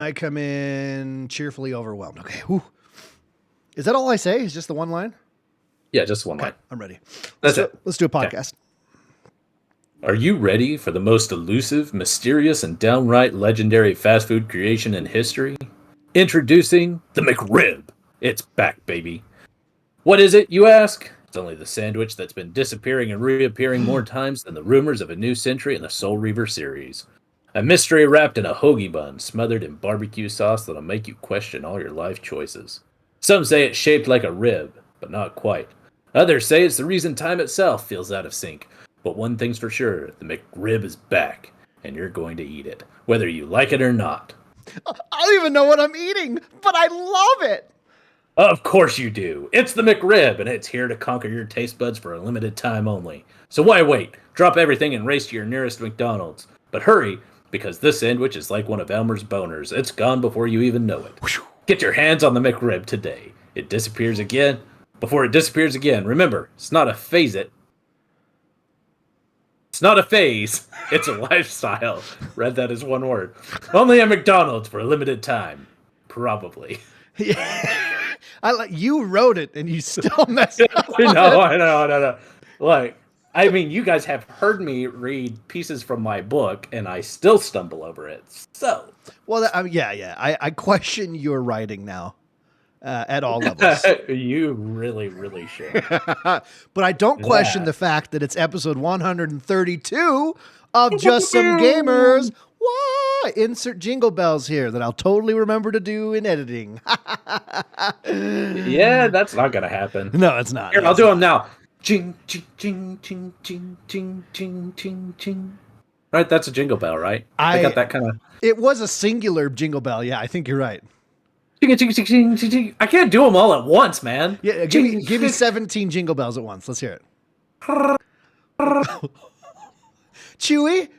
I come in cheerfully overwhelmed. Okay. Whew. Is that all I say? Is just the one line? Yeah, just one line. I'm ready. That's it. Let's do a podcast. Are you ready for the most elusive, mysterious, and downright legendary fast food creation in history? Introducing the McRib. It's back, baby. What is it, you ask? It's only the sandwich that's been disappearing and reappearing more times than the rumors of a new century in the Soul Reaver series. A mystery wrapped in a hoagie bun, smothered in barbecue sauce that'll make you question all your life choices. Some say it's shaped like a rib, but not quite. Others say it's the reason time itself feels out of sync. But one thing's for sure, the McRib is back, and you're going to eat it, whether you like it or not. I don't even know what I'm eating, but I love it. Of course you do. It's the McRib, and it's here to conquer your taste buds for a limited time only. So why wait? Drop everything and race to your nearest McDonald's. But hurry, because this sandwich is like one of Elmer's boners. It's gone before you even know it. Get your hands on the McRib today. It disappears again. Before it disappears again, remember, it's not a phase it. It's not a phase. It's a lifestyle. Read that as one word. Only at McDonald's for a limited time. Probably. Yeah. You wrote it and you still messed up. No, I know. Like, I mean, you guys have heard me read pieces from my book, and I still stumble over it. So, well, I question your writing now, at all levels. You really should. But I don't question the fact that it's episode 132 of Just Some Gamers. Why? Insert jingle bells here that I'll totally remember to do in editing. Yeah, that's not gonna happen. No, it's not. Here, I'll do them now. Ching, ching, ching, ching, ching, ching, ching, ching, ching. Right, that's a jingle bell, right? I got that kind of. It was a singular jingle bell. Yeah, I think you're right. Ching, ching, ching, ching, ching, ching. I can't do them all at once, man. Yeah, give me 17 jingle bells at once. Let's hear it. Chewy,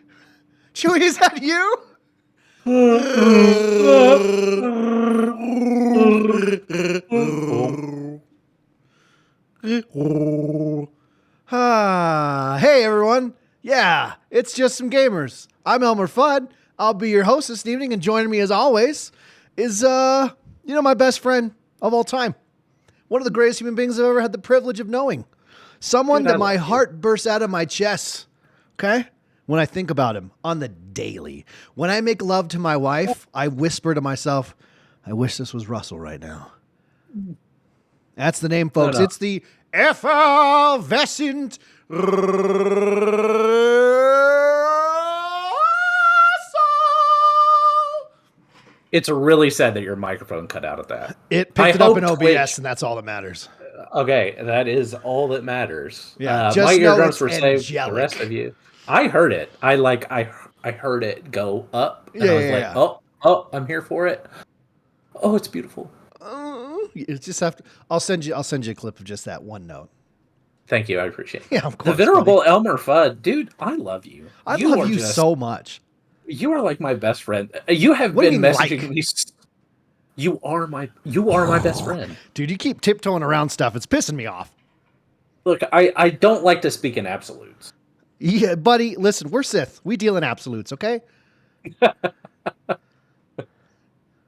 is that you? Hey everyone. Yeah, it's Just Some Gamers. I'm ELMMERFUDD. I'll be your host this evening, and joining me as always is my best friend of all time. One of the greatest human beings I've ever had the privilege of knowing. Someone that my heart bursts out of my chest. Okay? When I think about him on the daily. When I make love to my wife, I whisper to myself, I wish this was Russell right now. That's the name, folks. No. It's the effervescent It's really sad that your microphone cut out of that. It picked it up in OBS, and that's all that matters. Okay, that is all that matters. Yeah, my eardrums were saved. The rest of you, I heard it. I heard it go up. And I was like, oh, I'm here for it. Oh, it's beautiful. You just have to. I'll send you a clip of just that one note. Thank you, I appreciate it. Yeah, of course. The venerable ELMMERFUDD, dude, I love you. I love you so much. You are like my best friend. You have been messaging me. You are my best friend. Dude, you keep tiptoeing around stuff. It's pissing me off. Look, I don't like to speak in absolutes. Yeah, buddy, listen, we're Sith. We deal in absolutes, okay?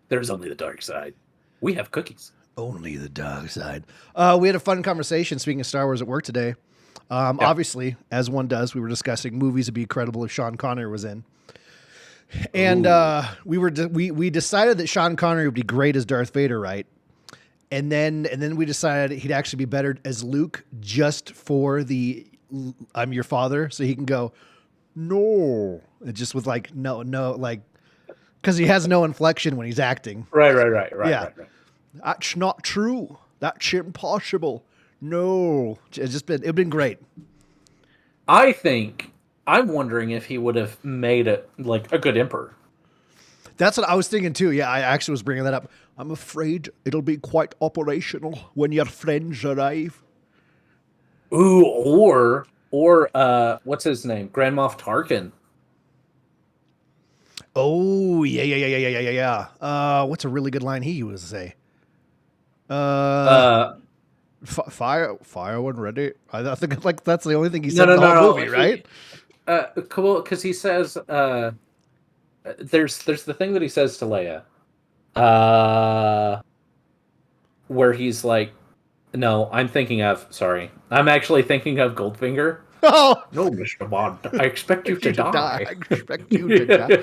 There's only the dark side. We have cookies. Only the dark side. We had a fun conversation, speaking of Star Wars, at work today. Obviously, as one does, we were discussing movies would be incredible if Sean Connery was in. And we decided that Sean Connery would be great as Darth Vader, right? And then we decided he'd actually be better as Luke, just for the "I'm your father," so he can go no, just with like no, like because he has no inflection when he's acting. Right. Yeah, that's not true. That's impossible. No, it'd been great. I'm wondering if he would have made it like a good emperor. That's what I was thinking too. Yeah, I actually was bringing that up. I'm afraid it'll be quite operational when your friends arrive. Ooh, or what's his name? Grand Moff Tarkin. Oh, yeah. What's a really good line he used to say? Fire when ready. I think like that's the only thing he said in the whole movie, right? Cool, because he says there's the thing that he says to Leia. Where he's like, no, I'm actually thinking of Goldfinger. Oh, No, Mr. Bond, I expect you expect to you to die. die. I expect you to die.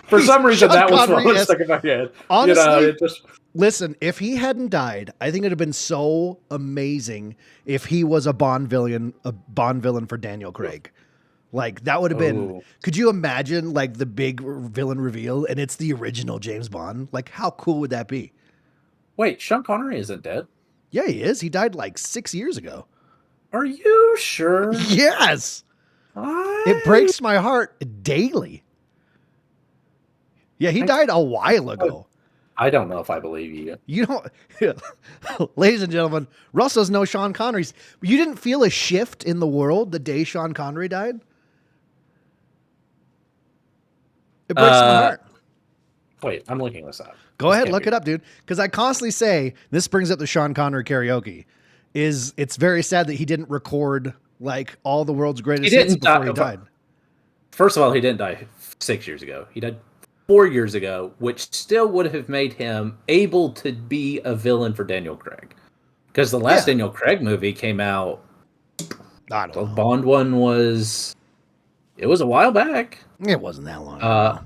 For some reason, Sean that was what Connery. was Yes, stuck in my head. honestly, It just listen. If he hadn't died, I think it'd have been so amazing if he was a Bond villain for Daniel Craig. Like that would have been. oh Could you imagine like the big villain reveal and it's the original James Bond? Like how cool would that be? wait, Sean Connery isn't dead. Yeah, he is. He died like 6 years ago. Are you sure? Yes. It I breaks my heart daily. Yeah, he died a while ago. I don't know if I believe you. You don't, ladies and gentlemen, Russell's no Sean Connery's. You didn't feel a shift in the world the day Sean Connery died? It breaks my heart. Wait, I'm looking this up. Go ahead, look it up, dude. Because I constantly say this brings up the Sean Connery karaoke. It's very sad that he didn't record like all the world's greatest hits before he died. First of all, he didn't die 6 years ago. He died 4 years ago, which still would have made him able to be a villain for Daniel Craig. Because the last Daniel Craig movie came out. I don't know. The Bond one was. It was a while back. It wasn't that long ago.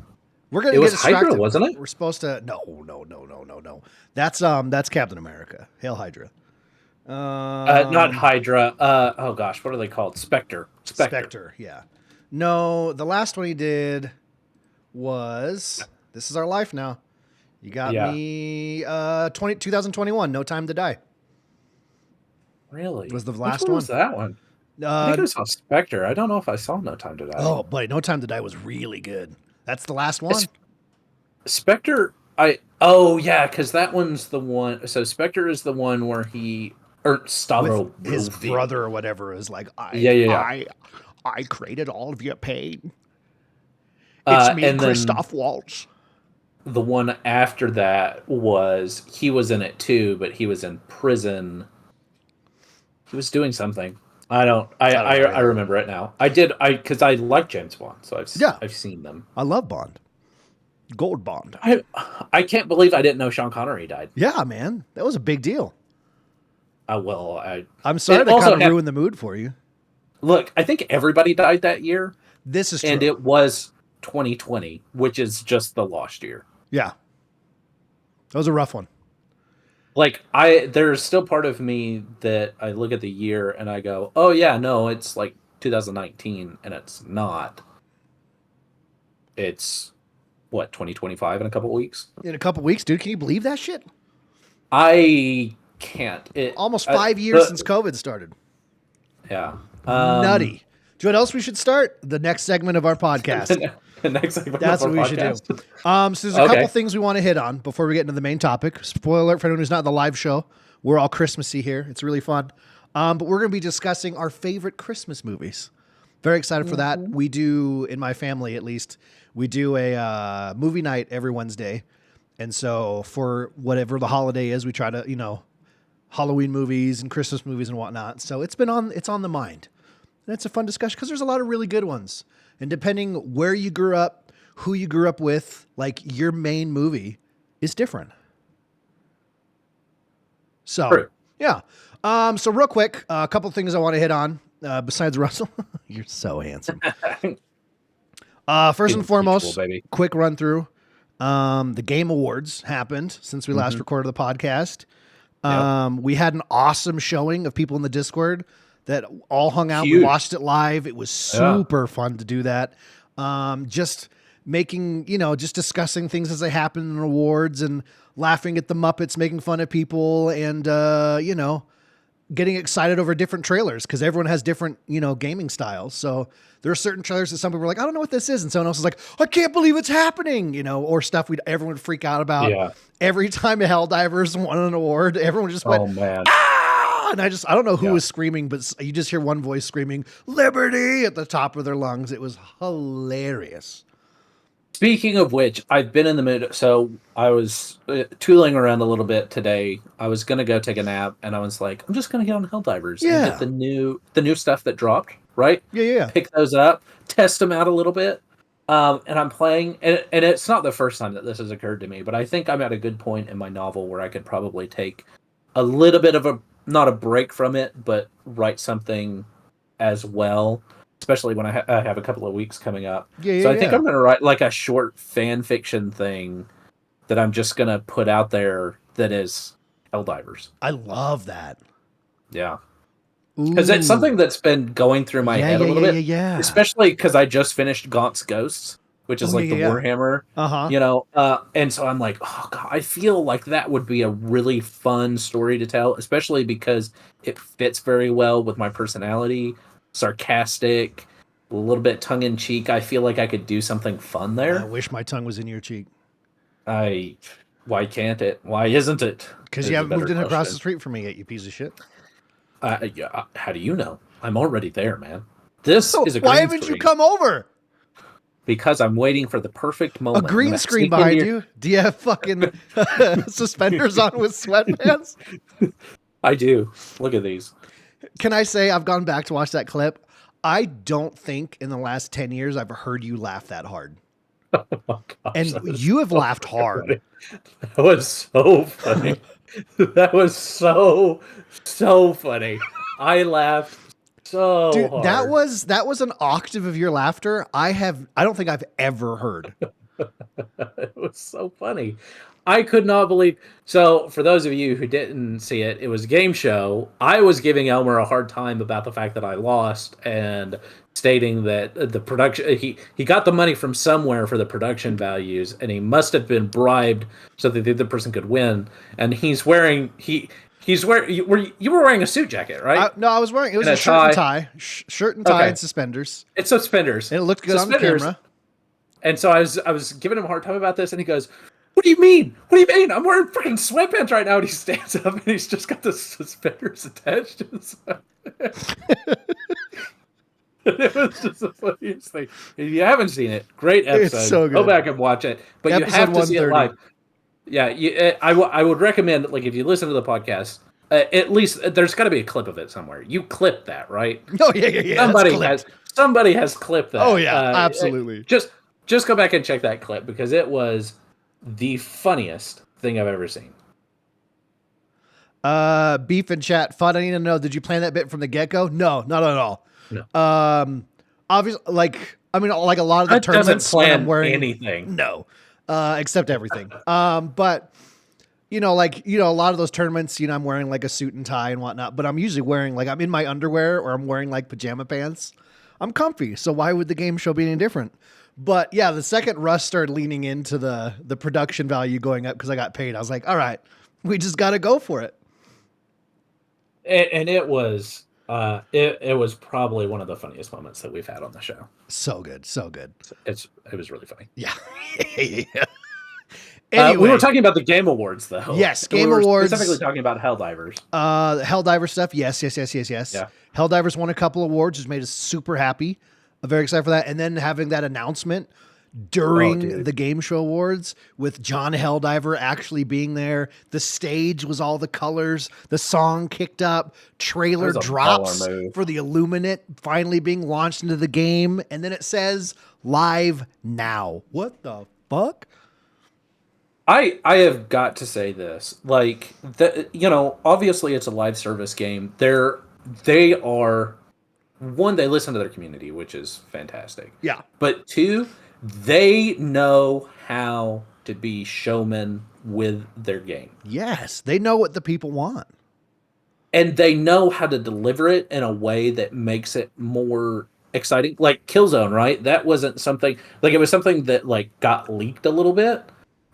We're gonna it get was distracted. Hydra, wasn't it? We're supposed to. No. That's Captain America. Hail Hydra. Not Hydra. Oh gosh, what are they called? Spectre. Yeah. No, the last one he did was This Is Our Life Now. You got me 2021, No Time to Die. Really? Was the last Which one. was that one? I think it was on Spectre. I don't know if I saw No Time to Die. Oh, but No Time to Die was really good. That's the last one. Spectre, because that one's the one. So Spectre is the one where Stavro, his brother or whatever is like, I created all of your pain. It's me, Christoph Waltz. The one after that he was in it too, but he was in prison. He was doing something. I remember it now. Because I like James Bond, so I've seen them. I love Bond. Gold Bond. I can't believe I didn't know Sean Connery died. Yeah, man. That was a big deal. I'm sorry to kind of ruin the mood for you. Look, I think everybody died that year. This is true. And it was 2020, which is just the lost year. Yeah. That was a rough one. Like there's still part of me that I look at the year and I go, oh yeah, no, it's like 2019, and it's not. It's what, 2025 in a couple weeks? In a couple weeks, dude. Can you believe that shit? I can't. Almost 5 years since COVID started. Yeah. Nutty. Do you know what else we should start? The next segment of our podcast. The next segment. That's what we should do. So there's a couple things we want to hit on before we get into the main topic. Spoiler alert for anyone who's not in the live show. We're all Christmassy here. It's really fun. But we're going to be discussing our favorite Christmas movies. Very excited for that. We do, in my family at least, we do a movie night every Wednesday. And so for whatever the holiday is, we try to, Halloween movies and Christmas movies and whatnot. So it's on the mind. And it's a fun discussion because there's a lot of really good ones. And depending where you grew up, who you grew up with, like your main movie is different. So, yeah. So real quick, a couple things I want to hit on besides Russell. You're so handsome. First and foremost, quick run through. The Game Awards happened since we last recorded the podcast. We had an awesome showing of people in the Discord that all hung out. Huge. We watched it live. It was super fun to do that. Just making, just discussing things as they happen in awards and laughing at the Muppets, making fun of people and, getting excited over different trailers because everyone has different, gaming styles. So there are certain trailers that some people are like, I don't know what this is. And someone else is like, I can't believe it's happening, or stuff everyone would freak out about. Yeah. Every time Helldivers won an award, everyone just went, oh man. And I don't know who was screaming, but you just hear one voice screaming liberty at the top of their lungs. It was hilarious. Speaking of which, I've been in the mood. So I was tooling around a little bit today. I was going to go take a nap and I was like, I'm just going to get on Helldivers and get the new stuff that dropped, right? Yeah. Pick those up, test them out a little bit. And I'm playing, and it's not the first time that this has occurred to me, but I think I'm at a good point in my novel where I could probably take a little bit of not a break from it, but write something as well, especially when I have a couple of weeks coming up. Yeah, So yeah, I think yeah. I'm going to write like a short fan fiction thing that I'm just going to put out there that is Helldivers. I love that. Yeah. Because it's Ooh. something that's been going through my Yeah, head a yeah, little yeah, yeah, bit, yeah. especially because I just finished Gaunt's Ghosts, which is Oh, yeah, like the yeah, yeah. Warhammer, Uh-huh. and so I'm like, oh god, I feel like that would be a really fun story to tell, especially because it fits very well with my personality, sarcastic, a little bit tongue in cheek. I feel like I could do something fun I there. wish my tongue was in your cheek. I, why can't it? Why isn't it? Because you Is a haven't moved better in across the question. street from me yet, you piece of shit. Yeah, how do you know? I'm already there, man. This is a Why green haven't you screen. come over? Because I'm waiting for the perfect A moment. I'm green gonna screen sneak into behind your... you? Do you have fucking suspenders on with sweatpants? I do. Look at these. Can I say I've gone back to watch that clip? I don't think in the last 10 years I've heard you laugh that hard. Oh my gosh, And that was you have so laughed fucking hard. funny. That was so funny. That was so funny. I laughed so Dude, that hard. was an octave of your laughter I don't think I've ever heard. It was so funny. I could not believe. So, for those of you who didn't see it, it was a game show. I was giving Elmer a hard time about the fact that I lost and stating that the production he got the money from somewhere for the production values, and he must have been bribed so that the other person could win. And he's wearing you were wearing a suit jacket, right? No, I was wearing it was And a a shirt and tie. tie, shirt and tie Okay, and suspenders. it's suspenders. And it looked good on the Suspenders. camera. And so I was giving him a hard time about this, and he goes, "What do you mean? What do you mean? I'm wearing freaking sweatpants right now." And he stands up, and he's just got the suspenders attached to his sweatpants. It was just the funniest thing. If you haven't seen it, great It's episode. so Go good. back and watch it. But you Episode have to see it 130. live. Yeah, I would recommend, like, if you listen to the podcast, at least there's got to be a clip of it somewhere. You clip that, right? Oh yeah, yeah, yeah. That's clipped. Somebody has clipped that. Oh yeah, absolutely. Just go back and check that clip because it was the funniest thing I've ever seen. Beef and chat. Fun. I need to know. Did you plan that bit from the get go? No, not at all. No. Obviously, like I mean, like a lot of the That doesn't tournaments when I'm plan wearing anything. no, except everything. But like a lot of those tournaments, I'm wearing like a suit and tie and whatnot. But I'm usually wearing like I'm in my underwear or I'm wearing like pajama pants. I'm comfy, so why would the game show be any different? But yeah, the second Russ started leaning into the production value going up because I got paid, I was like, all right, we just got to go for it. And it was it was probably one of the funniest moments that we've had on the show. So good, so good. It was really funny. Yeah. Yeah. Anyway, we were talking about the Game Awards, though. Yes, We were Awards. specifically talking about Helldivers. The Helldiver stuff. Yes. Yeah. Helldivers won a couple awards, which made us super happy. I'm very excited for that. And then having that announcement during the Game Show Awards with John Helldiver actually being there. The stage was all the colors. The song kicked up. Trailer drops for the Illuminate finally being launched into the game. And then it says live now. What the fuck? I have got to say this. Like, obviously it's a live service game. They are, one, they listen to their community, which is fantastic. Yeah. But two, they know how to be showmen with their game. Yes, they know what the people want. And they know how to deliver it in a way that makes it more exciting. Like Killzone, right? That wasn't something, like, it was something that, like, got leaked a little bit,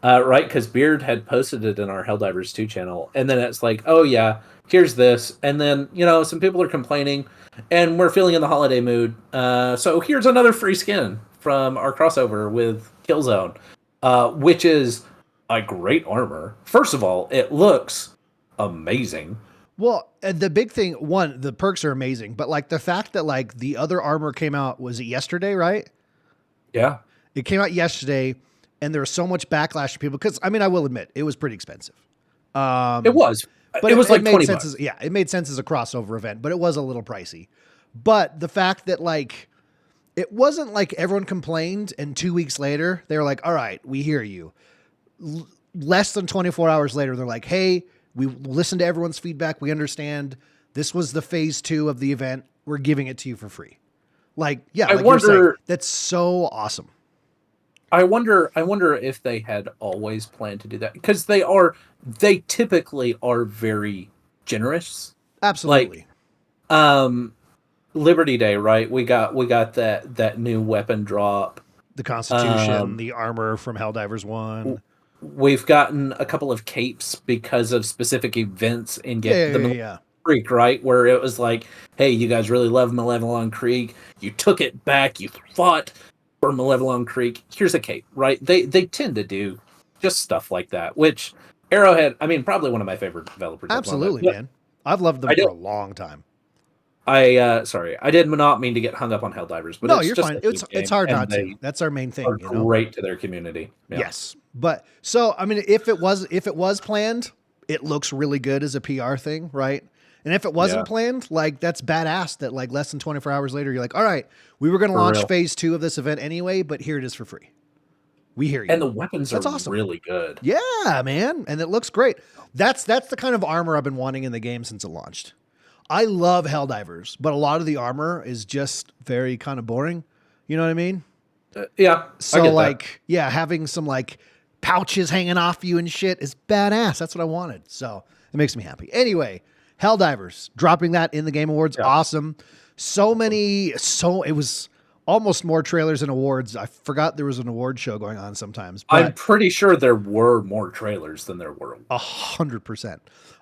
right? Because Beard had posted it in our Helldivers 2 channel. And then it's like, oh yeah, here's this. And then, some people are complaining and we're feeling in the holiday mood. So here's another free skin from our crossover with Killzone, which is a great armor. First of all, it looks amazing. Well, the big thing, one, the perks are amazing, but like the fact that like the other armor came out, was it yesterday, right? Yeah. It came out yesterday and there was so much backlash to people because, I mean, I will admit it was pretty expensive. It was. But it was like made 20 sense bucks. it made sense as a crossover event, but it was a little pricey. But the fact that like it wasn't like everyone complained and 2 weeks later they were like, all right, we hear you. Less than 24 hours later, they're like, hey, we listened to everyone's feedback. We understand this was the phase 2 of the event. We're giving it to you for free. Like, yeah, I like wonder, you're saying, that's so awesome. I wonder if they had always planned to do that, because they typically are very generous. Absolutely. Like, Liberty Day, right? We got that new weapon drop. The Constitution, the armor from Helldivers 1. We've gotten a couple of capes because of specific events in the Creek, right? Where it was like, hey, you guys really love Malevelon Creek. You took it back. You fought for Malevelon Creek. Here's a cape, right? They tend to do just stuff like that, which Arrowhead, I mean, probably one of my favorite developers. Absolutely, man. I've loved them for a long time. I did not mean to get hung up on Helldivers, but no, it's you're just fine. It's hard not to. That's our main thing. Are great to their community. Yeah. Yes, but so I mean, if it was planned, it looks really good as a PR thing, right? And if it wasn't planned, like that's badass. That like less than 24 hours later, you're like, all right, we were going to launch phase 2 of this event anyway, but here it is for free. We hear you. And the weapons are awesome. Really good. Yeah, man, and it looks great. That's the kind of armor I've been wanting in the game since it launched. I love Helldivers, but a lot of the armor is just very kind of boring. You know what I mean? Yeah. So like, yeah, having some like pouches hanging off you and shit is badass. That's what I wanted. So it makes me happy. Anyway, Helldivers, dropping that in the Game Awards. Yeah. Awesome. It was almost more trailers and awards. I forgot there was an award show going on sometimes. But I'm pretty sure there were more trailers than there were. 100%.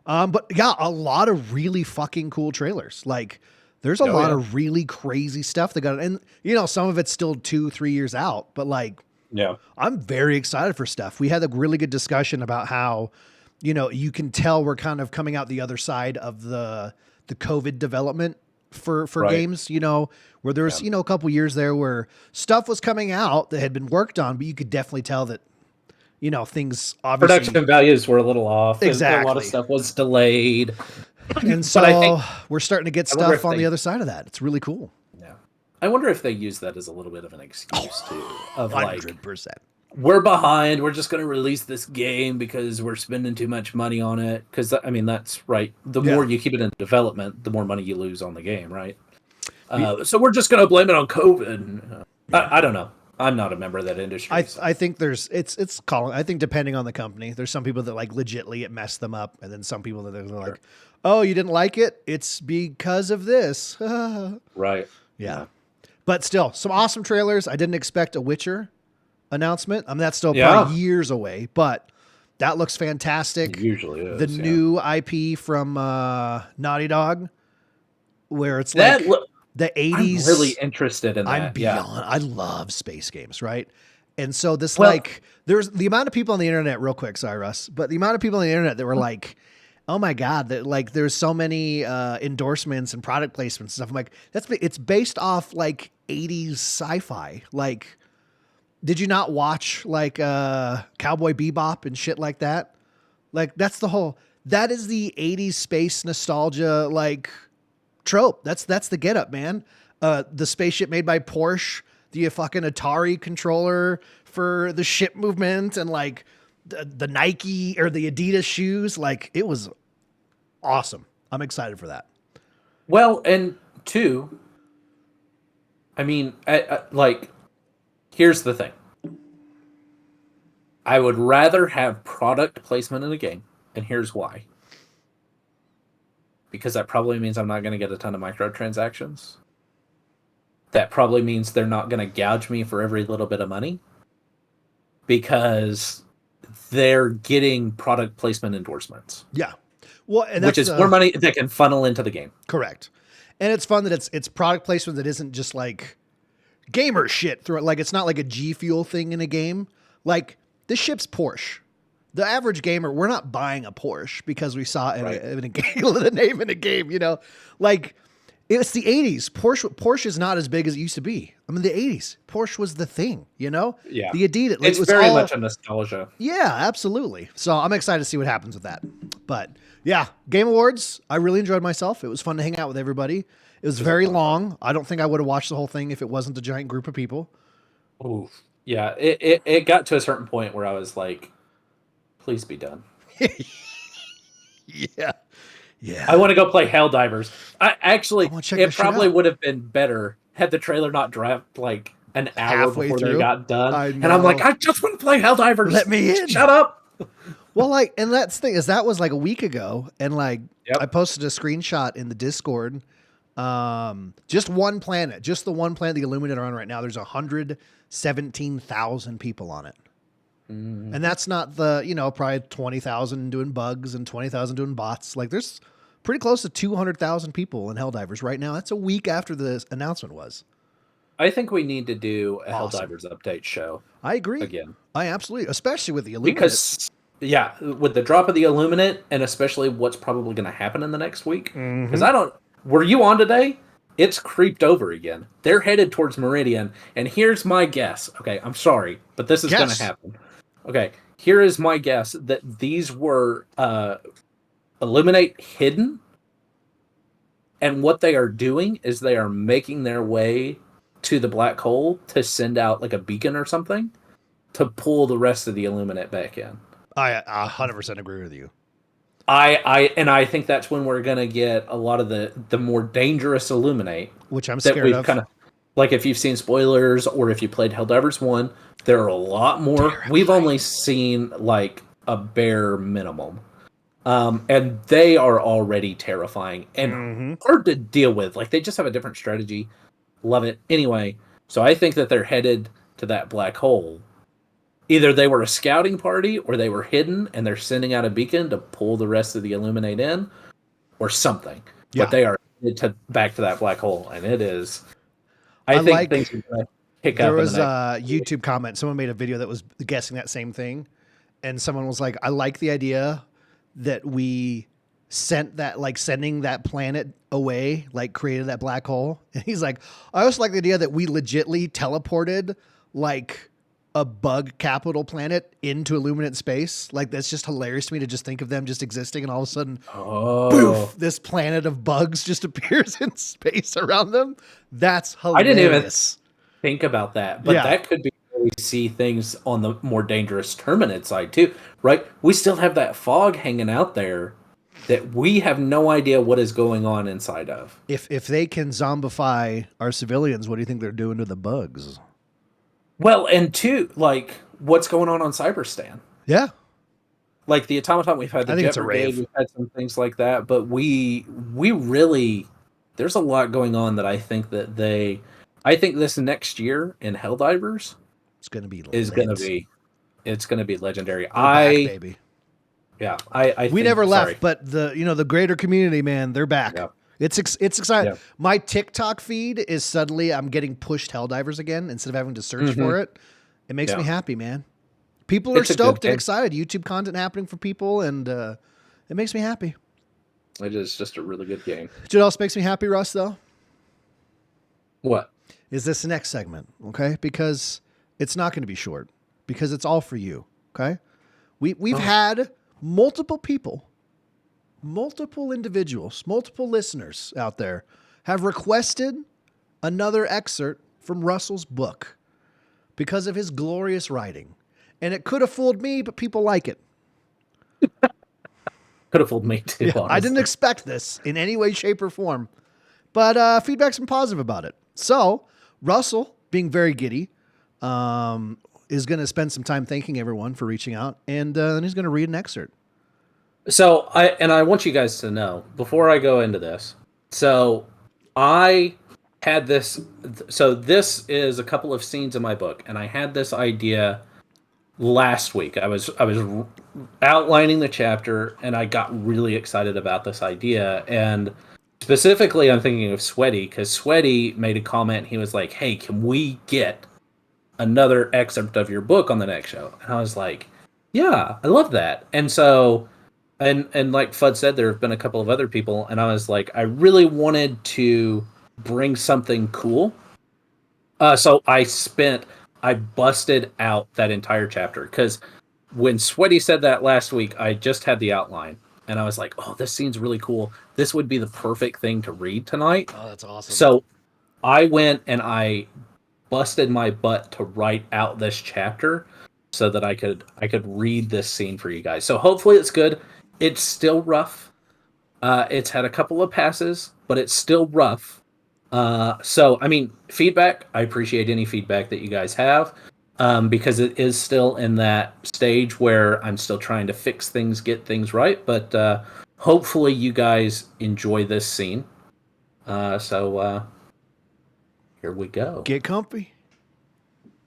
But yeah, a lot of really fucking cool trailers. Like there's a lot of really crazy stuff that got, and you know, some of it's still 2-3 years out, but like, yeah, I'm very excited for stuff. We had a really good discussion about how, you know, you can tell we're kind of coming out the other side of the COVID development for games, you know, where there's, you know, a couple years there where stuff was coming out that had been worked on, but you could definitely tell that, you know, things obviously production values were a little off. Exactly. A lot of stuff was delayed. And so I think we're starting to get stuff on the other side of that. It's really cool. Yeah. I wonder if they use that as a little bit of an excuse too. Of 100%. Like, we're behind. We're just going to release this game because we're spending too much money on it. Because I mean, that's right. The more you keep it in development, the more money you lose on the game, right? So we're just going to blame it on COVID. I don't know. I'm not a member of that industry. I think it's calling. I think depending on the company, there's some people that like legitly it messed them up, and then some people that they're like, oh, you didn't like it? It's because of this. Right. Yeah. But still, some awesome trailers. I didn't expect a Witcher announcement. I mean, that's still probably years away, but that looks fantastic. It usually is. The new IP from Naughty Dog, where it's like the 80s. I'm really interested in that. I'm beyond. I love space games, right? And so this there's the amount of people on the internet, real quick, sorry, Russ, but the amount of people on the internet that were like, oh my God, that like there's so many endorsements and product placements and stuff. I'm like, it's based off like 80s sci-fi. Like, did you not watch like Cowboy Bebop and shit like that? Like that is the 80s space nostalgia like trope. That's the get up, man. The spaceship made by Porsche, the fucking Atari controller for the ship movement, and like the Nike or the Adidas shoes. Like it was awesome. I'm excited for that. Well, and two, I mean, like, here's the thing. I would rather have product placement in a game, and here's why. Because that probably means I'm not going to get a ton of microtransactions. That probably means they're not going to gouge me for every little bit of money. Because they're getting product placement endorsements. Yeah. Well, and which is more money that can funnel into the game. Correct. And it's fun that it's product placement that isn't just like gamer shit through it. Like it's not like a G Fuel thing in a game. Like this ship's Porsche. The average gamer, we're not buying a Porsche because we saw it in a game, the name in a game, you know, like it's the 80s. Porsche is not as big as it used to be. I mean, the 80s, Porsche was the thing, you know? Yeah. The Adidas. Like, it's very much a nostalgia. Yeah, absolutely. So I'm excited to see what happens with that. But yeah, Game Awards, I really enjoyed myself. It was fun to hang out with everybody. It was very long. I don't think I would have watched the whole thing if it wasn't a giant group of people. Ooh, yeah. It got to a certain point where I was like, please be done. Yeah. Yeah. I want to go play Helldivers. I wanna check It this shit probably out. would have been better had the trailer not dropped like an hour Halfway before they through? got done. I And I'm like, know. I just want to play Helldivers. Let me in. Shut up. Well, like, and that's the thing is that was like a week ago, and like Yep. I posted a screenshot in the Discord. Just one planet, just the one planet the Illuminati are on right now. There's 117,000 people on it, and that's not the probably 20,000 doing bugs and 20,000 doing bots. Like there's pretty close to 200,000 people in Helldivers right now. That's a week after the announcement was. I think we need to do a Awesome. Helldivers update show I agree. again. I absolutely, especially with the Illuminati. Because yeah, with the drop of the Illuminate, and especially what's probably going to happen in the next week. Because I don't. Were you on today? It's creeped over again. They're headed towards Meridian, and here's my guess. Okay, I'm sorry, but this is going to happen. Okay, here is my guess that these were Illuminate hidden, and what they are doing is they are making their way to the black hole to send out like a beacon or something to pull the rest of the Illuminate back in. I 100% agree with you. I think that's when we're gonna get a lot of the more dangerous Illuminate, Which I'm that scared we've of. kind of like if you've seen spoilers or if you played Helldivers 1, there are a lot more. We've only seen like a bare minimum. And they are already terrifying and hard to deal with. Like they just have a different strategy. Love it. Anyway, so I think that they're headed to that black hole. Either they were a scouting party or they were hidden and they're sending out a beacon to pull the rest of the Illuminate in or something. Yeah. But they are headed back to that black hole, and it is. I think things are going to pick up. There was a YouTube comment. Someone made a video that was guessing that same thing, and someone was like, "I like the idea that we sent that, like sending that planet away, like created that black hole." And he's like, "I also like the idea that we legitly teleported like a bug capital planet into Illuminate space. Like that's just hilarious to me to just think of them just existing, and all of a sudden, poof, this planet of bugs just appears in space around them. That's hilarious." I didn't even think about that, but Yeah. that could be where we see things on the more dangerous Terminate side too, right? We still have that fog hanging out there that we have no idea what is going on inside of. If they can zombify our civilians, what do you think they're doing to the bugs? Well, and two, like what's going on Cyberstan? Yeah. Like the Automaton, we've had the I think Jet it's a Brigade, rave. we've had some things like that, but we really, there's a lot going on that I think that I think this next year in Helldivers It's going to be it's going to be legendary. We're back, baby. Yeah, We never left, but the greater community, man, they're back. Yeah. It's exciting. Yeah. My TikTok feed is suddenly I'm getting pushed Helldivers again instead of having to search for it. It makes me happy, man. People are stoked and excited. YouTube content happening for people, and it makes me happy. It is just a really good game. Do you know what else makes me happy, Russ, though? What? Is this next segment, okay? Because it's not going to be short, because it's all for you, okay? We've had multiple people, multiple individuals, multiple listeners out there have requested another excerpt from Russell's book because of his glorious writing. And it could have fooled me, but people like it. Could have fooled me too. Yeah, I didn't expect this in any way, shape, or form. But feedback's been positive about it. So Russell, being very giddy, is going to spend some time thanking everyone for reaching out, and then he's going to read an excerpt. So I want you guys to know before I go into this. So I had this. So this is a couple of scenes in my book, and I had this idea last week. I was outlining the chapter, and I got really excited about this idea. And specifically, I'm thinking of Sweaty, because Sweaty made a comment. He was like, "Hey, can we get another excerpt of your book on the next show?" And I was like, "Yeah, I love that." And so. And like Fudd said, there have been a couple of other people, and I was like, I really wanted to bring something cool. So I busted out that entire chapter, because when Sweaty said that last week, I just had the outline. and I was like, oh, this scene's really cool. This would be the perfect thing to read tonight. Oh, that's awesome. So I went and I busted my butt to write out this chapter so that I could read this scene for you guys. So hopefully it's good. It's still rough. It's had a couple of passes, but it's still rough. So I mean, feedback. I appreciate any feedback that you guys have, because it is still in that stage where I'm still trying to fix things, get things right. But hopefully you guys enjoy this scene. So here we go. Get comfy.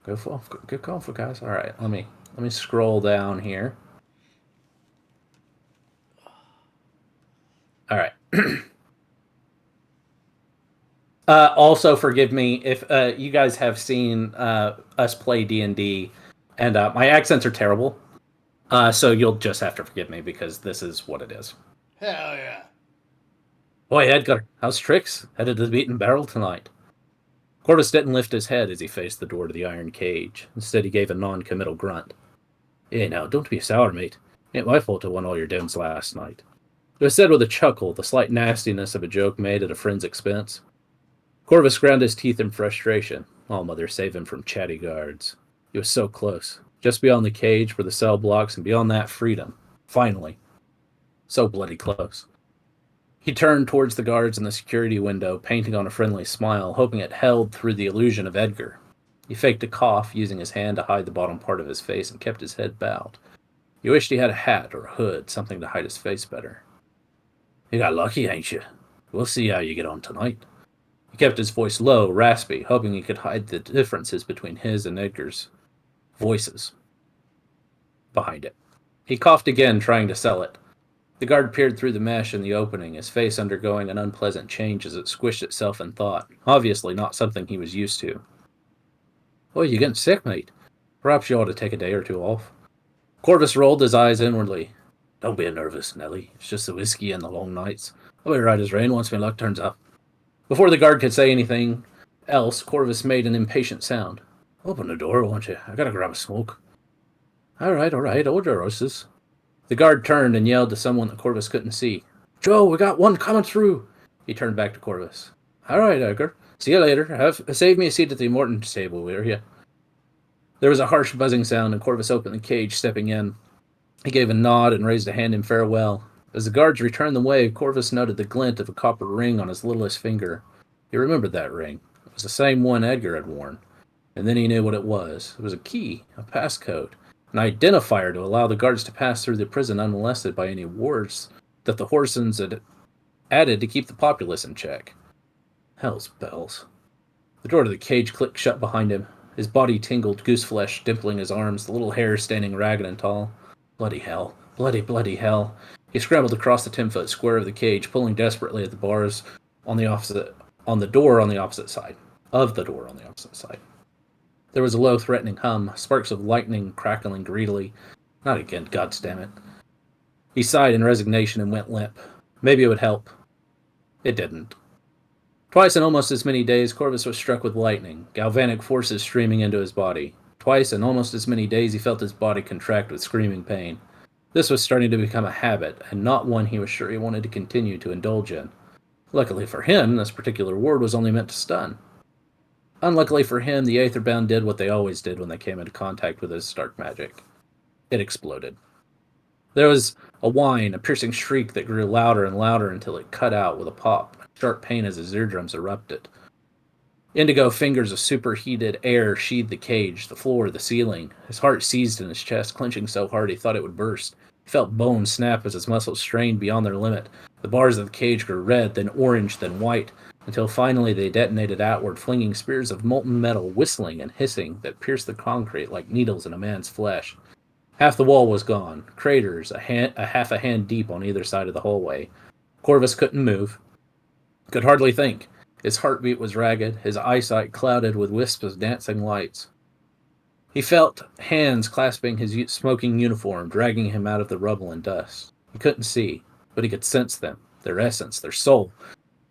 Get comfort, guys. All right, let me scroll down here. All right. Also, forgive me if you guys have seen us play D&D, and my accents are terrible. So you'll just have to forgive me because this is what it is. Hell yeah. Boy, Edgar, how's tricks? Headed to the beaten barrel tonight. Corvus didn't lift his head as he faced the door to the iron cage. Instead, he gave a non-committal grunt. Hey, now, don't be sour, mate. Ain't my fault I won all your downs last night. It was said with a chuckle, the slight nastiness of a joke made at a friend's expense. Corvus ground his teeth in frustration. All mother save him from chatty guards. He was so close. Just beyond the cage were the cell blocks, and beyond that, freedom. Finally. So bloody close. He turned towards the guards in the security window, painting on a friendly smile, hoping it held through the illusion of Edgar. He faked a cough, using his hand to hide the bottom part of his face, and kept his head bowed. He wished he had a hat or a hood, something to hide his face better. You got lucky, ain't you? We'll see how you get on tonight. He kept his voice low, raspy, hoping he could hide the differences between his and Edgar's voices behind it. He coughed again, trying to sell it. The guard peered through the mesh in the opening, his face undergoing an unpleasant change as it squished itself in thought, obviously not something he was used to. Oh, you getting sick, mate? Perhaps you ought to take a day or two off. Corvus rolled his eyes inwardly. Don't be nervous, Nelly. It's just the whiskey and the long nights. I'll be right as rain once my luck turns up. Before the guard could say anything else, Corvus made an impatient sound. Open the door, won't you? I gotta grab a smoke. All right, order horses. The guard turned and yelled to someone that Corvus couldn't see. Joe, we got one coming through. He turned back to Corvus. All right, Edgar. See you later. Save me a seat at the Morton's table, will you? There was a harsh buzzing sound, and Corvus opened the cage, stepping in. He gave a nod and raised a hand in farewell. As the guards returned the way, Corvus noted the glint of a copper ring on his littlest finger. He remembered that ring. It was the same one Edgar had worn. And then he knew what it was. It was a key, a passcode, an identifier to allow the guards to pass through the prison unmolested by any wards that the Horsons had added to keep the populace in check. Hell's bells. The door to the cage clicked shut behind him. His body tingled, goose flesh dimpling his arms, the little hair standing ragged and tall. Bloody hell. Bloody hell. He scrambled across the 10-foot square of the cage, pulling desperately at the bars on the door on the opposite side. There was a low, threatening hum, sparks of lightning crackling greedily. Not again, goddammit. He sighed in resignation and went limp. Maybe it would help. It didn't. Twice in almost as many days, Corvus was struck with lightning, galvanic forces streaming into his body. Twice in almost as many days, he felt his body contract with screaming pain. This was starting to become a habit, and not one he was sure he wanted to continue to indulge in. Luckily for him, this particular ward was only meant to stun. Unluckily for him, the Aetherbound did what they always did when they came into contact with his stark magic. It exploded. There was a whine, a piercing shriek that grew louder and louder until it cut out with a pop, sharp pain as his eardrums erupted. Indigo fingers of superheated air sheathed the cage, the floor, the ceiling. His heart seized in his chest, clenching so hard he thought it would burst. He felt bones snap as his muscles strained beyond their limit. The bars of the cage grew red, then orange, then white, until finally they detonated outward, flinging spears of molten metal, whistling and hissing, that pierced the concrete like needles in a man's flesh. Half the wall was gone, craters, a half a hand deep on either side of the hallway. Corvus couldn't move, could hardly think. His heartbeat was ragged, his eyesight clouded with wisps of dancing lights. He felt hands clasping his smoking uniform, dragging him out of the rubble and dust. He couldn't see, but he could sense them, their essence, their soul.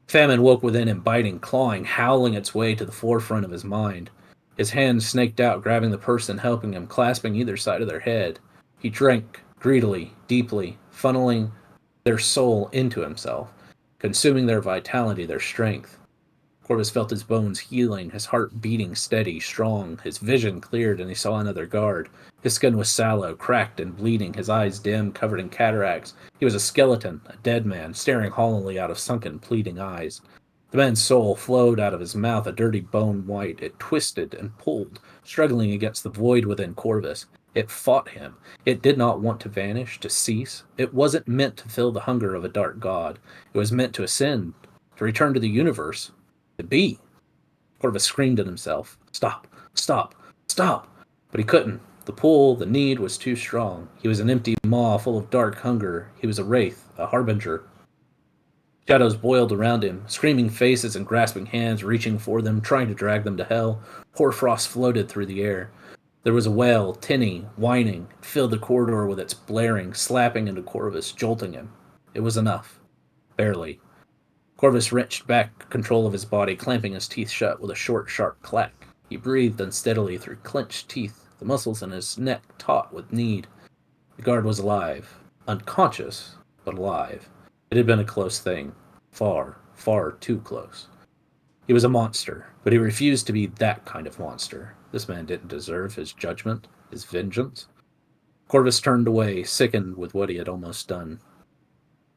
Famine woke within him, biting, clawing, howling its way to the forefront of his mind. His hands snaked out, grabbing the person helping him, clasping either side of their head. He drank, greedily, deeply, funneling their soul into himself, consuming their vitality, their strength. Corvus felt his bones healing, his heart beating steady, strong. His vision cleared, and he saw another guard. His skin was sallow, cracked, and bleeding, his eyes dim, covered in cataracts. He was a skeleton, a dead man, staring hollowly out of sunken, pleading eyes. The man's soul flowed out of his mouth, a dirty bone white. It twisted and pulled, struggling against the void within Corvus. It fought him. It did not want to vanish, to cease. It wasn't meant to fill the hunger of a dark god. It was meant to ascend, to return to the universe, to be. Corvus screamed at himself. Stop, stop, stop! But he couldn't. The pull, the need was too strong. He was an empty maw full of dark hunger. He was a wraith, a harbinger. Shadows boiled around him, screaming faces and grasping hands reaching for them, trying to drag them to hell. Hoarfrost floated through the air. There was a wail, tinny, whining. It filled the corridor with its blaring, slapping into Corvus, jolting him. It was enough. Barely. Corvus wrenched back control of his body, clamping his teeth shut with a short, sharp clack. He breathed unsteadily through clenched teeth, the muscles in his neck taut with need. The guard was alive. Unconscious, but alive. It had been a close thing. Far, far too close. He was a monster, but he refused to be that kind of monster. This man didn't deserve his judgment, his vengeance. Corvus turned away, sickened with what he had almost done,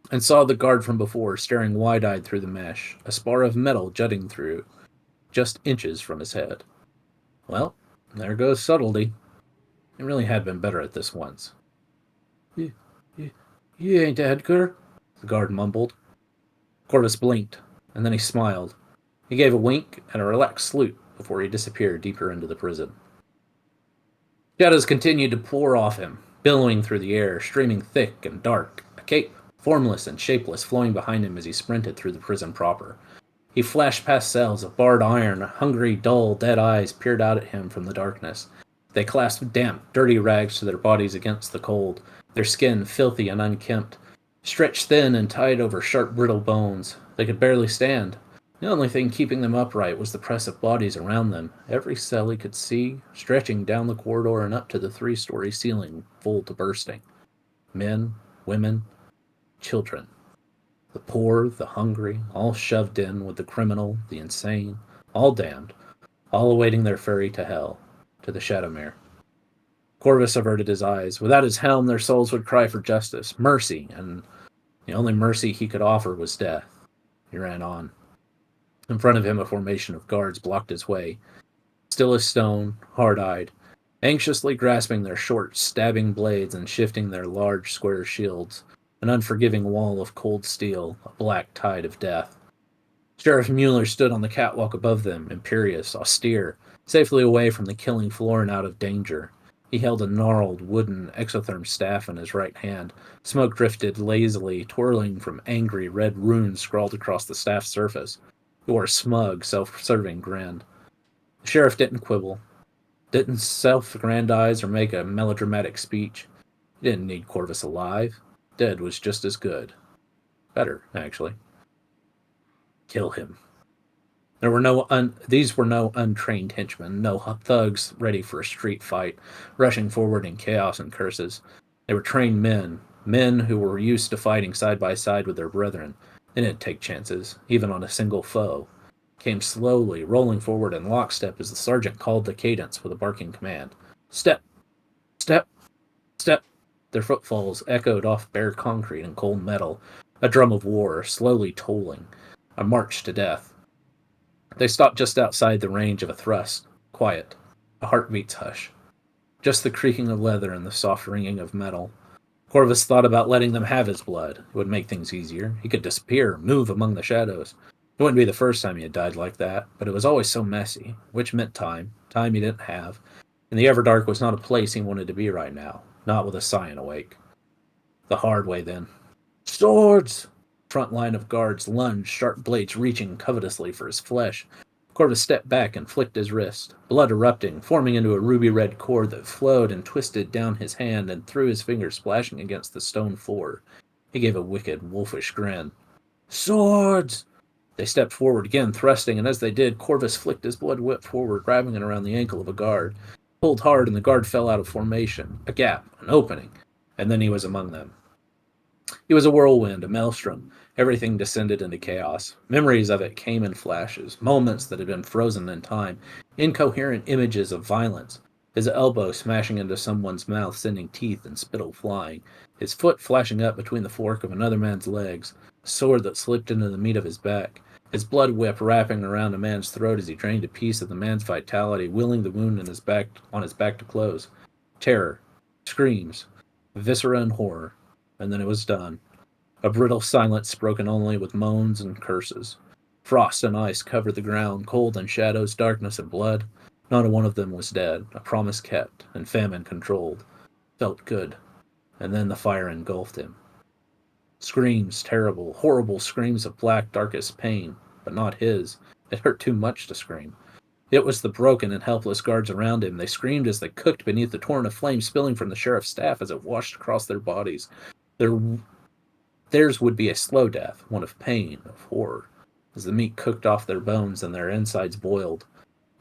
and saw the guard from before staring wide-eyed through the mesh, a spar of metal jutting through, just inches from his head. Well, there goes subtlety. He really had been better at this once. You ain't Edgar, the guard mumbled. Corvus blinked, and then he smiled. He gave a wink and a relaxed salute before he disappeared deeper into the prison. Shadows continued to pour off him, billowing through the air, streaming thick and dark, a cape, formless and shapeless, flowing behind him as he sprinted through the prison proper. He flashed past cells of barred iron. Hungry, dull, dead eyes peered out at him from the darkness. They clasped damp, dirty rags to their bodies against the cold, their skin filthy and unkempt, stretched thin and tied over sharp, brittle bones. They could barely stand. The only thing keeping them upright was the press of bodies around them, every cell he could see, stretching down the corridor and up to the 3-story ceiling, full to bursting. Men, women, children. The poor, the hungry, all shoved in with the criminal, the insane, all damned, all awaiting their ferry to hell, to the Shadowmere. Corvus averted his eyes. Without his helm, their souls would cry for justice, mercy, and the only mercy he could offer was death. He ran on. In front of him, a formation of guards blocked his way, still as stone, hard-eyed, anxiously grasping their short, stabbing blades and shifting their large, square shields, an unforgiving wall of cold steel, a black tide of death. Sheriff Mueller stood on the catwalk above them, imperious, austere, safely away from the killing floor and out of danger. He held a gnarled wooden exotherm staff in his right hand. Smoke drifted lazily, twirling from angry red runes scrawled across the staff's surface. He wore a smug, self-serving grin. The sheriff didn't quibble, didn't self-aggrandize or make a melodramatic speech. He didn't need Corvus alive. Dead was just as good. Better, actually. Kill him. These were no untrained henchmen, no thugs ready for a street fight, rushing forward in chaos and curses. They were trained men who were used to fighting side by side with their brethren. They didn't take chances, even on a single foe. Came slowly, rolling forward in lockstep as the sergeant called the cadence with a barking command. Step! Step! Step! Their footfalls echoed off bare concrete and cold metal, a drum of war, slowly tolling, a march to death. They stopped just outside the range of a thrust, quiet, a heartbeat's hush. Just the creaking of leather and the soft ringing of metal. Corvus thought about letting them have his blood. It would make things easier. He could disappear, move among the shadows. It wouldn't be the first time he had died like that, but it was always so messy, which meant time he didn't have. And the Everdark was not a place he wanted to be right now, not with a Scion awake. The hard way, then. Swords! Front line of guards lunged, sharp blades reaching covetously for his flesh. Corvus stepped back and flicked his wrist, blood erupting, forming into a ruby-red cord that flowed and twisted down his hand and through his fingers splashing against the stone floor. He gave a wicked, wolfish grin. Swords! They stepped forward again, thrusting, and as they did, Corvus flicked his blood whip forward, grabbing it around the ankle of a guard. Pulled hard, and the guard fell out of formation. A gap, an opening, and then he was among them. He was a whirlwind, a maelstrom. Everything descended into chaos. Memories of it came in flashes, moments that had been frozen in time, incoherent images of violence. His elbow smashing into someone's mouth, sending teeth and spittle flying. His foot flashing up between the fork of another man's legs. A sword that slipped into the meat of his back. His blood whip wrapping around a man's throat as he drained a piece of the man's vitality, willing the wound in his back on his back to close. Terror, screams, viscera and horror, and then it was done. A brittle silence broken only with moans and curses. Frost and ice covered the ground, cold and shadows, darkness and blood. Not a one of them was dead, a promise kept, and famine controlled. Felt good. And then the fire engulfed him. Screams, terrible, horrible screams of black, darkest pain, but not his. It hurt too much to scream. It was the broken and helpless guards around him. They screamed as they cooked beneath the torrent of flame spilling from the sheriff's staff as it washed across their bodies. Theirs would be a slow death, one of pain, of horror, as the meat cooked off their bones and their insides boiled.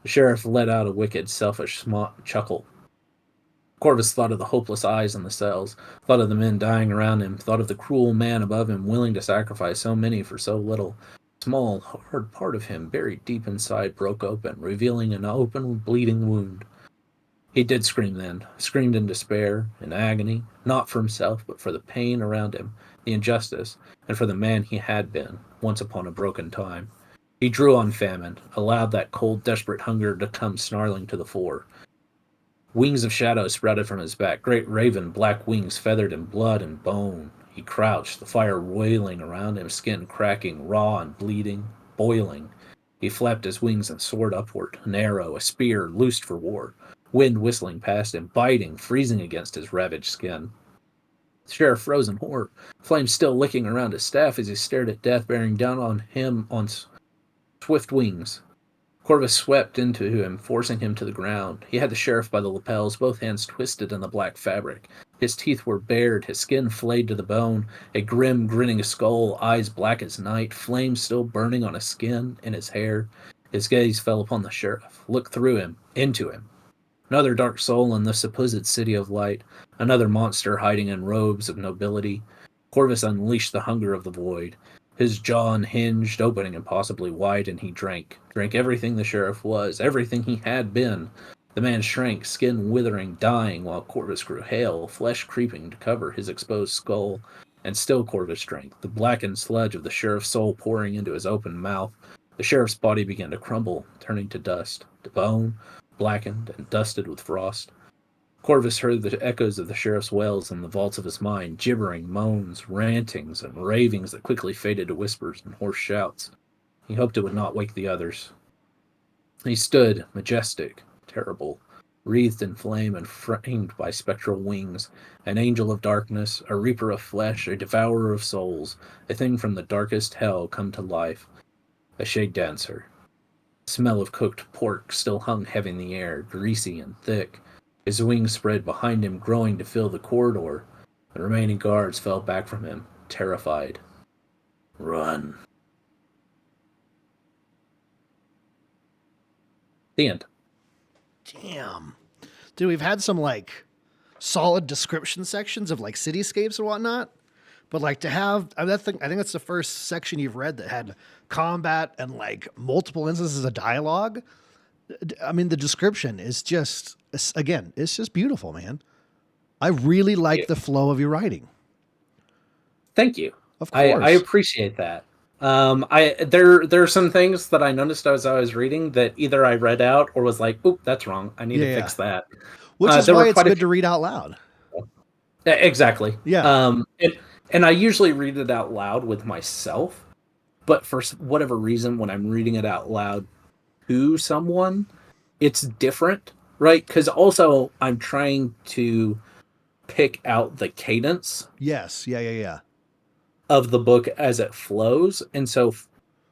The sheriff let out a wicked, selfish chuckle. Corvus thought of the hopeless eyes in the cells, thought of the men dying around him, thought of the cruel man above him willing to sacrifice so many for so little. A small, hard part of him, buried deep inside, broke open, revealing an open, bleeding wound. He did scream then, screamed in despair, in agony, not for himself, but for the pain around him, the injustice, and for the man he had been, once upon a broken time. He drew on famine, allowed that cold, desperate hunger to come snarling to the fore. Wings of shadow sprouted from his back, great raven black wings feathered in blood and bone. He crouched, the fire wailing around him, skin cracking, raw and bleeding, boiling. He flapped his wings and soared upward, an arrow, a spear, loosed for war. Wind whistling past him, biting, freezing against his ravaged skin. The sheriff froze in horror, flames still licking around his staff as he stared at death bearing down on him on swift wings. Corvus swept into him, forcing him to the ground. He had the sheriff by the lapels, both hands twisted in the black fabric. His teeth were bared, his skin flayed to the bone, a grim, grinning skull, eyes black as night, flames still burning on his skin and his hair. His gaze fell upon the sheriff, looked through him, into him. Another dark soul in the supposed city of light, another monster hiding in robes of nobility. Corvus unleashed the hunger of the void. His jaw unhinged, opening impossibly wide, and he drank everything the sheriff was, everything he had been. The man shrank, skin withering, dying, while Corvus grew hale, flesh creeping to cover his exposed skull. And still Corvus drank, the blackened sludge of the sheriff's soul pouring into his open mouth. The sheriff's body began to crumble, turning to dust, to bone, blackened and dusted with frost. Corvus heard the echoes of the sheriff's wails in the vaults of his mind, gibbering moans, rantings, and ravings that quickly faded to whispers and hoarse shouts. He hoped it would not wake the others. He stood, majestic, terrible, wreathed in flame and framed by spectral wings, an angel of darkness, a reaper of flesh, a devourer of souls, a thing from the darkest hell come to life, a shade dancer. The smell of cooked pork still hung heavy in the air, greasy and thick. His wings spread behind him, growing to fill the corridor. The remaining guards fell back from him, terrified. Run. The end. Damn. Dude, we've had some like solid description sections of like cityscapes and whatnot. But like to have, I think that's the first section you've read that had combat and like multiple instances of dialogue. I mean, the description is just, again, it's just beautiful, man. I really like the flow of your writing. Thank you. Of course. I appreciate that. There are some things that I noticed as I was reading that either I read out or was like, oop, that's wrong. I need to fix that. Which is why it's good to read out loud. Exactly. Yeah. And I usually read it out loud with myself, but for whatever reason, when I'm reading it out loud to someone, it's different, right? Because also I'm trying to pick out the cadence. Yes. Yeah. Of the book as it flows, and so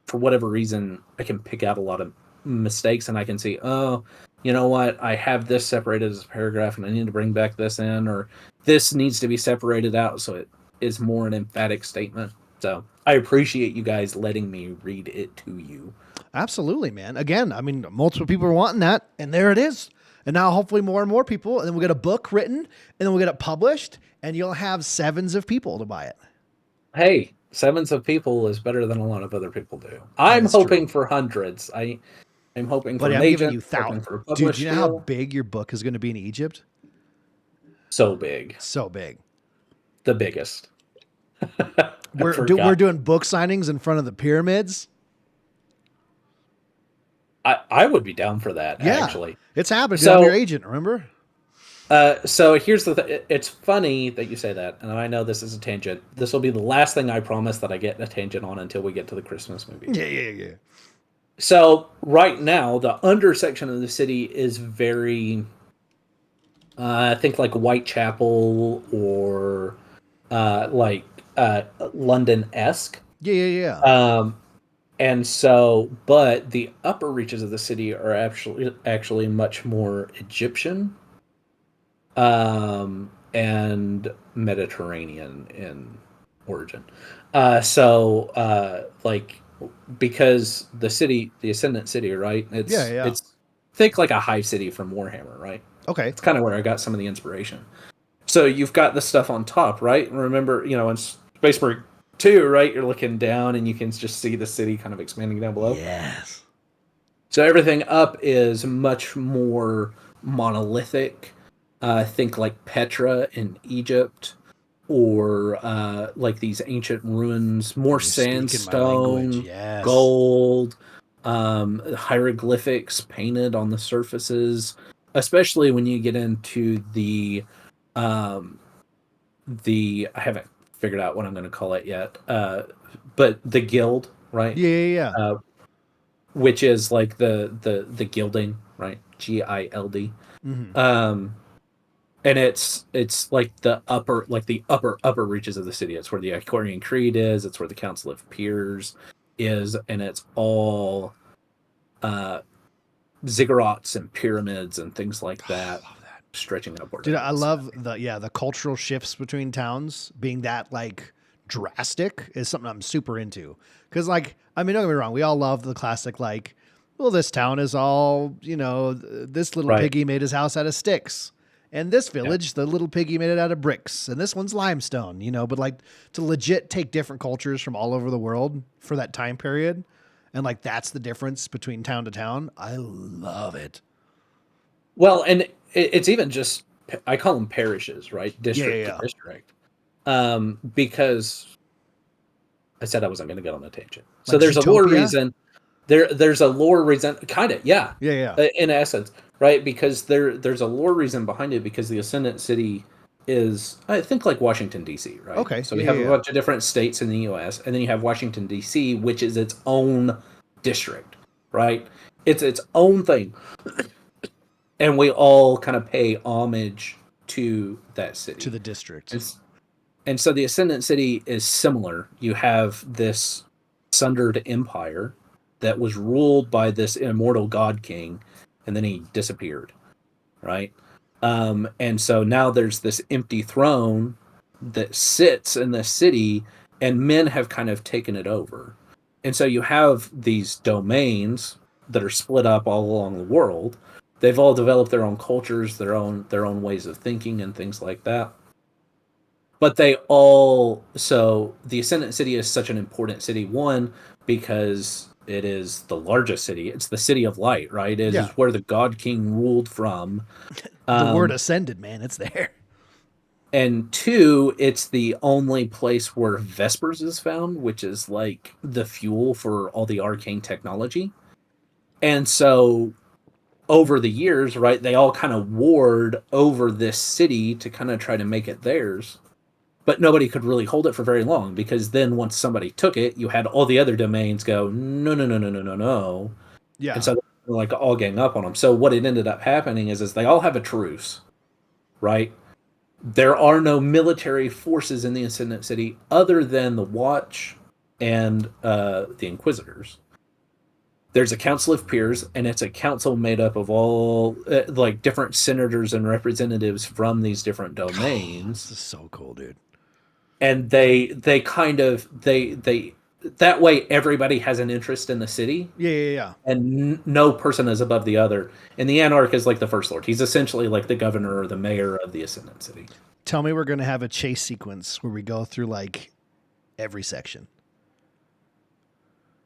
for whatever reason, I can pick out a lot of mistakes, and I can see, oh, you know what? I have this separated as a paragraph, and I need to bring back this in, or this needs to be separated out so it is more an emphatic statement. So I appreciate you guys letting me read it to you. Absolutely, man. Again, I mean, multiple people are wanting that, and there it is. And now hopefully more and more people, and then we'll get a book written, and then we'll get it published, and you'll have sevens of people to buy it. Hey, sevens of people is better than a lot of other people do. That I'm is true. hoping for hundreds. I'm hoping for Buddy, an I'm giving agent, you hoping for a Dude, do published you know how deal. big your book is going to be in Egypt? So big. So big. The biggest. I We're forgot. doing book signings in front of the pyramids. I would be down for that, Yeah, actually. it's happening. Dude, I'm your So agent. Remember? so here's the it's funny that you say that, and I know this is a tangent. This will be the last thing I promise that I get a tangent on until we get to the Christmas movies. Yeah, yeah, yeah. So right now, the under section of the city is very, I think like Whitechapel or like London esque. Yeah, yeah, yeah. Um, and so, but the upper reaches of the city are actually much more Egyptian and Mediterranean in origin. Like because the Ascendant City, right? Yeah, yeah. It's think like a hive city from Warhammer, right? Okay. It's kind of where I got some of the inspiration. So you've got the stuff on top, right? And remember, in Space Marine 2, right? You're looking down and you can just see the city kind of expanding down below. Yes. So everything up is much more monolithic. Think like Petra in Egypt, or like these ancient ruins, more You're speaking my language. sandstone, Yes. gold, hieroglyphics painted on the surfaces. Especially when you get into um, I haven't figured out what I'm going to call it yet, but the guild, right? Yeah, yeah, yeah. Uh, which is like the gilding, right? GILD. Mm-hmm. Um, and it's like the upper reaches of the city. It's where the Icorian Creed is. It's where the Council of Peers is, and it's all uh, ziggurats and pyramids and things like that, Love that. stretching upward. Dude, into I the sky. love the cultural shifts between towns being that like drastic is something I'm super into. Cause like, I mean, don't get me wrong, we all love the classic like, well, this town is all, this little Right? piggy made his house out of sticks. And this Yeah. village, the little piggy made it out of bricks. And this one's limestone, but like to legit take different cultures from all over the world for that time period. And like that's the difference between town to town. I love it. Well, and it's even just I call them parishes, right? Yeah, yeah, District to yeah. district, because I said I wasn't going to get on a tangent. So Like there's a lore Zootopia. reason. There's a lore reason, kind of, yeah, Yeah, yeah. in essence, right? Because there's a lore reason behind it because the Ascendant City is, I think, like Washington D.C., right? Okay. So we Yeah, have yeah, a yeah. bunch of different states in the U.S., and then you have Washington D.C., which is its own district, right? It's its own thing, and we all kind of pay homage to that To city. the district. It's and so the Ascendant City is similar. You have this sundered empire that was ruled by this immortal god king, and then he disappeared, right? And so now there's this empty throne that sits in the city, and men have kind of taken it over. And so you have these domains that are split up all along the world. They've all developed their own cultures, their own ways of thinking, and things like that. But they all so the Ascendant City is such an important city. One, because it is the largest city. It's the city of light, right? It is Yeah. where the God King ruled from. The word Um, ascended, man. It's there. and two, it's the only place where Vespers is found, which is like the fuel for all the arcane technology. And so over the years, right, they all kind of warred over this city to kind of try to make it theirs. But nobody could really hold it for very long because then once somebody took it, you had all the other domains go, no, no, no, no, no, no, no. And Yeah. so they're like all gang up on them. So what it ended up happening is they all have a truce, right? There are no military forces in the Ascendant City other than the Watch and the Inquisitors. There's a council of peers, and it's a council made up of all like different senators and representatives from these different This domains, is so cool, dude. and they kind of they that way everybody has an interest in the city, Yeah, yeah, yeah. and no person is above the other. And the Anarch is like the first lord. He's essentially like the governor or the mayor of the Ascendant City. Tell me we're gonna have a chase sequence where we go through like every section.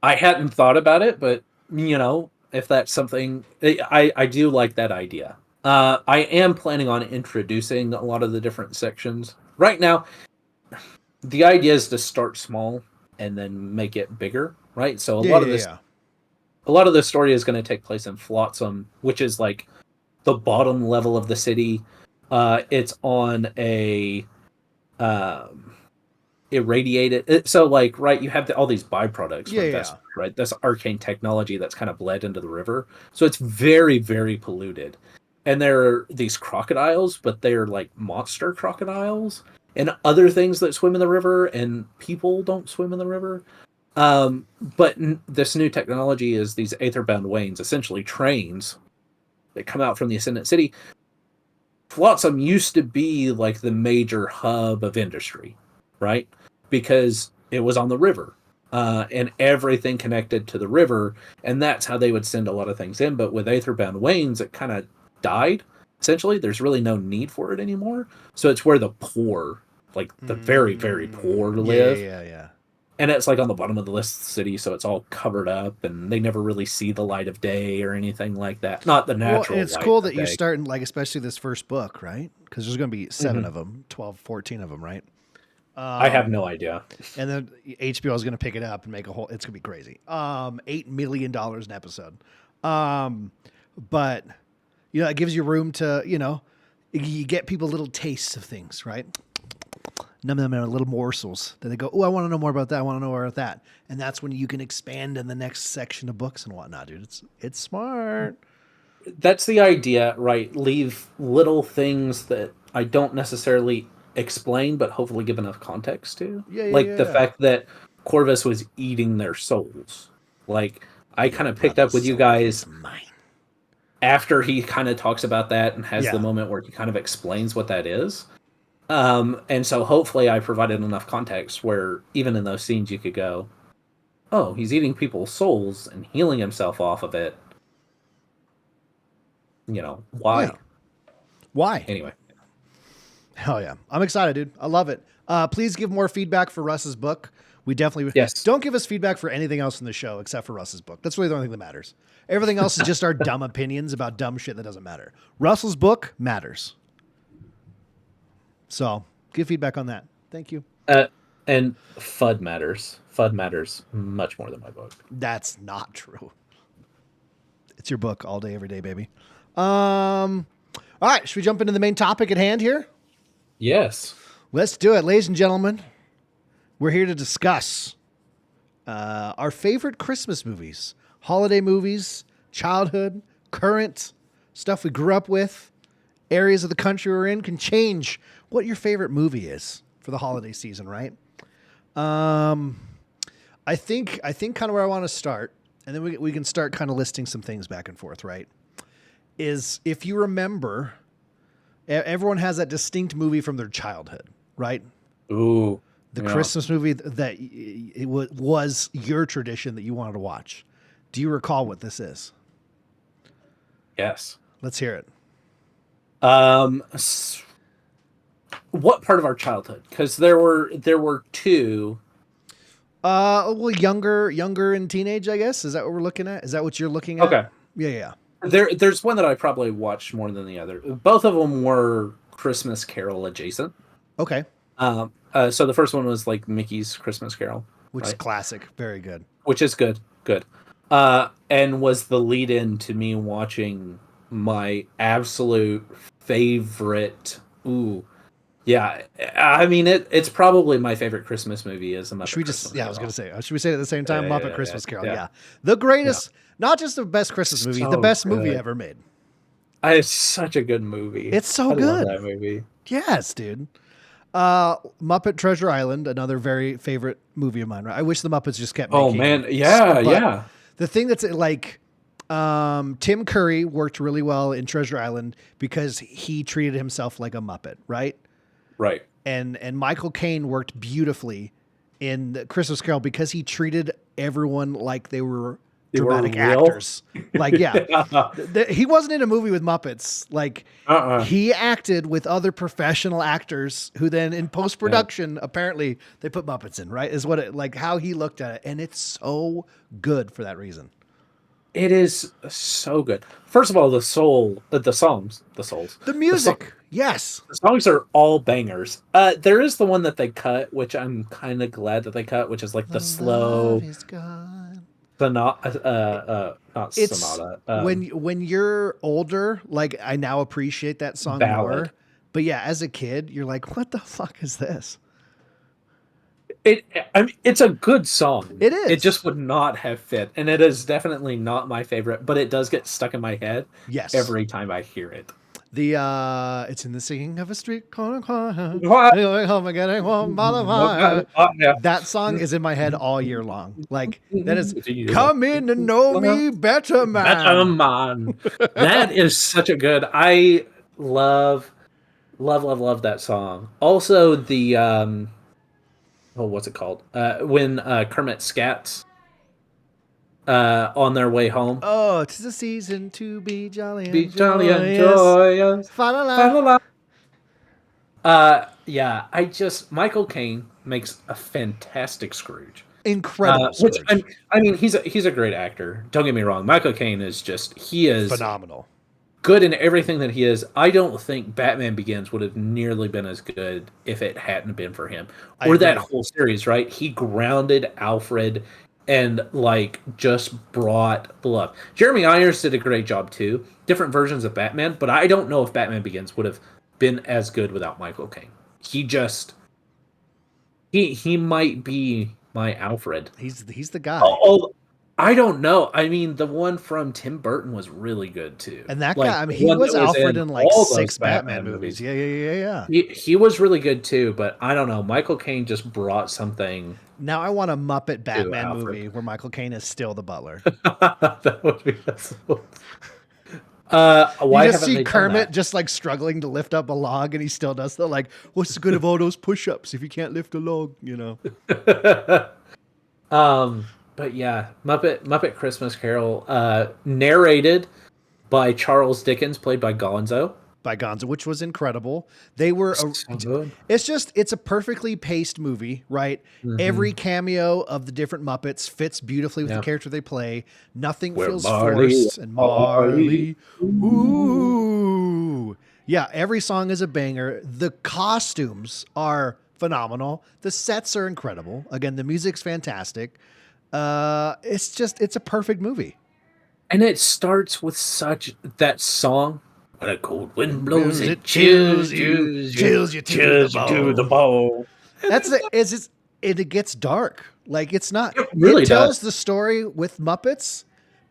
I hadn't thought about it, but if that's something, I do like that idea. I am planning on introducing a lot of the different sections. Right now, the idea is to start small and then make it bigger, right? So a lot of the story is going to take place in Flotsam, which is like the bottom level of the city. It's on a irradiated. So like, right, you have all these byproducts from Vesper, right? This arcane technology that's kind of bled into the river. So it's very, very polluted. And there are these crocodiles, but they're like monster crocodiles and other things that swim in the river, and people don't swim in the river. But this new technology is these aetherbound wains, essentially trains that come out from the Ascendant City. Flotsam used to be like the major hub of industry, right? Because it was on the river, and everything connected to the river, and that's how they would send a lot of things in. But with aetherbound wains, it kind of died. Essentially, there's really no need for it anymore. So it's where the poor, like the very, very poor, live. Yeah. And it's like on the bottom of the list of the city, so it's all covered up, and they never really see the light of day or anything like that. Not the natural. Well, it's cool that you start in, like, especially this first book, right? Because there's going to be 7 of them, 12, 14 of them, right? I have no idea. And then HBO is going to pick it up and make a whole. It's going to be crazy. $8 million an episode. But it gives you room to you get people little tastes of things, right? None of them are little morsels that they go, oh, I want to know more about that. I want to know more about that. And that's when you can expand in the next section of books and whatnot, dude. It's smart. That's the idea, right? Leave little things that I don't necessarily explain, but hopefully give enough context to. The fact that Corvus was eating their souls. Like, I kind of picked up with you guys after he kind of talks about that and has the moment where he kind of explains what that is. And so hopefully I provided enough context where even in those scenes you could go, oh, he's eating people's souls and healing himself off of it. Why? Yeah. Why? Anyway. Hell yeah. I'm excited, dude. I love it. Please give more feedback for Russ's book. We definitely... Yes. Don't give us feedback for anything else in the show except for Russ's book. That's really the only thing that matters. Everything else is just our dumb opinions about dumb shit that doesn't matter. Russell's book matters. So give feedback on that. Thank you. And FUD matters. FUD matters much more than my book. That's not true. It's your book all day, every day, baby. All right. Should we jump into the main topic at hand here? Yes. Let's do it. Ladies and gentlemen, we're here to discuss our favorite Christmas movies, holiday movies, childhood, current, stuff we grew up with, areas of the country we're in can change what your favorite movie is for the holiday season, right? I think kind of where I want to start, and then we can start kind of listing some things back and forth, right? Is if you remember, everyone has that distinct movie from their childhood, right? Ooh. The Christmas movie that it was your tradition that you wanted to watch. Do you recall what this is? Yes. Let's hear it. What part of our childhood? Because there were 2. Well, younger and teenage, I guess. Is that what we're looking at? Is that what you're looking at? Okay. Yeah. There's one that I probably watched more than the other. Both of them were Christmas Carol adjacent. Okay. So the first one was like Mickey's Christmas Carol, which is classic, very good. Which is good. And was the lead-in to me watching my absolute favorite. Ooh, yeah. I mean, it's probably my favorite Christmas movie. Is a Muppet Christmas Carol. I was going to say, should we say it at the same time? Muppet Christmas Carol. Yeah, the greatest. Yeah. Not just the best Christmas movie, the best movie ever made. It's such a good movie. It's so good. Love that movie. Yes, dude. Muppet Treasure Island, another very favorite movie of mine. Right? I wish the Muppets just kept making. Oh man, yeah. The thing that's like, Tim Curry worked really well in Treasure Island because he treated himself like a Muppet, right? Right. And Michael Caine worked beautifully in the Christmas Carol because he treated everyone like they were They were dramatic real. actors. Like, yeah, he wasn't in a movie with Muppets. Like, he acted with other professional actors who then in post production apparently they put Muppets in. Right, is what it like how he looked at it, and it's so good for that reason. It is so good. First of all, the Music, yes. the songs are all bangers. There is the one that they cut, which I'm kind of glad that they cut, which is like the slow Love is gone. sonata, not It's sonata, when you're older, like I now appreciate that song ballad. more. But yeah, as a kid, you're like, what the fuck is this? I mean, it's a good song. It It is. just would not have fit, and it is definitely not my favorite. But it does get stuck in my head Yes. every time I hear it. The it's in the singing of a street corner choir. What? Going home and getting warm by the fire. Yeah. That song is in my head all year long. Like that is come in to know me better, Better man. man. That is such a good. I love that song. Also, the what's it called? When Kermit scats on their way home. Oh, 'tis a season to be jolly Be and jolly and joyous. joyous. Fa la Fa la. la la. Yeah, Michael Caine makes a fantastic Scrooge. Incredible Which Scrooge. I mean, he's a great actor. Don't get me wrong. Michael Caine is he is Phenomenal. good in everything that he is. I don't think Batman Begins would have nearly been as good if it hadn't been for him. Or that whole series, right? He grounded Alfred and like just brought the love. Jeremy Irons did a great job too. Different versions of Batman, but I don't know if Batman Begins would have been as good without Michael Caine. He might be my Alfred. He's the guy. I don't know. I mean, the one from Tim Burton was really good too. And that like, guy, I mean, he was Alfred in like all 6 those Batman movies. Yeah. He was really good too, but I don't know. Michael Caine just brought something. Now I want a Muppet Batman Alfred. movie where Michael Caine is still the butler. That would be so. You just see Kermit just like struggling to lift up a log, and he still does that. Like, what's the good of all those push-ups if you can't lift a log? You know. But yeah, Muppet Christmas Carol, narrated by Charles Dickens, played by Gonzo. Which was incredible. They were. It's a perfectly paced movie, right? Mm-hmm. Every cameo of the different Muppets fits beautifully with the character they play. Nothing feels forced. And Marley, ooh, yeah. Every song is a banger. The costumes are phenomenal. The sets are incredible. Again, the music's fantastic. It's a perfect movie. And it starts with that song. When a cold wind blows, it chills you to the bone. It gets dark. Like it's not. It tells the story with Muppets,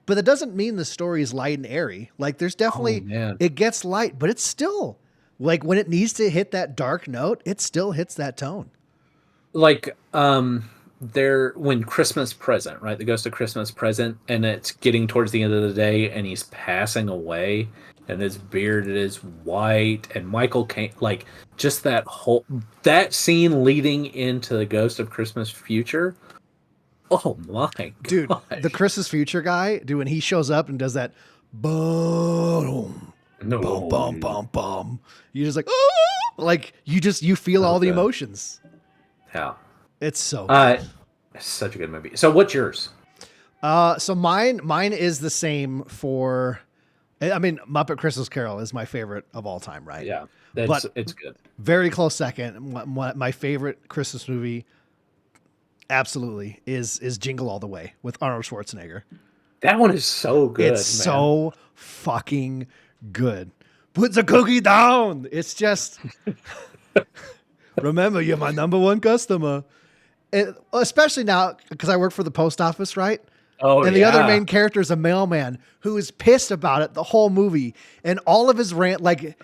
but it doesn't mean the story is light and airy. Like there's definitely it gets light, but it's still like when it needs to hit that dark note, it still hits that tone. Like when Christmas Present, right? The Ghost of Christmas Present, and it's getting towards the end of the day, and he's passing away, and his beard is white, and Michael Caine, like just that scene leading into the Ghost of Christmas Future. Oh my dude, the Christmas Future guy, dude, when he shows up and does that, boom, boom, boom, boom, boom, you just like you feel all the emotions. Yeah. It's so good. It's such a good movie. So what's yours? So mine is the same for, I mean, Muppet Christmas Carol is my favorite of all time, right? Yeah, it's good. Very close second. My favorite Christmas movie, absolutely, is Jingle All the Way with Arnold Schwarzenegger. That one is so good. It's so fucking good. Put the cookie down. It's just, remember, you're my number one customer. Especially now, because I work for the post office, right? Oh, and the other main character is a mailman who is pissed about it the whole movie, and all of his rant. Like,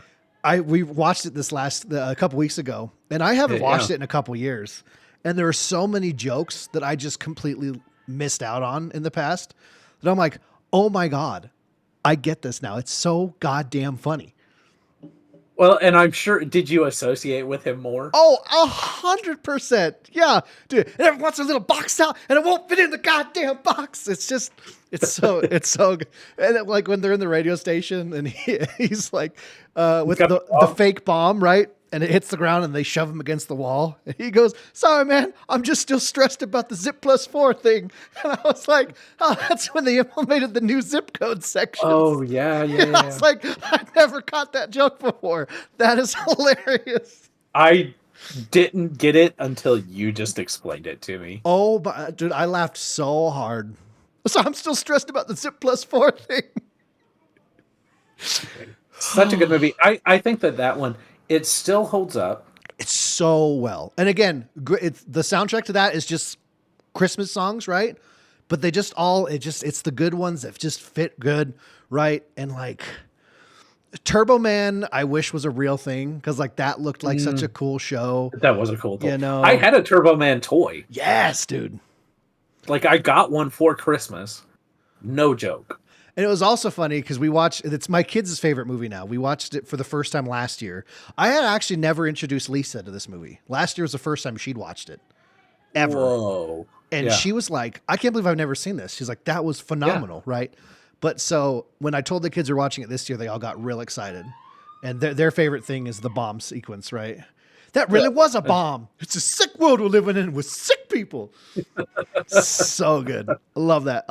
we watched it a couple weeks ago, and I haven't watched it in a couple years. And there are so many jokes that I just completely missed out on in the past that I'm like, oh my god, I get this now. It's so goddamn funny. Well, and I'm sure, did you associate with him more? Oh, 100%. Yeah, dude. And everyone wants a little box out, and it won't fit in the goddamn box. It's so good. And then, like when they're in the radio station, and he's like, with got the fake bomb, right? And it hits the ground, and they shove him against the wall. And he goes, "Sorry, man, I'm just still stressed about the zip+4 thing." And I was like, "Oh, that's when they implemented the new zip code section." Oh, yeah. I was like, I never caught that joke before. That is hilarious. I didn't get it until you just explained it to me. Oh, but dude, I laughed so hard. So I'm still stressed about the zip+4 thing. Such a good movie. I think that one, it still holds up. It's so well. And again, the soundtrack to that is just Christmas songs, right? But they just it's the good ones that just fit good, right? And like Turbo Man, I wish was a real thing because like that looked like such a cool show. That was a cool toy. You know, I had a Turbo Man toy. Yes, dude. Like I got one for Christmas. No joke. And it was also funny because it's my kids' favorite movie now. We watched it for the first time last year. I had actually never introduced Lisa to this movie. Last year was the first time she'd watched it. Ever. Whoa. And she was like, I can't believe I've never seen this. She's like, that was phenomenal, right? But so when I told the kids were watching it this year, they all got real excited. And their favorite thing is the bomb sequence, right? That really was a bomb. It's a sick world we're living in with sick people. So good. I love that.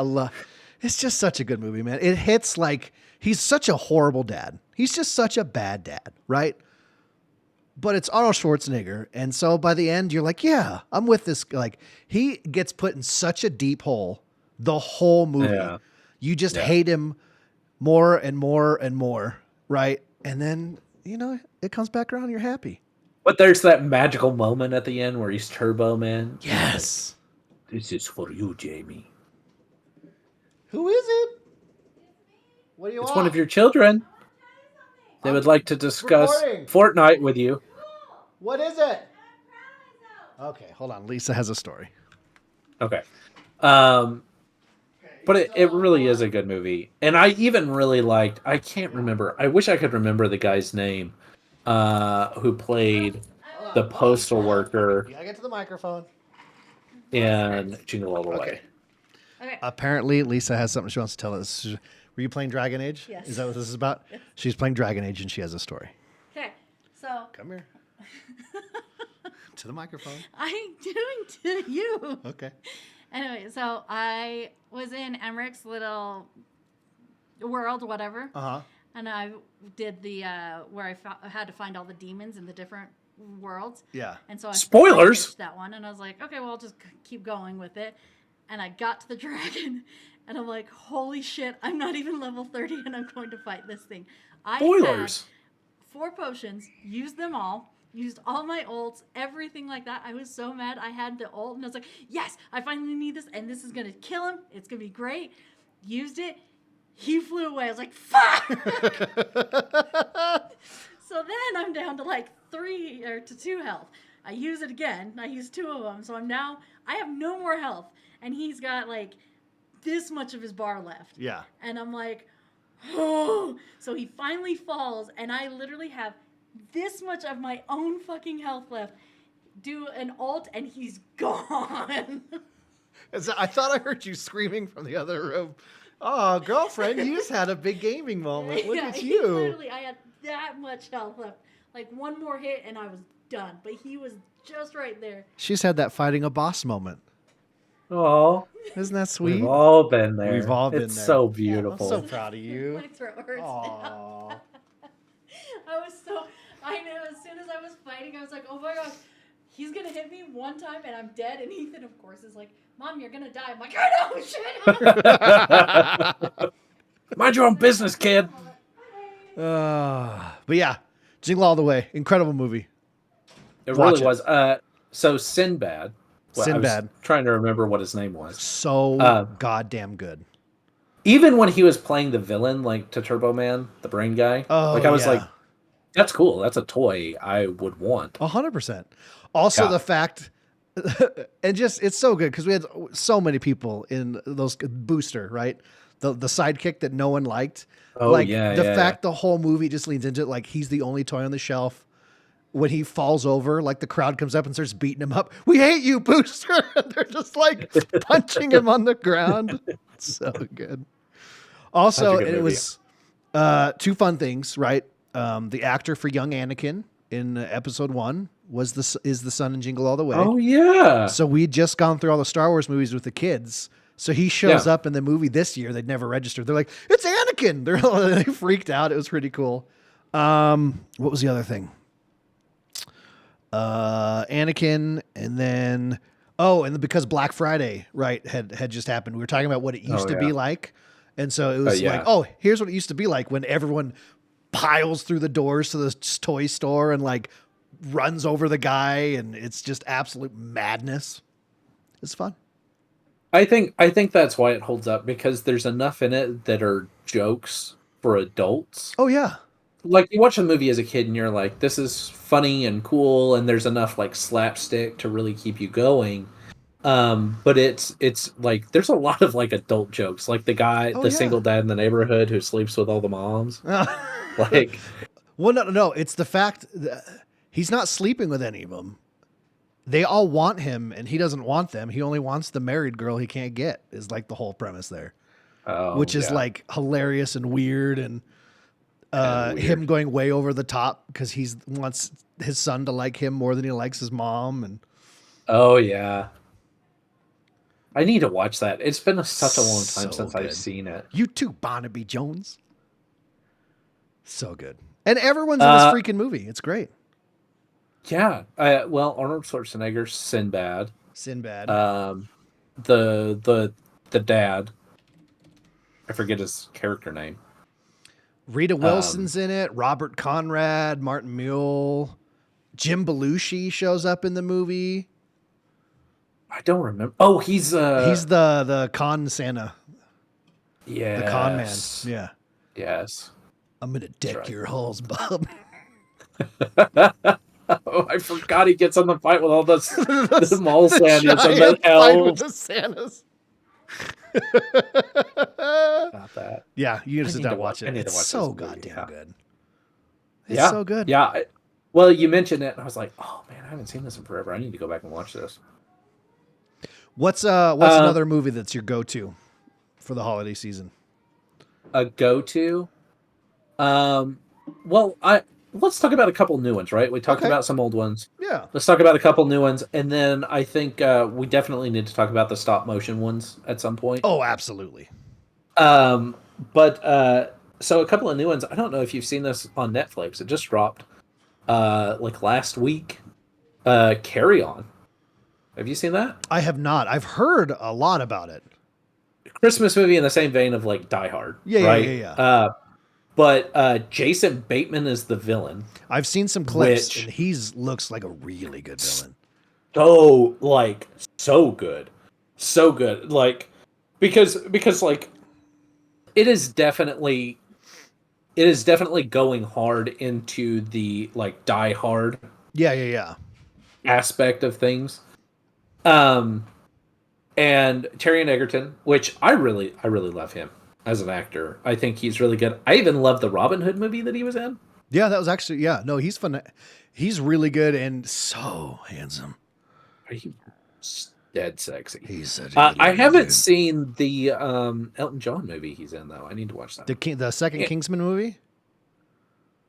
It's just such a good movie, man. It hits like he's such a horrible dad. He's just such a bad dad, right? But it's Arnold Schwarzenegger. And so by the end, you're like, yeah, I'm with this. Like he gets put in such a deep hole the whole movie. Yeah. You just hate him more and more and more, right? And then, it comes back around and you're happy. But there's that magical moment at the end where he's Turbo Man. Yes. This is for you, Jamie. Who is it? What do you want? It's one of your children. They would like to discuss Fortnite with you. What is it? Okay, hold on. Lisa has a story. Okay. But it really is a good movie. And I even really liked, I can't remember, I wish I could remember the guy's name who played the postal worker. You gotta get to the microphone. And Jingle All the Way. Okay. Apparently, Lisa has something she wants to tell us. Were you playing Dragon Age? Yes. Is that what this is about? Yes. She's playing Dragon Age and she has a story. Okay, so. Come here. To the microphone. I'm doing to you. Okay. Anyway, so I was in Emmerich's little world, whatever. Uh-huh. And I did the, where I had to find all the demons in the different worlds. Yeah. And so I Spoilers! that one, and I was like, okay, well, I'll just keep going with it. And I got to the dragon, and I'm like, holy shit, I'm not even level 30, and I'm going to fight this thing. Spoilers! Had 4 potions, used them all, used all my ults, everything like that. I was so mad. I had the ult, and I was like, yes, I finally need this, and this is going to kill him. It's going to be great. Used it. He flew away. I was like, fuck! So then I'm down to like 3 or to 2 health. I use it again. I used 2 of them, so I have no more health. And he's got like this much of his bar left. Yeah. And I'm like, oh. So he finally falls, and I literally have this much of my own fucking health left. Do an ult, and he's gone. I thought I heard you screaming from the other room. Oh, girlfriend, you just had a big gaming moment. Look at you. Literally, I had that much health left. Like one more hit, and I was done. But he was just right there. She's had that fighting a boss moment. Oh, isn't that sweet? We've all been there. We've all been there. It's so beautiful. Yeah, I'm so proud of you. My throat hurts now. I knew as soon as I was fighting, I was like, oh my gosh, he's going to hit me one time and I'm dead. And Ethan, of course, is like, Mom, you're going to die. I'm like, I know, shit. Mind your own business, kid. But yeah, Jingle All the Way. Incredible movie. It really was. So Sinbad. Sinbad. I was trying to remember what his name was. So goddamn good. Even when he was playing the villain, like to Turbo Man, the brain guy, I was like, that's cool. That's a toy I would want. 100%. Also, the fact, and just it's so good because we had so many people in those booster, right? the sidekick that no one liked. Oh, Like yeah, the yeah, fact the whole movie just leans into it, like he's the only toy on the shelf. When he falls over, like the crowd comes up and starts beating him up. We hate you, Booster. And they're just like punching him on the ground. So good. Also, Such a good it movie. was two fun things, right? The actor for young Anakin in episode 1 is the son in Jingle All the Way. Oh, yeah. So we'd just gone through all the Star Wars movies with the kids. So he shows up in the movie this year. They'd never registered. They're like, it's Anakin. They freaked out. It was pretty cool. What was the other thing? Anakin, and then because Black Friday, right, had just happened. We were talking about what it used to be like. And so it was like, oh, here's what it used to be like when everyone piles through the doors to the toy store and like runs over the guy, and it's just absolute madness. It's fun. I think that's why it holds up, because there's enough in it that are jokes for adults. Oh yeah. Like, you watch a movie as a kid and you're like, this is funny and cool, and there's enough like slapstick to really keep you going. But it's like there's a lot of like adult jokes, like the single dad in the neighborhood who sleeps with all the moms. Like, well, no, it's the fact that he's not sleeping with any of them. They all want him, and he doesn't want them. He only wants the married girl he can't get, is like the whole premise there, which is like hilarious and weird, and him going way over the top because he wants his son to like him more than he likes his mom. And oh yeah, I need to watch that. It's been such a long time since good. I've seen it. You too, Barnaby Jones. So good, and everyone's in this freaking movie. It's great. Yeah, well, Arnold Schwarzenegger, Sinbad. The dad, I forget his character name. Rita Wilson's in it. Robert Conrad, Martin Muir, Jim Belushi shows up in the movie. I don't remember. Oh, he's the con Santa. Yeah, the con man. Yeah. Yes. I'm gonna deck your halls, Bob. Oh, I forgot he gets on the fight with all the mall Santas and the elves. The Santas. Not that. Yeah, you just sit down and watch it. I need to watch so this movie. goddamn good. It's so good. Yeah. Well, you mentioned it, and I was like, oh man, I haven't seen this in forever. I need to go back and watch this. What's another movie that's your go-to for the holiday season? A go-to? Well, let's talk about a couple new ones, right? We talked about some old ones. Yeah. Let's talk about a couple new ones, and then I think we definitely need to talk about the stop motion ones at some point. Oh, absolutely. So a couple of new ones. I don't know if you've seen this on Netflix. It just dropped like last week. Carry On. Have you seen that? I have not. I've heard a lot about it. Christmas movie in the same vein of like Die Hard. Yeah, right? Yeah. But Jason Bateman is the villain. I've seen some clips, and he looks like a really good villain. So good, like because like it is definitely going hard into the like Die Hard. Yeah. Aspect of things. And Taron Egerton, which I really love him as an actor. I think he's really good. I even love the Robin Hood movie that he was in. Yeah, that was actually, no, he's fun. He's really good and so handsome. He's dead sexy. He's such I haven't seen the Elton John movie he's in, though. I need to watch that. The second Kingsman movie?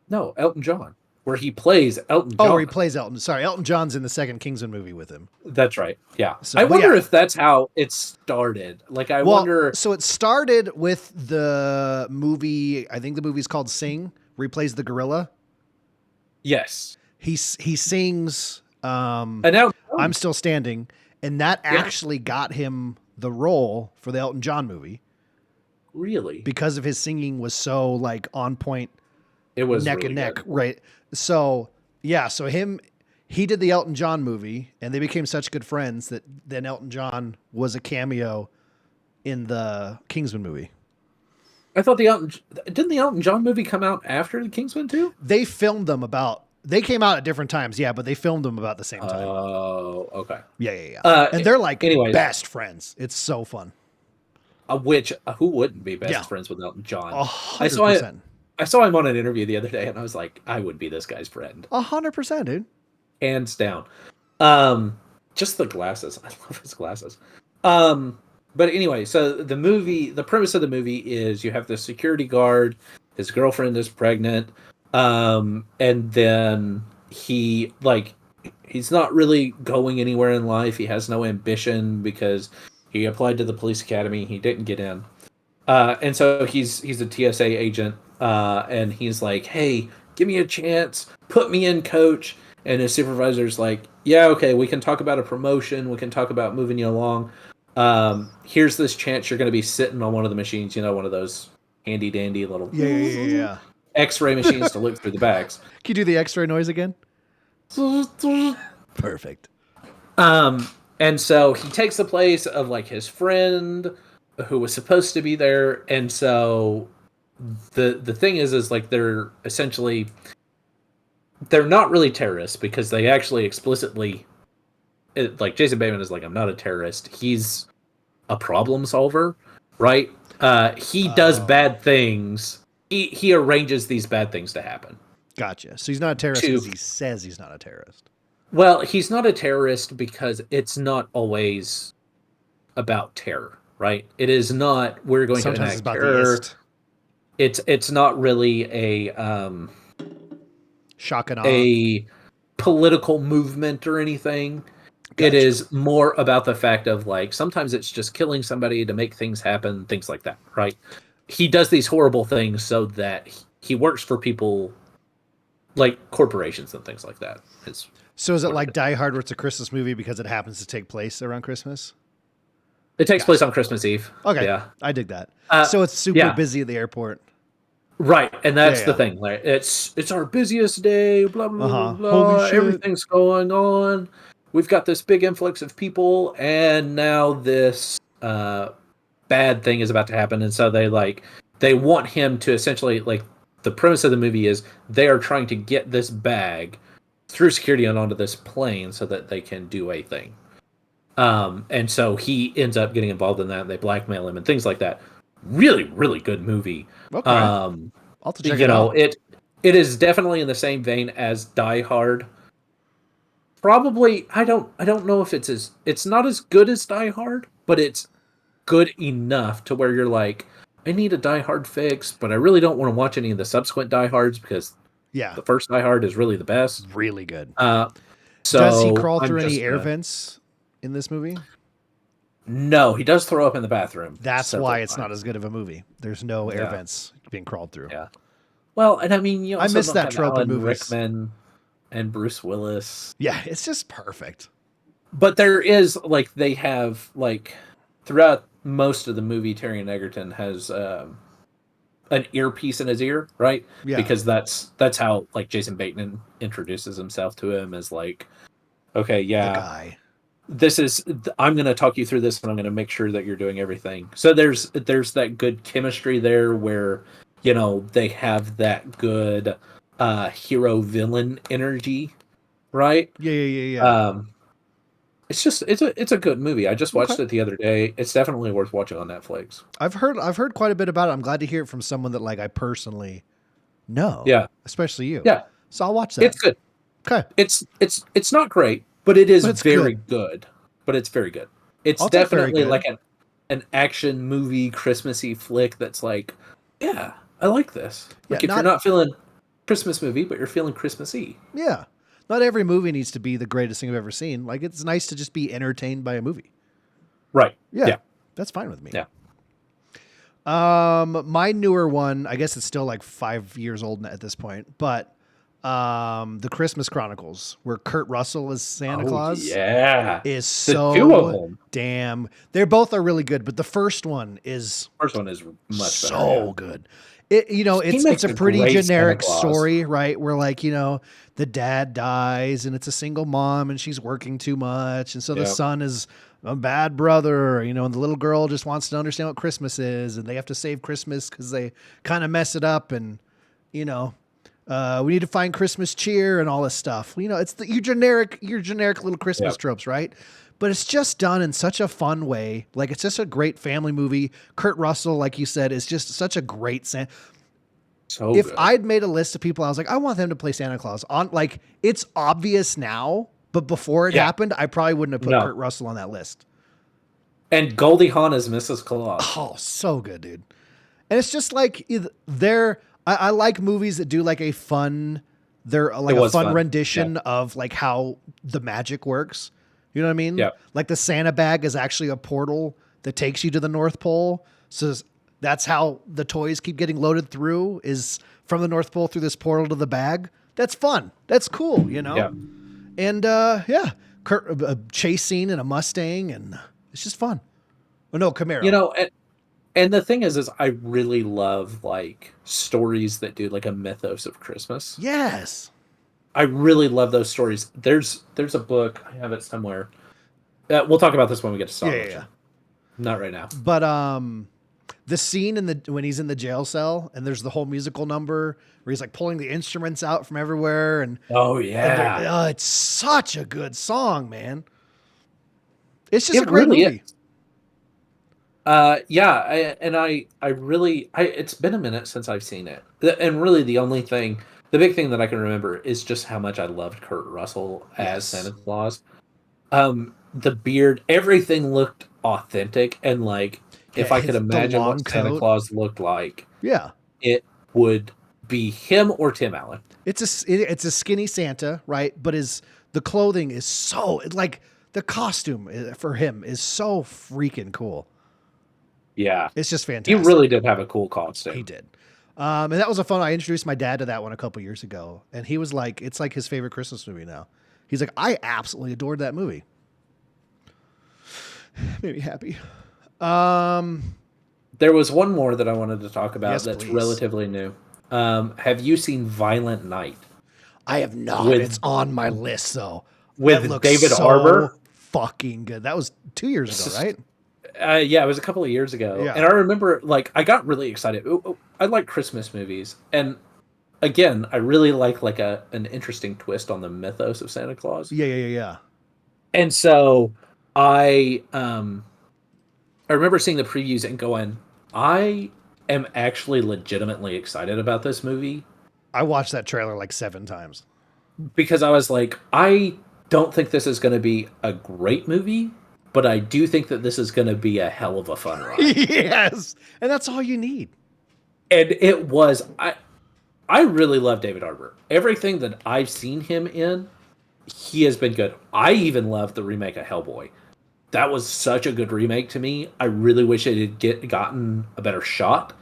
No, Elton John, where he plays Elton John. Oh, he plays Elton. Sorry, Elton John's in the second Kingsman movie with him. That's right. Yeah. So, I wonder if that's how it started. Like, I wonder. So it started with the movie, I think the movie's called Sing, where he plays the gorilla. Yes. He sings and now I'm Still Standing, and that actually got him the role for the Elton John movie. Really? Because of his singing was so like on point. It was neck really and neck, good. right? So yeah, he did the Elton John movie, and they became such good friends that then Elton John was a cameo in the Kingsman movie. I thought didn't the Elton John movie come out after the Kingsman too? They filmed them they came out at different times, yeah, but they filmed them about the same time. Oh, okay. Yeah. And they're like best friends. It's so fun. which who wouldn't be best Yeah. friends with Elton John? 100%. I saw him on an interview the other day, and I was like, I would be this guy's friend, 100%, dude. hands down. Just the glasses. I love his glasses. But anyway, so the premise of the movie is you have the security guard, his girlfriend is pregnant, and then he's not really going anywhere in life. He has no ambition because he applied to the police academy, he didn't get in. And so he's a TSA agent, and he's like, "Hey, give me a chance, put me in, coach." And his supervisor's like, "Yeah, okay, we can talk about a promotion, we can talk about moving you along. Here's this chance you're going to be sitting on one of the machines, one of those handy dandy little Yeah. X-ray machines to look through the bags." Can you do the X-ray noise again? Perfect. And so he takes the place of like his friend who was supposed to be there, and so the thing is like they're not really terrorists because they actually explicitly, like Jason Bateman is like, I'm not a terrorist. He's a problem solver, right? He does bad things. He arranges these bad things to happen. Gotcha. So he's not a terrorist because he says he's not a terrorist. Well, he's not a terrorist because it's not always about terror, right? It is not, we're going to enact terror. It's not really a shock and awe, a political movement or anything. Gotcha. It is more about the fact of like sometimes it's just killing somebody to make things happen, things like that, right? He does these horrible things so that he works for people like corporations and things like that. So is it like Die Hard where it's a Christmas movie because it happens to take place around Christmas? It takes place on Christmas Eve. Okay. Yeah. I dig that. So it's super busy at the airport. Right. And that's the thing. Like it's our busiest day, blah, blah, blah. Holy shit. Everything's going on. We've got this big influx of people, and now this bad thing is about to happen. And so they want him to essentially, like, the premise of the movie is they are trying to get this bag through security and onto this plane so that they can do a thing. And so he ends up getting involved in that. And they blackmail him and things like that. Really, really good movie. Okay. I'll have to check it out. It is definitely in the same vein as Die Hard. Probably, I don't know if it's not as good as Die Hard, but it's good enough to where you're like, I need a Die Hard fix, but I really don't want to watch any of the subsequent Die Hards because the first Die Hard is really the best. Really good. So does he crawl through any air vents in this movie? No, he does throw up in the bathroom. That's why it's not as good of a movie. There's no air vents being crawled through. Yeah. Well, and I mean, I miss that trope in movies. Rickman and Bruce Willis. Yeah, it's just perfect. But there is, like, they have, like, throughout most of the movie, Taron Egerton has an earpiece in his ear, right? Yeah. Because that's how, like, Jason Bateman introduces himself to him as, like, okay, yeah. The guy. I'm going to talk you through this and I'm going to make sure that you're doing everything. So there's that good chemistry there where, they have that good hero villain energy, right? Yeah. It's a good movie. I just watched it the other day. It's definitely worth watching on Netflix. I've heard quite a bit about it. I'm glad to hear it from someone that like I personally know. Yeah. Especially you. Yeah. So I'll watch that. It's good. Okay. It's not great, but it's very good. But it's very good. It's definitely like an action movie Christmassy flick that's like, yeah, I like this. Like if you're not feeling Christmas movie, but you're feeling Christmassy. Yeah. Not every movie needs to be the greatest thing I've ever seen. Like, it's nice to just be entertained by a movie. Right. Yeah. That's fine with me. Yeah. My newer one, I guess it's still like 5 years old at this point, but the Christmas Chronicles, where Kurt Russell is Santa Claus. Yeah. Is so damn. They both are really good, but the first one is much so better. So good. It's a pretty generic story, right? Where like, the dad dies and it's a single mom and she's working too much. And so the son is a bad brother, and the little girl just wants to understand what Christmas is and they have to save Christmas because they kind of mess it up. And, we need to find Christmas cheer and all this stuff. It's your generic little Christmas tropes, right? but it's just done in such a fun way. Like, it's just a great family movie. Kurt Russell, like you said, is just such a great So if good. I'd made a list of people, I was like, I want them to play Santa Claus on, like, it's obvious now, but before it happened, I probably wouldn't have put Kurt Russell on that list. And Goldie Hawn as Mrs. Claus. Oh, so good, dude. And it's just like I like movies that do like a fun, rendition of like how the magic works. You know what I mean? Yeah. Like the Santa bag is actually a portal that takes you to the North Pole. So that's how the toys keep getting loaded through, is from the North Pole through this portal to the bag. That's fun. That's cool, you know? Yeah. And Kurt, a chase scene in a Mustang, and it's just fun. Oh no, Camaro. You know, and the thing is I really love like stories that do like a mythos of Christmas. Yes. I really love those stories. There's a book, I have it somewhere. We'll talk about this when we get to Star Wars. Yeah. Not right now. But the scene when he's in the jail cell and there's the whole musical number where he's like pulling the instruments out from everywhere, and it's such a good song, man. It's just a great movie. It's been a minute since I've seen it. And really the big thing that I can remember is just how much I loved Kurt Russell as Santa Claus. The beard, everything looked authentic, and like if I could imagine what Santa Claus looked like, it would be him or Tim Allen. It's a skinny Santa, right? But the clothing is so, like, the costume for him is so freaking cool. Yeah. It's just fantastic. He really did have a cool costume. He did. And that was a fun. I introduced my dad to that one a couple years ago, and he was like, it's like his favorite Christmas movie now. He's like, I absolutely adored that movie. Made me happy. There was one more that I wanted to talk about that's please. relatively new. Have you seen Violent Night? I have not. It's on my list, though. With David Harbour? Fucking good. That was 2 years ago, right? Yeah, it was a couple of years ago. Yeah. And I remember, like, I got really excited. I like Christmas movies. And again, I really like an interesting twist on the mythos of Santa Claus. Yeah. And so I remember seeing the previews and going, I am actually legitimately excited about this movie. I watched that trailer like 7 times. Because I was like, I don't think this is going to be a great movie, but I do think that this is going to be a hell of a fun ride. Yes. And that's all you need. And it was, I really love David Harbour. Everything that I've seen him in, he has been good. I even love the remake of Hellboy. That was such a good remake to me. I really wish it had gotten a better shot,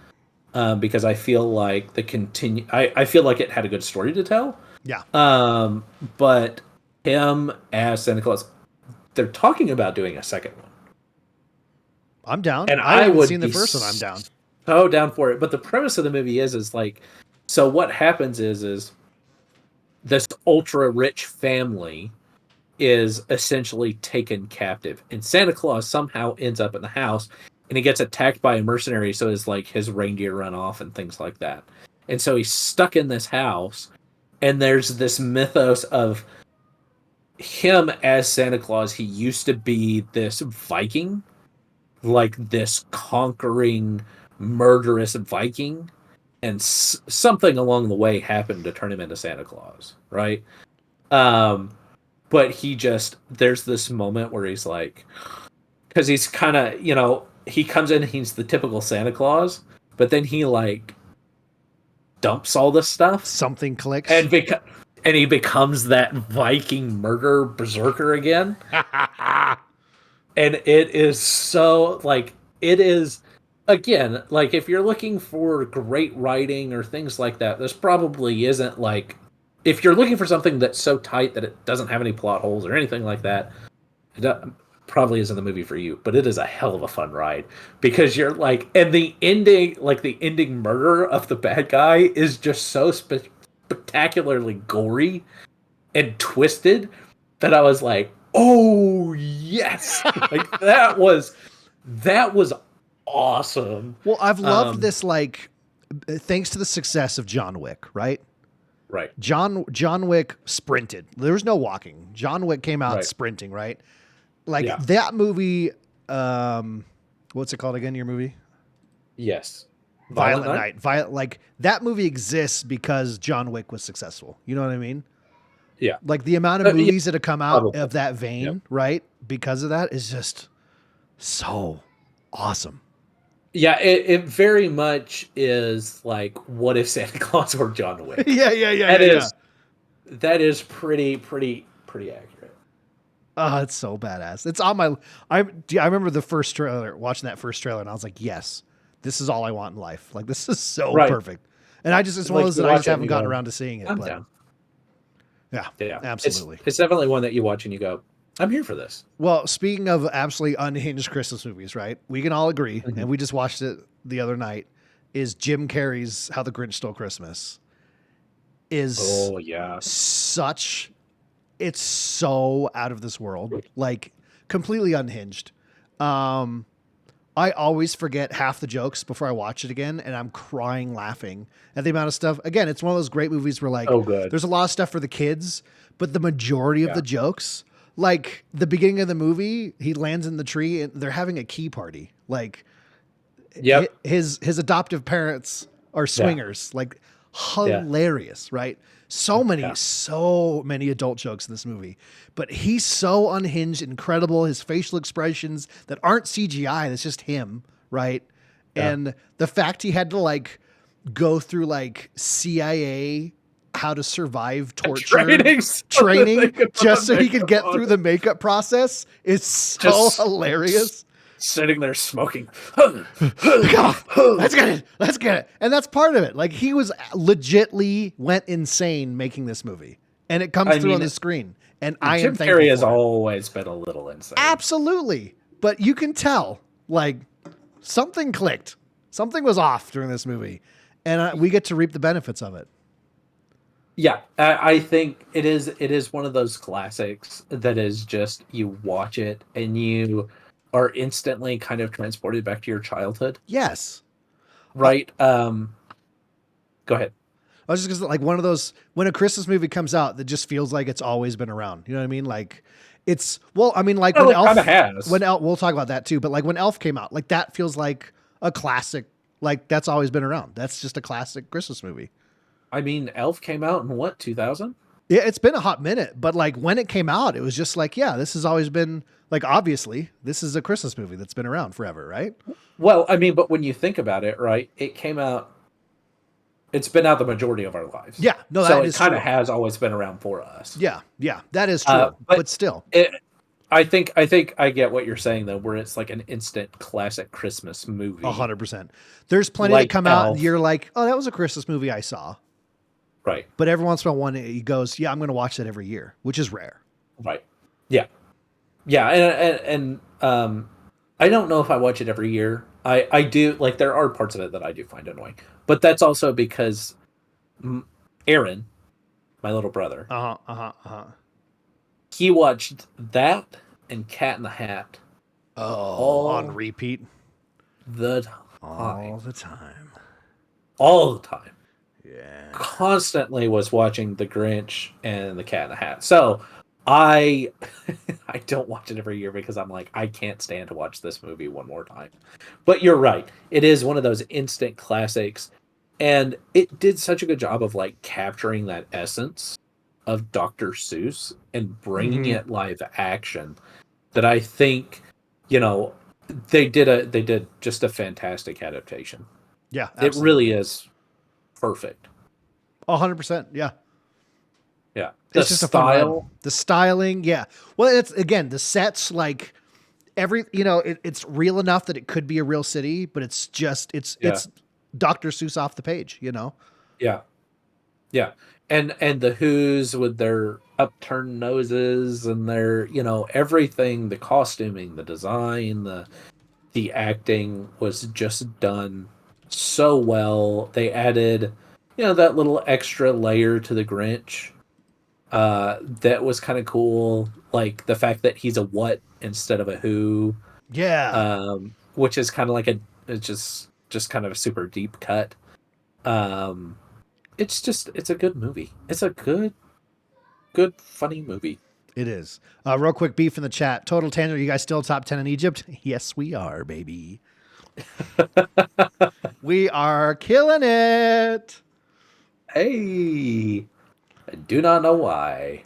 because I feel like I feel like it had a good story to tell. Yeah. But him as Santa Claus, they're talking about doing a second one. I'm down. And I haven't seen the first one. I'm down. So down for it. But the premise of the movie is like, so what happens is this ultra rich family is essentially taken captive, and Santa Claus somehow ends up in the house, and he gets attacked by a mercenary. So his reindeer run off and things like that. And so he's stuck in this house, and there's this mythos of him as Santa Claus. He used to be this Viking, like this conquering, murderous Viking, and something along the way happened to turn him into Santa Claus, right? But there's this moment where he's like, because he's kind of, he comes in, he's the typical Santa Claus, but then he like dumps all this stuff. Something clicks. And he becomes that Viking murder berserker again. And it is so, like, it is, again, like, if you're looking for great writing or things like that, this probably isn't, like, if you're looking for something that's so tight that it doesn't have any plot holes or anything like that, it probably isn't the movie for you. But it is a hell of a fun ride, because you're like, and the ending murder of the bad guy is just so spectacularly gory and twisted that I was like, oh yes, like that was awesome. Well, I've loved this, like, thanks to the success of John Wick, right? Right. John Wick sprinted. There was no walking. John Wick came out sprinting, right? Like Yeah. that movie, what's it called again? Your movie? Yes. Violent Night. Like that movie exists because John Wick was successful. You know what I mean? Yeah. Like the amount of Yeah, movies that have come out probably. of that vein, Yep. right? Because of that is just so awesome. Yeah, it very much is like, what if Santa Claus were John Wick? That is pretty accurate. Oh, it's so badass. It's on my. I remember the first trailer, watching that first trailer, and I was like, yes, this is all I want in life. Like this is so Right. perfect. And it's one Like, of those you that I watch just it and haven't you gotten go, around to seeing it. I'm But down. yeah, Yeah, absolutely. It's definitely one that you watch and you go, I'm here for this. Well, speaking of absolutely unhinged Christmas movies, right? We can all agree, and we just watched it the other night. Is Jim Carrey's How the Grinch Stole Christmas? Is Oh yeah. such. It's so out of this world, like completely unhinged. I always forget half the jokes before I watch it again, and I'm crying laughing at the amount of stuff. Again, it's one of those great movies where like Oh good. there's a lot of stuff for the kids, but the majority of Yeah. the jokes, like the beginning of the movie, he lands in the tree and they're having a key party. Like Yep. his adoptive parents are swingers. Like hilarious, right? So many adult jokes in this movie, but he's so unhinged, incredible. His facial expressions that aren't CGI, that's just him, right? Yeah. And the fact he had to like go through like CIA how to survive torture training just so he could get through the makeup process is so Just hilarious. Sitting there smoking. Let's get it. And that's part of it. Like he was legitly went insane making this movie, and it comes through on the screen. And I am thankful. Jim Carrey has for it. always been a little insane. Absolutely, but you can tell like something clicked, something was off during this movie, and we get to reap the benefits of it. Yeah, I think it is one of those classics that is just, you watch it and you are instantly kind of transported back to your childhood. Yes. Right. Go ahead. I was just gonna, like one of those when a Christmas movie comes out that just feels like it's always been around. You know what I mean? Like it's when Elf has. We'll talk about that too. But like when Elf came out, like that feels like a classic. Like that's always been around. That's just a classic Christmas movie. I mean, Elf came out in what, 2000? Yeah, it's been a hot minute, but like when it came out, it was just like, yeah, this has always been like, obviously this is a Christmas movie that's been around forever, right? Well, I mean, but when you think about it, right, it came out, it's been out the majority of our lives. Yeah, no, so that it is kind of true. has always been around for us. Yeah, that is true. But still, I think I get what you're saying though, where it's like an instant classic Christmas movie. 100%. There's plenty Like that come out and Elf. you're like, oh, that was a Christmas movie I saw. Right. But every once in a while, one he goes, yeah, I'm going to watch that every year, which is rare. Right. Yeah. Yeah. And I don't know if I watch it every year. I do, like, there are parts of it that I do find annoying, but that's also because Aaron, my little brother, he watched that and Cat in the Hat. On repeat. All the time. Yeah. Constantly was watching The Grinch and The Cat in the Hat. So I don't watch it every year because I'm like, I can't stand to watch this movie one more time. But you're right. It is one of those instant classics. And it did such a good job of like capturing that essence of Dr. Seuss and bringing it live action that I think, they did just a fantastic adaptation. Yeah. Absolutely. It really is perfect. 100%. Yeah. Yeah. It's just a fun ride. The styling. Yeah. Well, it's again, the sets, like it's real enough that it could be a real city, but it's Dr. Seuss off the page, Yeah. Yeah. And the Who's with their upturned noses and their, everything, the costuming, the design, the acting was just done so well. They added, that little extra layer to the Grinch. That was kind of cool. Like the fact that he's a what instead of a who. Yeah. Which is kind of like it's just kind of a super deep cut. It's a good movie. It's a good funny movie. It is. Real quick beef in the chat. Total tangent. You guys still top 10 in Egypt? Yes, we are, baby. We are killing it. Hey, I do not know why.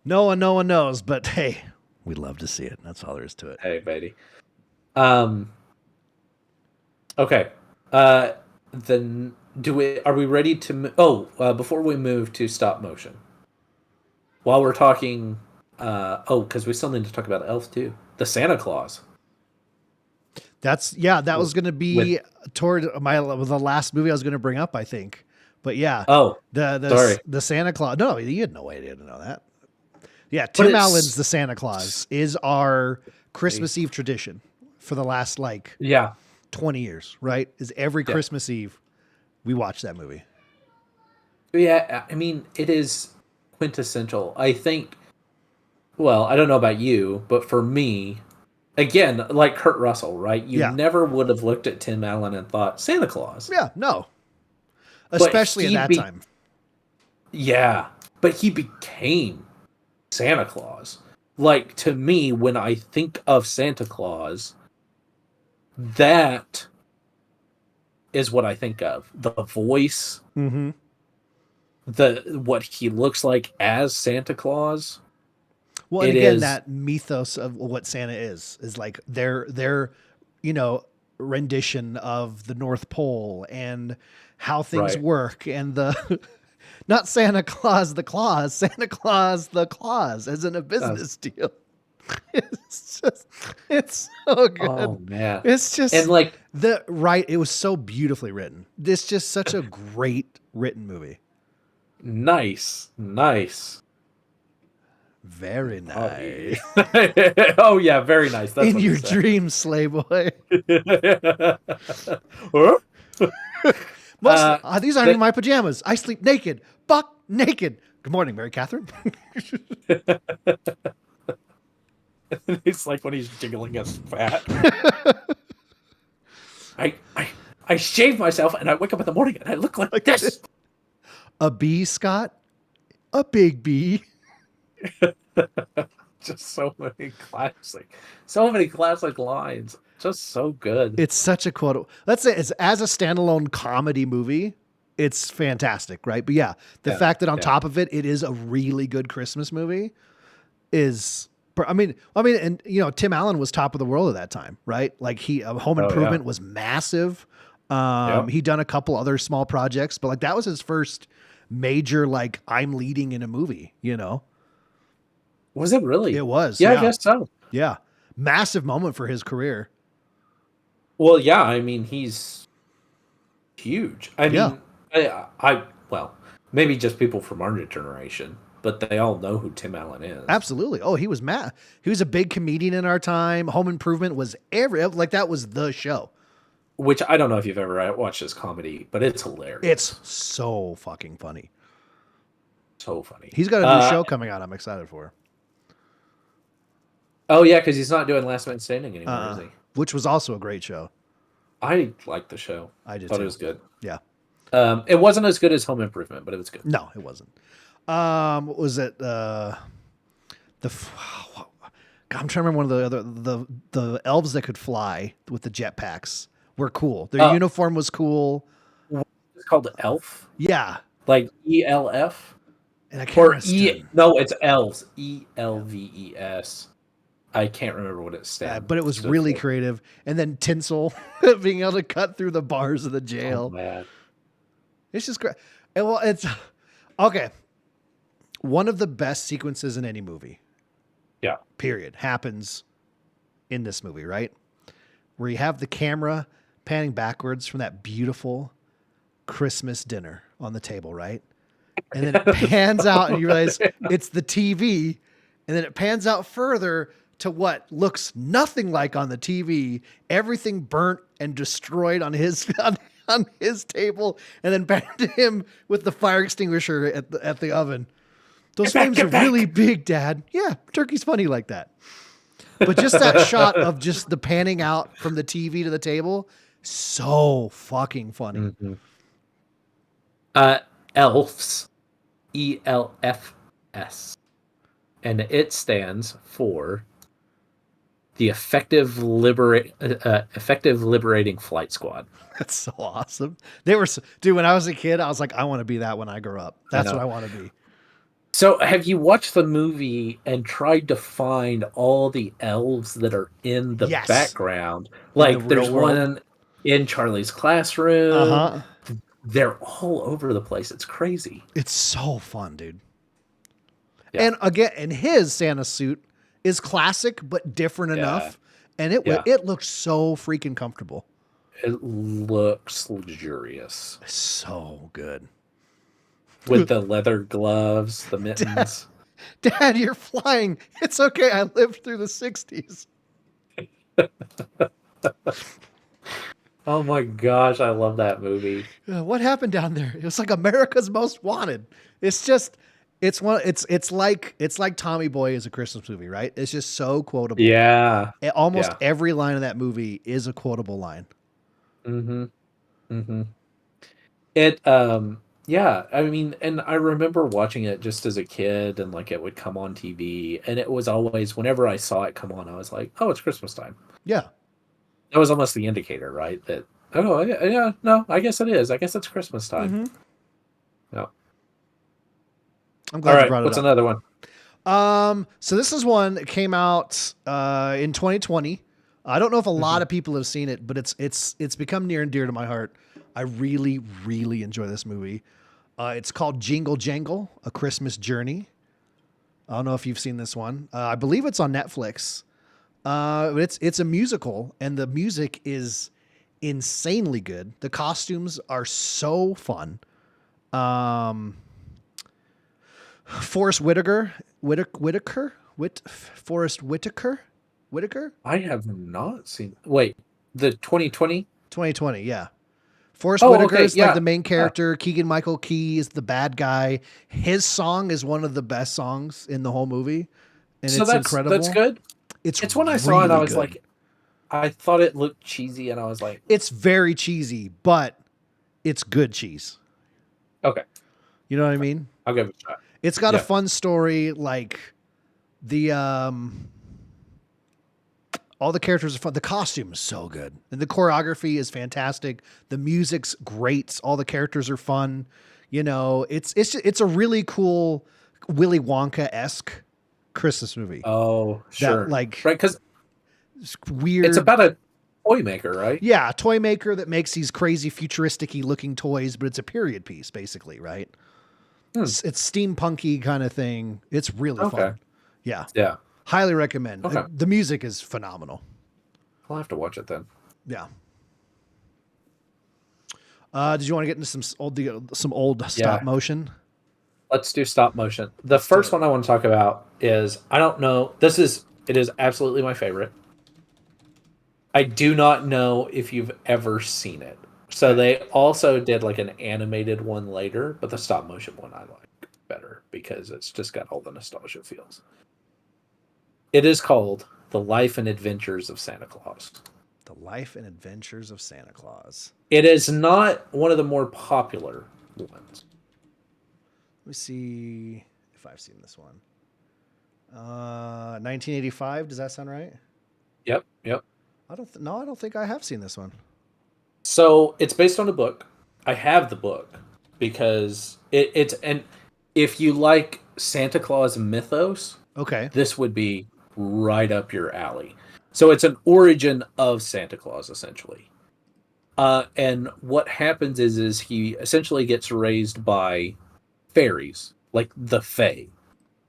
No one knows, but hey, we'd love to see it. That's all there is to it. Hey, baby. Okay. Then are we ready to before we move to stop motion? While we're talking because we still need to talk about elves too. The Santa Claus. That was going to be toward the last movie I was going to bring up, I think. But yeah. Oh, the Santa Claus. No, you had no idea to know that. Yeah, Tim Allen's The Santa Claus is our Christmas Eve tradition for the last 20 years, right? Is every Christmas Eve we watch that movie. Yeah, I mean, it is quintessential. I think, well, I don't know about you, but for me, again, like Kurt Russell, right? You never would have looked at Tim Allen and thought, Santa Claus. Yeah, no. Especially at that time. Yeah, but he became Santa Claus. Like, to me, when I think of Santa Claus, that is what I think of. The voice, what he looks like as Santa Claus. Well, and again, that mythos of what Santa is like their rendition of the North Pole and how things work, and the not Santa Claus the Claus, Santa Claus the Claus, as in a business deal. It's so good. Oh man. It's just, and it was so beautifully written. It's just such a great written movie. Nice. Very nice. Oh yeah, very nice. That's in your dreams, slay boy. These aren't even my pajamas. I sleep naked. Buck naked. Good morning, Mary Catherine. It's like when he's jiggling his fat. I shave myself and I wake up in the morning and I look like this. A bee, Scott? A big bee. Just so many classic lines. Just so good. It's such a quote. Let's say it's as a standalone comedy movie, it's fantastic, right? But yeah, the fact that on top of it, it is a really good Christmas movie is. I mean, and Tim Allen was top of the world at that time, right? Like Home Improvement was massive. He'd done a couple other small projects, but that was his first major, I'm leading in a movie, Was it really? It was. Yeah, I guess so. Yeah. Massive moment for his career. Well, yeah, I mean, he's huge. I mean, well, maybe just people from our generation, but they all know who Tim Allen is. Absolutely. Oh, he was he was a big comedian in our time. Home Improvement was that was the show. Which I don't know if you've ever watched this comedy, but it's hilarious. It's so fucking funny. So funny. He's got a new show coming out I'm excited for. Oh, yeah, because he's not doing Last Man Standing anymore, is he? Which was also a great show. I liked the show. I did Thought too. it was good. Yeah. It wasn't as good as Home Improvement, but it was good. No, it wasn't. What was it? God, I'm trying to remember one of the elves that could fly with the jetpacks were cool. Their uniform was cool. It's called Elf? Yeah. Like ELF? And I can't remember. No, it's elves. ELVES. I can't remember what it stands. But it was really creative. And then tinsel, being able to cut through the bars of the jail. Oh, man. It's just great. Well, it's okay. One of the best sequences in any movie. Yeah. Period. Happens in this movie, right? Where you have the camera panning backwards from that beautiful Christmas dinner on the table, right? And then it pans out and you realize it's the TV. And then it pans out further to what looks nothing like on the TV. Everything burnt and destroyed on his on his table, and then back to him with the fire extinguisher at the oven. Those flames are really big, Dad. Yeah, turkey's funny like that. But just that shot of just the panning out from the TV to the table, so fucking funny. Mm-hmm. Elves, ELFS. and it stands for the effective liberating flight squad. That's so awesome. They were, dude. When I was a kid, I was like, I want to be that when I grow up. I That's what know. I want to be. So, have you watched the movie and tried to find all the elves that are in the Yes, background? in the Like, real there's world. one in Charlie's Uh classroom. huh. They're all over the place. It's crazy. It's so fun, dude. Yeah. And again, and his Santa suit is classic but different Yeah. enough, and Yeah. it looks so freaking comfortable. It looks luxurious So good. with the leather gloves, the mittens. Dad, you're flying. It's okay. I lived through the 60s. Oh my gosh, I love that movie. What happened down there? It was like America's Most Wanted. It's just it's like Tommy Boy is a Christmas movie, right? It's just so quotable. Yeah. Almost Yeah. every line of that movie is a quotable line. Mm-hmm. Mm-hmm. It yeah, I mean, and I remember watching it just as a kid and like it would come on TV and it was always whenever I saw it come on, I was like, oh, it's Christmas time. Yeah. That was almost the indicator, right? That oh yeah, no, I guess it is. I guess it's Christmas time. Mm-hmm. Yeah. I'm All glad you right, brought it what's up. another one? So this is one that came out in 2020. I don't know if a lot of people have seen it, but it's become near and dear to my heart. I really, really enjoy this movie. It's called Jingle Jangle: A Christmas Journey. I don't know if you've seen this one. I believe it's on Netflix. But it's a musical, and the music is insanely good. The costumes are so fun. Um, Forrest Whitaker, Forrest Whitaker, I have not seen. Wait, the 2020? 2020. Yeah. Forrest Oh, Whitaker okay, is like yeah, the main yeah. character. Keegan Michael Key is the bad guy. His song is one of the best songs in the whole movie, and So it's that's incredible. good. It's It's when I saw it, I really was good. like, I thought it looked cheesy, and I was like, It's very cheesy, but it's good cheese. okay, You know what I mean? I'll give it a shot. It's got a Yeah. fun story. Like the all the characters are fun. The costume is so good, and the choreography is fantastic. The music's great. All the characters are fun. You know, it's a really cool Willy Wonka esque Christmas movie. Oh, That sure. like Right, because it's weird. about a toy maker, right? Yeah, a toy maker that makes these crazy futuristic-y looking toys, but it's a period piece, basically, right? Hmm. It's steampunky kind of thing. It's really Okay. fun. Yeah. Yeah. Highly recommend. Okay. The music is phenomenal. I'll have to watch it then. Yeah. Did you want to get into some old stop motion? Let's do stop motion. The first one I want to talk about is I don't know. It is absolutely my favorite. I do not know if you've ever seen it. So they also did like an animated one later, but the stop motion one I like better because it's just got all the nostalgia feels. It is called The Life and Adventures of Santa Claus. The Life and Adventures of Santa Claus. It is not one of the more popular ones. Let me see if I've seen this one. 1985. Does that sound right? Yep. I don't think I have seen this one. So it's based on a book. I have the book because it's and if you like Santa Claus mythos, Okay. this would be right up your alley. So it's an origin of Santa Claus essentially. And what happens is he essentially gets raised by fairies, like the Fae,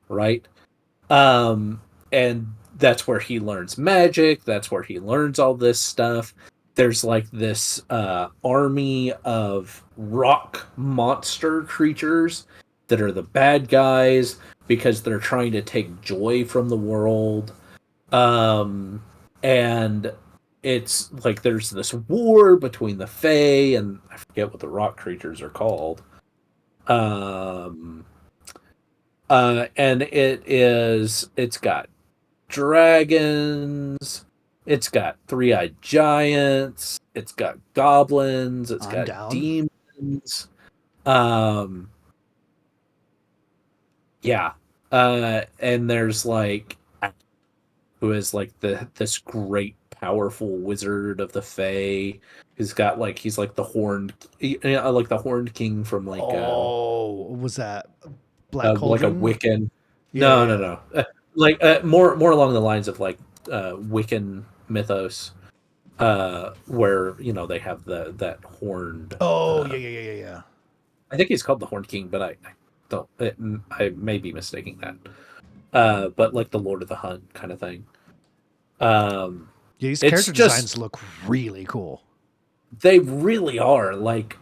right? And that's where he learns magic. That's where he learns all this stuff. There's like this army of rock monster creatures that are the bad guys because they're trying to take joy from the world. And it's like there's this war between the Fae and I forget what the rock creatures are called. And it's got dragons, it's got three-eyed giants, it's got goblins, it's I'm got down. demons. Um yeah. And there's like who is like this great powerful wizard of the Fae. He's like the horned, like the horned king from Oh, was that Black like a Cauldron? Wiccan. Yeah, No, yeah, no, yeah. no. More along the lines of like Wiccan mythos, where they have that horned. Oh, yeah, yeah, yeah, yeah, yeah. I think he's called the Horned King, but I don't. I may be mistaking that. But like the Lord of the Hunt kind of thing. Yeah, these It's character just designs look really cool. they really are like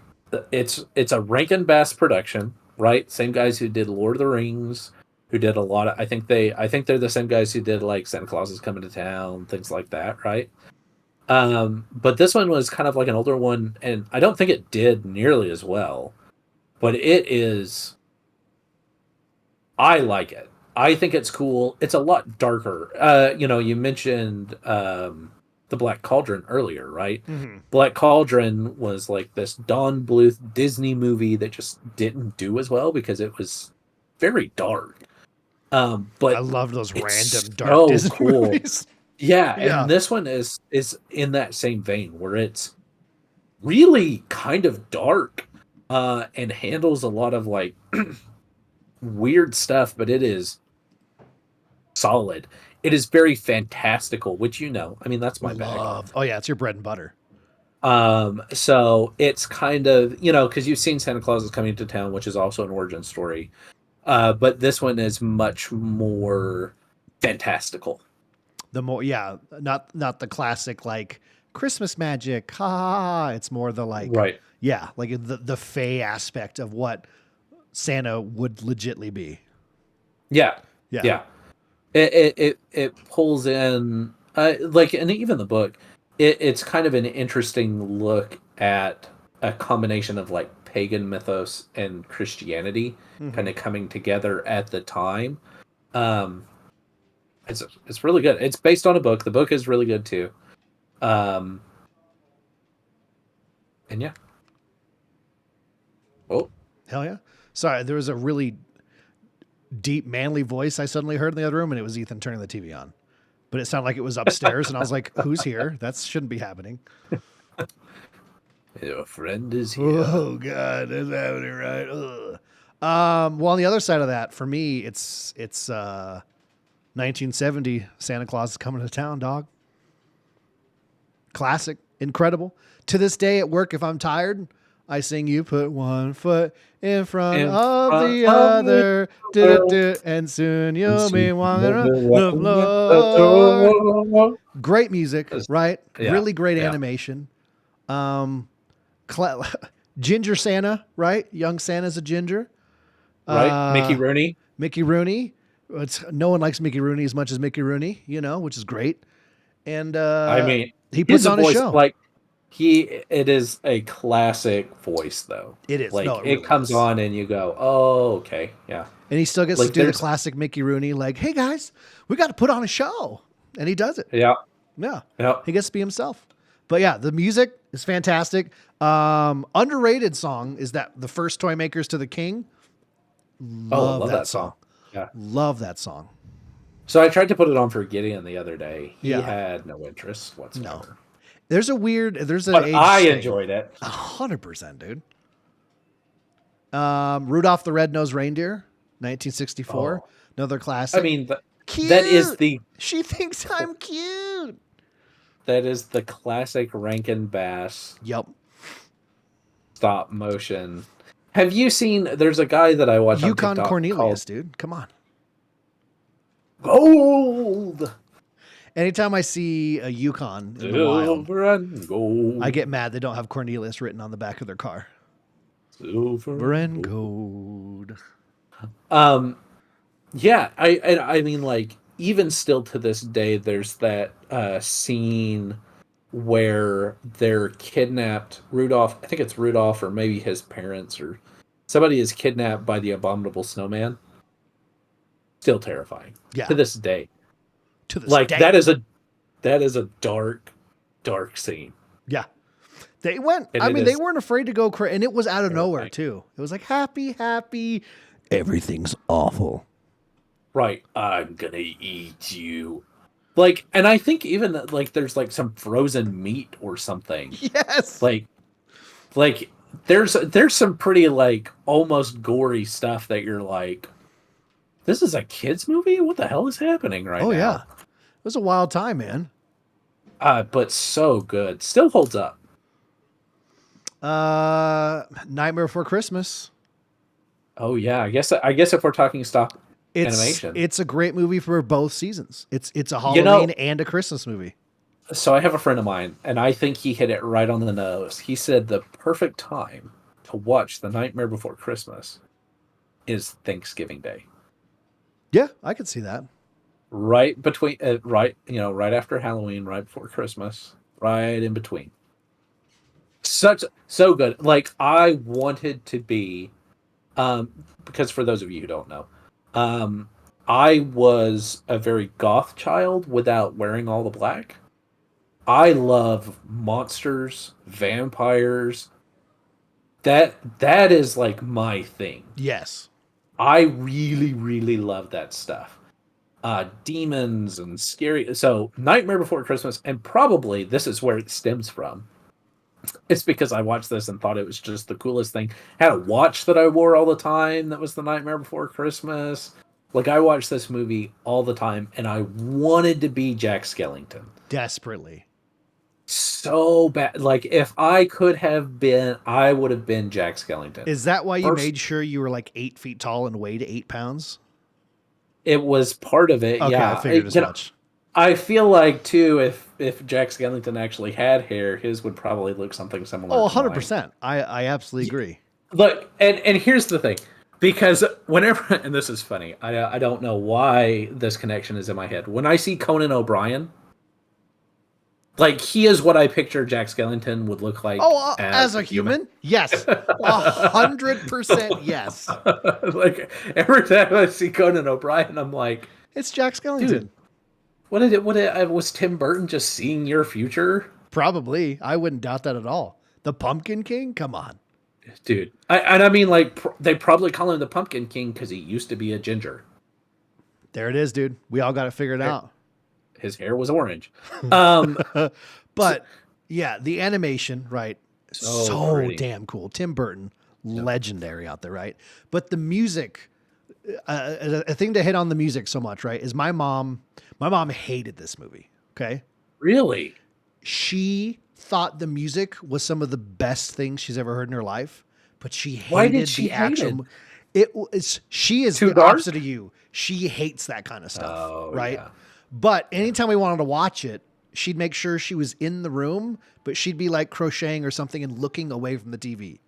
it's a Rankin Bass production, right? Same guys who did Lord of the Rings, who did a lot of. I think they're the same guys who did like Santa Claus is Coming to Town, things like that, right? But this one was kind of like an older one, and I don't think it did nearly as well. But it is. I like it. I think it's cool. It's a lot darker. You mentioned the Black Cauldron earlier, right? Mm-hmm. Black Cauldron was like this Don Bluth Disney movie that just didn't do as well because it was very dark. But I love those it's random dark so Disney cool. movies. Yeah, Yeah. and this one is in that same vein where it's really kind of dark and handles a lot of like weird stuff, but it is solid. It is very fantastical, which I mean that's my bag. Oh yeah, it's your bread and butter. So it's kind of because you've seen Santa Claus is Coming to Town, which is also an origin story. But this one is much more fantastical. The more, yeah, not the classic like Christmas magic. Ha ha ha. It's more the like, Right. yeah, like the Fey aspect of what Santa would legitly be. Yeah. Yeah. Yeah. It pulls in like, and even the book, it's kind of an interesting look at a combination of like pagan mythos and Christianity kind of coming together at the time. It's really good. It's based on a book. The book is really good too. And yeah. Oh, Hell yeah. Sorry, there was a really deep, manly voice I suddenly heard in the other room, and it was Ethan turning the TV on. But it sounded like it was upstairs, and I was like, who's here? That shouldn't be happening. your friend is here. Oh, God, that's happening, right? Ugh. Well, on the other side of that, for me, it's 1970, Santa Claus is Coming to Town, dog. Classic, incredible. To this day at work, if I'm tired, I sing "You Put One Foot in front of the other, and soon you'll be walking around the floor." Great music, right? Yeah, Really great yeah. animation. Ginger Santa, right? Young Santa's a ginger. Right? Mickey Rooney. Mickey Rooney. No one likes Mickey Rooney as much as Mickey Rooney, which is great. And I mean, he puts on a voice, show. like it is a classic voice though. It is. Like No, it really comes is. on and you go, "Oh, okay. Yeah." And he still gets Like, to do the there's- classic Mickey Rooney, like, "Hey guys, we got to put on a show," and he does it. Yeah. Yeah, Yeah. he gets to be himself. But yeah, the music is fantastic. Underrated song is that the first Toy Makers to the King. Love that song. Yeah. Love that song. So I tried to put it on for Gideon the other day. He Yeah. had no interest whatsoever. No. There's an But age I thing. enjoyed it. 100%, dude. Rudolph the Red-Nosed Reindeer, 1964. Oh. Another classic. I mean, cute. that is the She thinks I'm cute. classic Rankin Bass Yep. stop motion. Have you seen? There's a guy that I watch on Yukon TikTok Cornelius, dude. Come on. Gold, Anytime I see a Yukon in the wild, silver and gold. I get mad they don't have Cornelius written on the back of their car. Silver And gold. Yeah, I mean, like, even still to this day, there's that scene where they're kidnapped. Rudolph, I think it's Rudolph or maybe his parents or somebody is kidnapped by the abominable snowman. Still terrifying. Yeah. To this day. To this Like day. that is a dark scene. Yeah. They went, And I it mean, they is weren't afraid to go crazy. And it was out of nowhere, terrifying. too. It was like, happy, happy. Everything's awful. Right, I'm gonna eat you. Like, and I think even like there's like some frozen meat or something. Yes. Like, like there's some pretty like almost gory stuff that you're like, this is a kids movie? What the hell is happening right Oh now? yeah. It was a wild time, man. But so good. Still holds up. Nightmare Before Christmas. Oh yeah, I guess if we're talking stop It's animation. it's a great movie for both seasons. It's a You Halloween know, and a Christmas movie. so I have a friend of mine, and I think he hit it right on the nose. He said the perfect time to watch The Nightmare Before Christmas is Thanksgiving Day. Yeah, I could see that. Right between right after Halloween, right before Christmas, right in between. So good. Like I wanted to be because for those of you who don't know, um I was a very goth child without wearing all the black. I love monsters, vampires. That is like my thing. Yes. I really, really love that stuff. Demons and scary. So, Nightmare Before Christmas, and probably this is where it stems from. It's because I watched this and thought it was just the coolest thing. Had a watch that I wore all the time that was the Nightmare Before Christmas. Like I watched this movie all the time, and I wanted to be Jack Skellington Desperately. so bad. Like if I could have been, I would have been Jack Skellington. Is that why you First, made sure you were like 8 feet tall and weighed 8 pounds? it was part of it. Okay, I Yeah, figured as much. I feel like too, if Jack Skellington actually had hair, his would probably look something similar Oh, to mine. 100%. I absolutely agree. Look, and here's the thing, because whenever, and this is funny, I don't know why this connection is in my head. When I see Conan O'Brien, like he is what I picture Jack Skellington would look like Oh, as as a human? Yes. 100% yes. Like every time I see Conan O'Brien, I'm like, It's Jack dude, Skellington. was Tim Burton just seeing your future? Probably. I wouldn't doubt that at all. The Pumpkin King? Come on. Dude, I mean, like, they probably call him the Pumpkin King because he used to be a ginger. There it is, dude. We all got it figured out. His hair was orange. Um, But yeah, the animation, right? So pretty. damn cool. Tim Burton, legendary out there, right? But the music, a thing to hit on the music so much, right? Is my mom hated this movie. Okay. Really? She thought the music was some of the best things she's ever heard in her life, but she hated Why did she the hate actual. She is Too the dark? opposite of you. She hates that kind of stuff, Oh, right? yeah. But anytime we wanted to watch it, she'd make sure she was in the room, but she'd be like crocheting or something and looking away from the TV.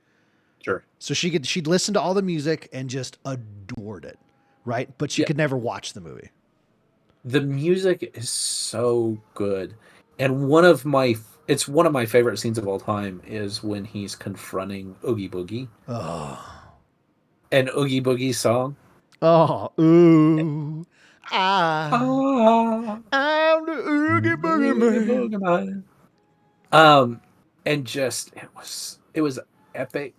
Sure. So she'd listen to all the music and just adored it, right? But she could never watch the movie. The music is so good, and it's one of my favorite scenes of all time is when he's confronting Oogie Boogie. Oh, And Oogie Boogie's song. ooh, Ah, I'm the Oogie Boogie Man. Boogie Man. And just it was epic.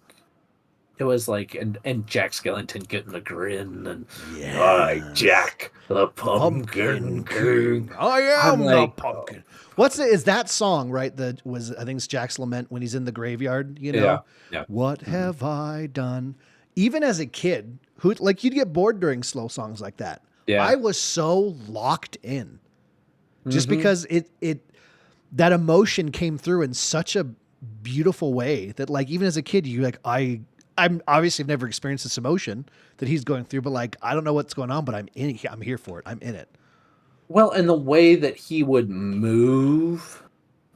It was like and Jack Skellington getting the grin and I Yes. Jack the Pumpkin King. I I'm am the like, pumpkin. What's it? Is that song right? That was I think it's Jack's lament when he's in the graveyard. You know, yeah. What have I done? Even as a kid, who like you'd get bored during slow songs like that. Yeah. I was so locked in, just Mhm. because it that emotion came through in such a beautiful way that like even as a kid you like I'm obviously have never experienced this emotion that he's going through, but like I don't know what's going on, but I'm here for it. I'm in it. Well, and the way that he would move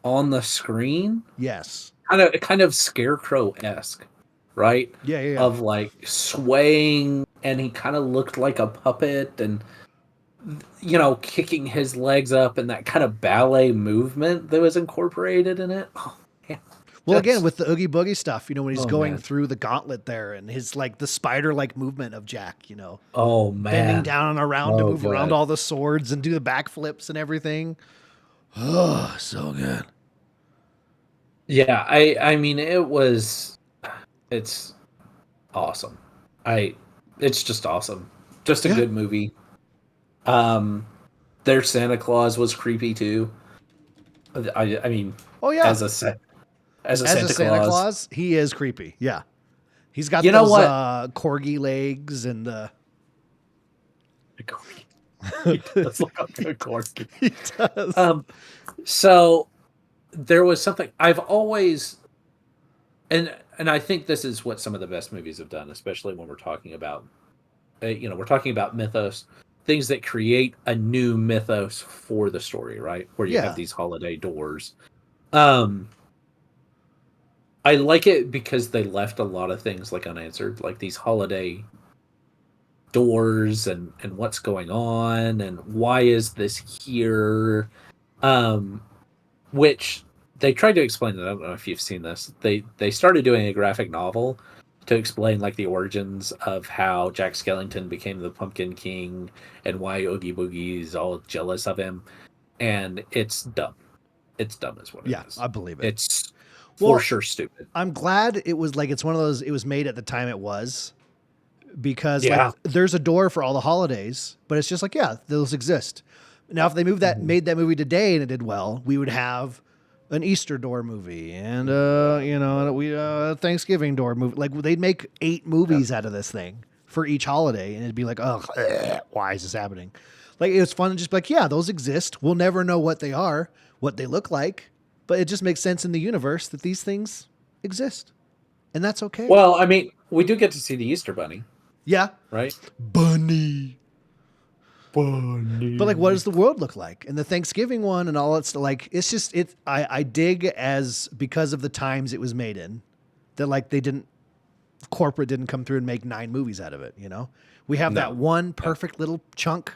on the screen, Yes. kind of scarecrow-esque, right? Yeah. Of like swaying, and he kind of looked like a puppet, and kicking his legs up, and that kind of ballet movement that was incorporated in it. Oh, man. Well, again, Just- with the Oogie Boogie stuff, when he's Oh, going man. through the gauntlet there and his like the spider like movement of Jack, oh bending man, down and around to Oh, move around good. all the swords and do the backflips and everything. Oh, so good. Yeah, I mean it's awesome. It's just awesome. Just a Yeah. good movie. Their Santa Claus was creepy too. I mean, Oh yeah. as a As a Santa Santa Claus, Claus, he is creepy. Yeah. He's got you know those what? corgi legs and the He does look like a corgi. he does. So there was something I've always, and I think this is what some of the best movies have done, especially when we're talking about, we're talking about mythos, things that create a new mythos for the story, right? Where you have Yeah. these holiday doors. I like it because they left a lot of things like unanswered, like these holiday doors and what's going on and why is this here. Which they tried to explain it. I don't know if you've seen this. They started doing a graphic novel to explain like the origins of how Jack Skellington became the Pumpkin King and why Oogie Boogie's all jealous of him. And it's dumb. It's dumb is what it is. I believe it. It's Well, for sure stupid. I'm glad it was like it's one of those. It was made at the time it was, because Yeah. like there's a door for all the holidays, but it's just like those exist. Now, if they made that movie today and it did well, we would have an Easter door movie and Thanksgiving door movie. Like they'd make 8 movies out of this thing for each holiday, and it'd be like, oh, why is this happening? Like it was fun to just be like, yeah, those exist. We'll never know what they are, what they look like, but it just makes sense in the universe that these things exist, and that's okay. Well, I mean, we do get to see the Easter Bunny, Yeah, right? Bunny. But like, what does the world look like? And the Thanksgiving one and all it's like, it's just it. I dig as because of the times it was made in, that like corporate didn't come through and make 9 movies out of it. You know, we have that one perfect little chunk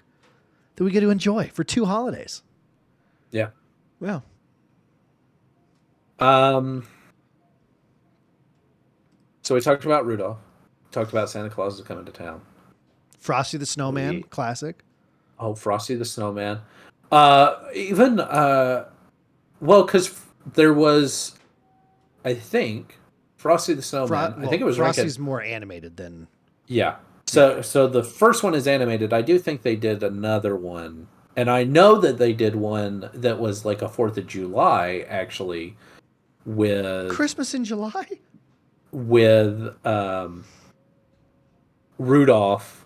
that we get to enjoy for 2 holidays. Yeah. Yeah. So we talked about Rudolph. Talked about Santa Claus is coming to town. Frosty the Snowman, classic. Oh, Frosty the Snowman. Because there was, I think, Frosty the Snowman. I think it was Frosty's more animated than. Yeah. So the first one is animated. I do think they did another one, and I know that they did one that was like a 4th of July actually, with Christmas in July. With Rudolph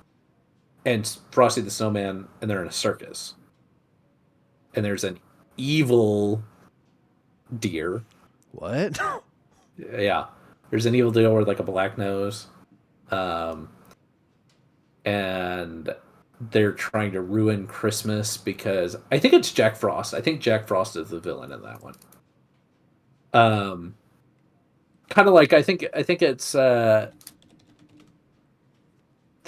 and Frosty the Snowman, and they're in a circus. And there's an evil deer. What? Yeah. There's an evil deer with like a black nose. And they're trying to ruin Christmas because I think it's Jack Frost. I think Jack Frost is the villain in that one. Kind of like I think it's the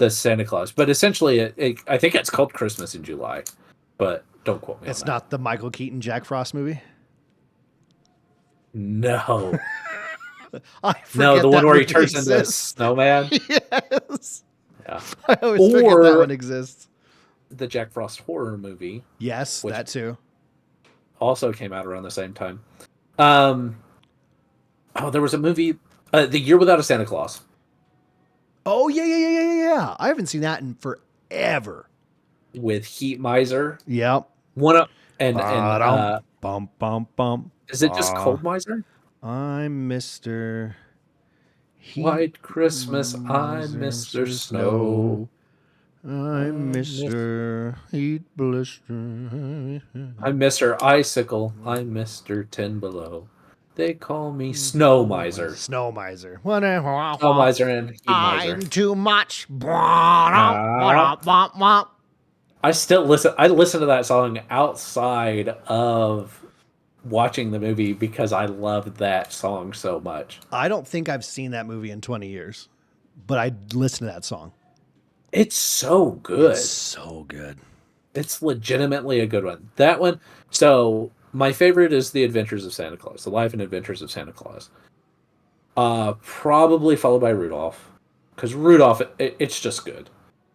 Santa Claus, but essentially I think it's called Christmas in July, but don't quote me. It's on that. not the Michael Keaton Jack Frost movie. No. I No, forget the that one where he movie turns into a exists. snowman. Yes. Yeah. I always forget that Or- one exists. The Jack Frost horror movie Yes, Which- that too. also came out around the same time. There was a movie, The Year Without a Santa Claus. Oh yeah. I haven't seen that in forever. With Heat Miser. Yep. And Bum bum bum. is it just Cold Miser? I'm Mr. Heat White Christmas, I'm Mr. Snow. I'm Mr. Heat Blister. I'm Mr. Icicle, I'm Mr. 10 Below. They call me Snow Miser. Snow Miser. Snow Miser and Heat Miser. I'm too much. I still listen. I listen to that song outside of watching the movie because I love that song so much. I don't think I've seen that movie in 20 years, but I listen to that song. It's so good. It's so good. It's legitimately a good one. That one. So my favorite is The Adventures of Santa Claus, The Life and Adventures of Santa Claus. Probably followed by Rudolph, because Rudolph, it's just good.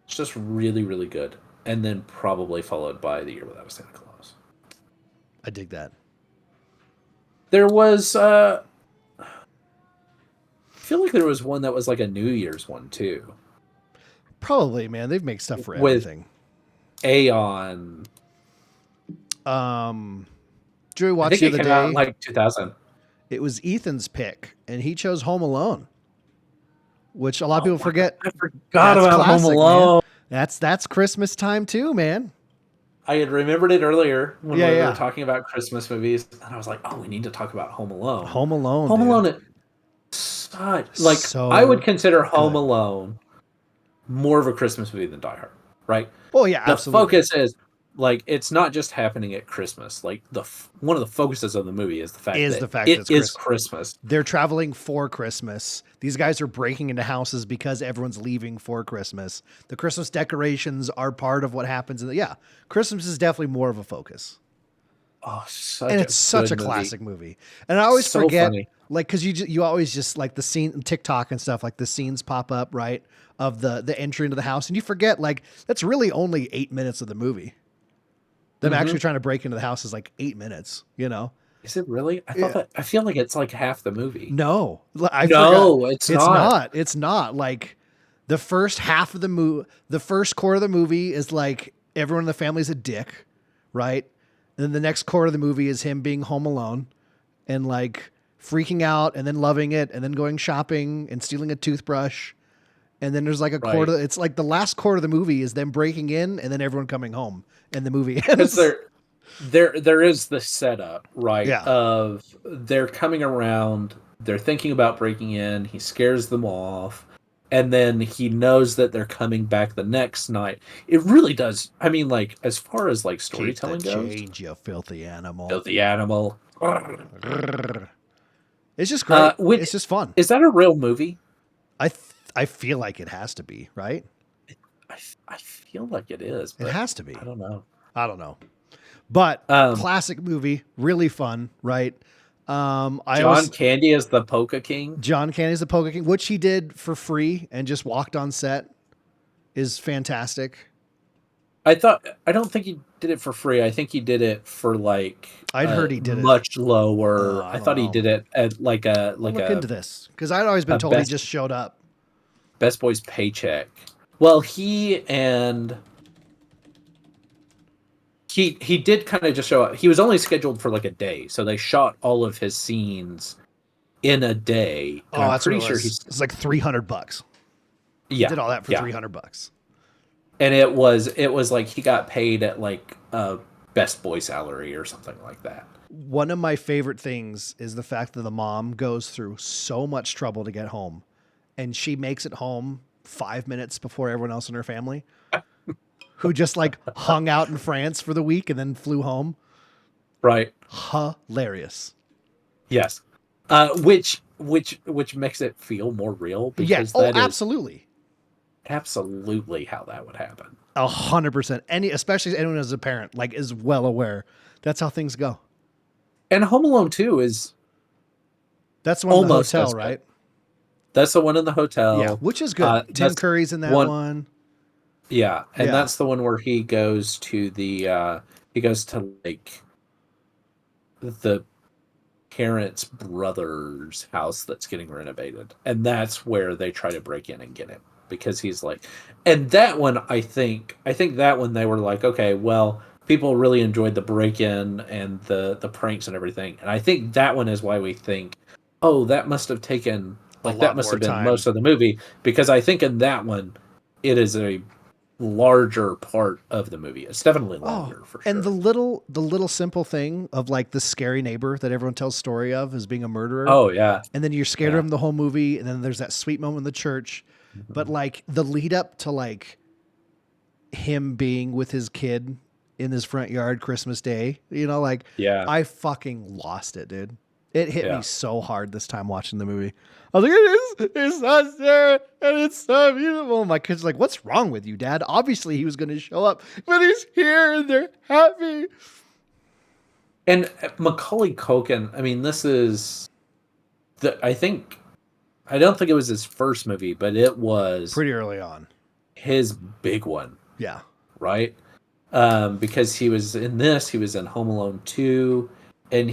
It's just really, really good. And then probably followed by The Year Without a Santa Claus. I dig that. There was, I feel like there was one that was like a New Year's one too. Probably, man. They've made stuff for With- everything. Aeon. Joey I watched think the it other came out in day. like 2000. It was Ethan's pick, and he chose Home Alone, which a lot of Oh people my forget. God, I forgot That's about Home classic, man. Alone. That's Christmas time too, man. I had remembered it earlier when Yeah, we were yeah. talking about Christmas movies, and I was like, "Oh, we need to talk about Home Alone." Home Alone, Home dude. Alone, such like I would So consider Home good. Alone more of a Christmas movie than Die Hard, right? Oh yeah, The absolutely. focus is like it's not just happening at Christmas. Like one of the focuses of the movie is the fact Is that the fact that it it's is Christmas. Christmas. They're traveling for Christmas. These guys are breaking into houses because everyone's leaving for Christmas. The Christmas decorations are part of what happens. Yeah, Christmas is definitely more of a focus. Oh, And such a it's such good a movie. classic movie. And I always So forget, funny. like, because you always just like the scene TikTok and stuff, like the scenes pop up right of the entry into the house, and you forget like that's really only 8 minutes of the movie. Them actually trying to break into the house is like 8 minutes. You know? Is it really? Yeah. I feel like it's like half the movie. No, I forgot. No, it's It's not. not. It's not like the first half of the movie. The first quarter of the movie is like everyone in the family's a dick, right? And then the next quarter of the movie is him being home alone and like freaking out and then loving it and then going shopping and stealing a toothbrush. And then there's like a Right. quarter. It's like the last quarter of the movie is them breaking in and then everyone coming home and the movie Because ends. there is the setup, right? Yeah. Of they're coming around, they're thinking about breaking in, he scares them off, and then he knows that they're coming back the next night. It really does. I mean, like, as far as like Keep the storytelling goes, change, you filthy animal. the animal. It's just great. Which It's just fun. is that a real movie? I feel like it has to be, right? I feel like it is, It but has to be. I don't know. I don't know. But Um, classic movie, really fun, right? I John always Candy is the Polka King. John Candy's the Poker King, which he did for free and just walked on set, is fantastic. I don't think he did it for free. I think he did it for like I'd heard he did it. much lower. I I don't thought he know. did it at like I'll look into this because I'd always been a told he just showed up. Best Boys paycheck. Well, he did kind of just show up. He was only scheduled for like a day, so they shot all of his scenes in a day. Oh, And I'm that's what pretty it sure was. It's like $300. yeah, Did all that for yeah. $300. And it was like he got paid at like a Best Boy salary or something like that. One of my favorite things is the fact that the mom goes through so much trouble to get home, and she makes it home 5 minutes before everyone else in her family, who just like hung out in France for the week and then flew home. Right. Hilarious. Yes. Which makes it feel more real because Yeah. Oh, that is absolutely. absolutely how that would happen. 100%. Especially anyone as a parent, like is well aware. That's how things go. And Home Alone 2 is That's the one in the almost hotel, as good. right? That's the one in the hotel. Yeah, which is good. Tim That's Curry's in that one. Yeah, and Yeah. that's the one where he goes to like the parents' brother's house that's getting renovated, and that's where they try to break in and get him because he's like, and that one I think that one they were like, okay, well, people really enjoyed the break in and the pranks and everything, and I think that one is why we think, oh, that must have taken A like that lot must more have been time. most of the movie because I think in that one it is a larger part of the movie. It's definitely longer for sure. And the little simple thing of like the scary neighbor that everyone tells story of as being a murderer. Oh yeah. And then you're scared Yeah. of him the whole movie, and then there's that sweet moment in the church. But like the lead up to like him being with his kid in his front yard Christmas Day, like Yeah. I fucking lost it, dude. It hit Yeah. me so hard this time watching the movie. I was like, it's so scary and it's so beautiful. My kid's like, what's wrong with you, Dad? Obviously he was going to show up, but he's here and they're happy. And Macaulay Culkin, I mean, this is I don't think it was his first movie, but it was Pretty early on. his big one, Yeah. right? Because he was in this, he was in Home Alone 2, and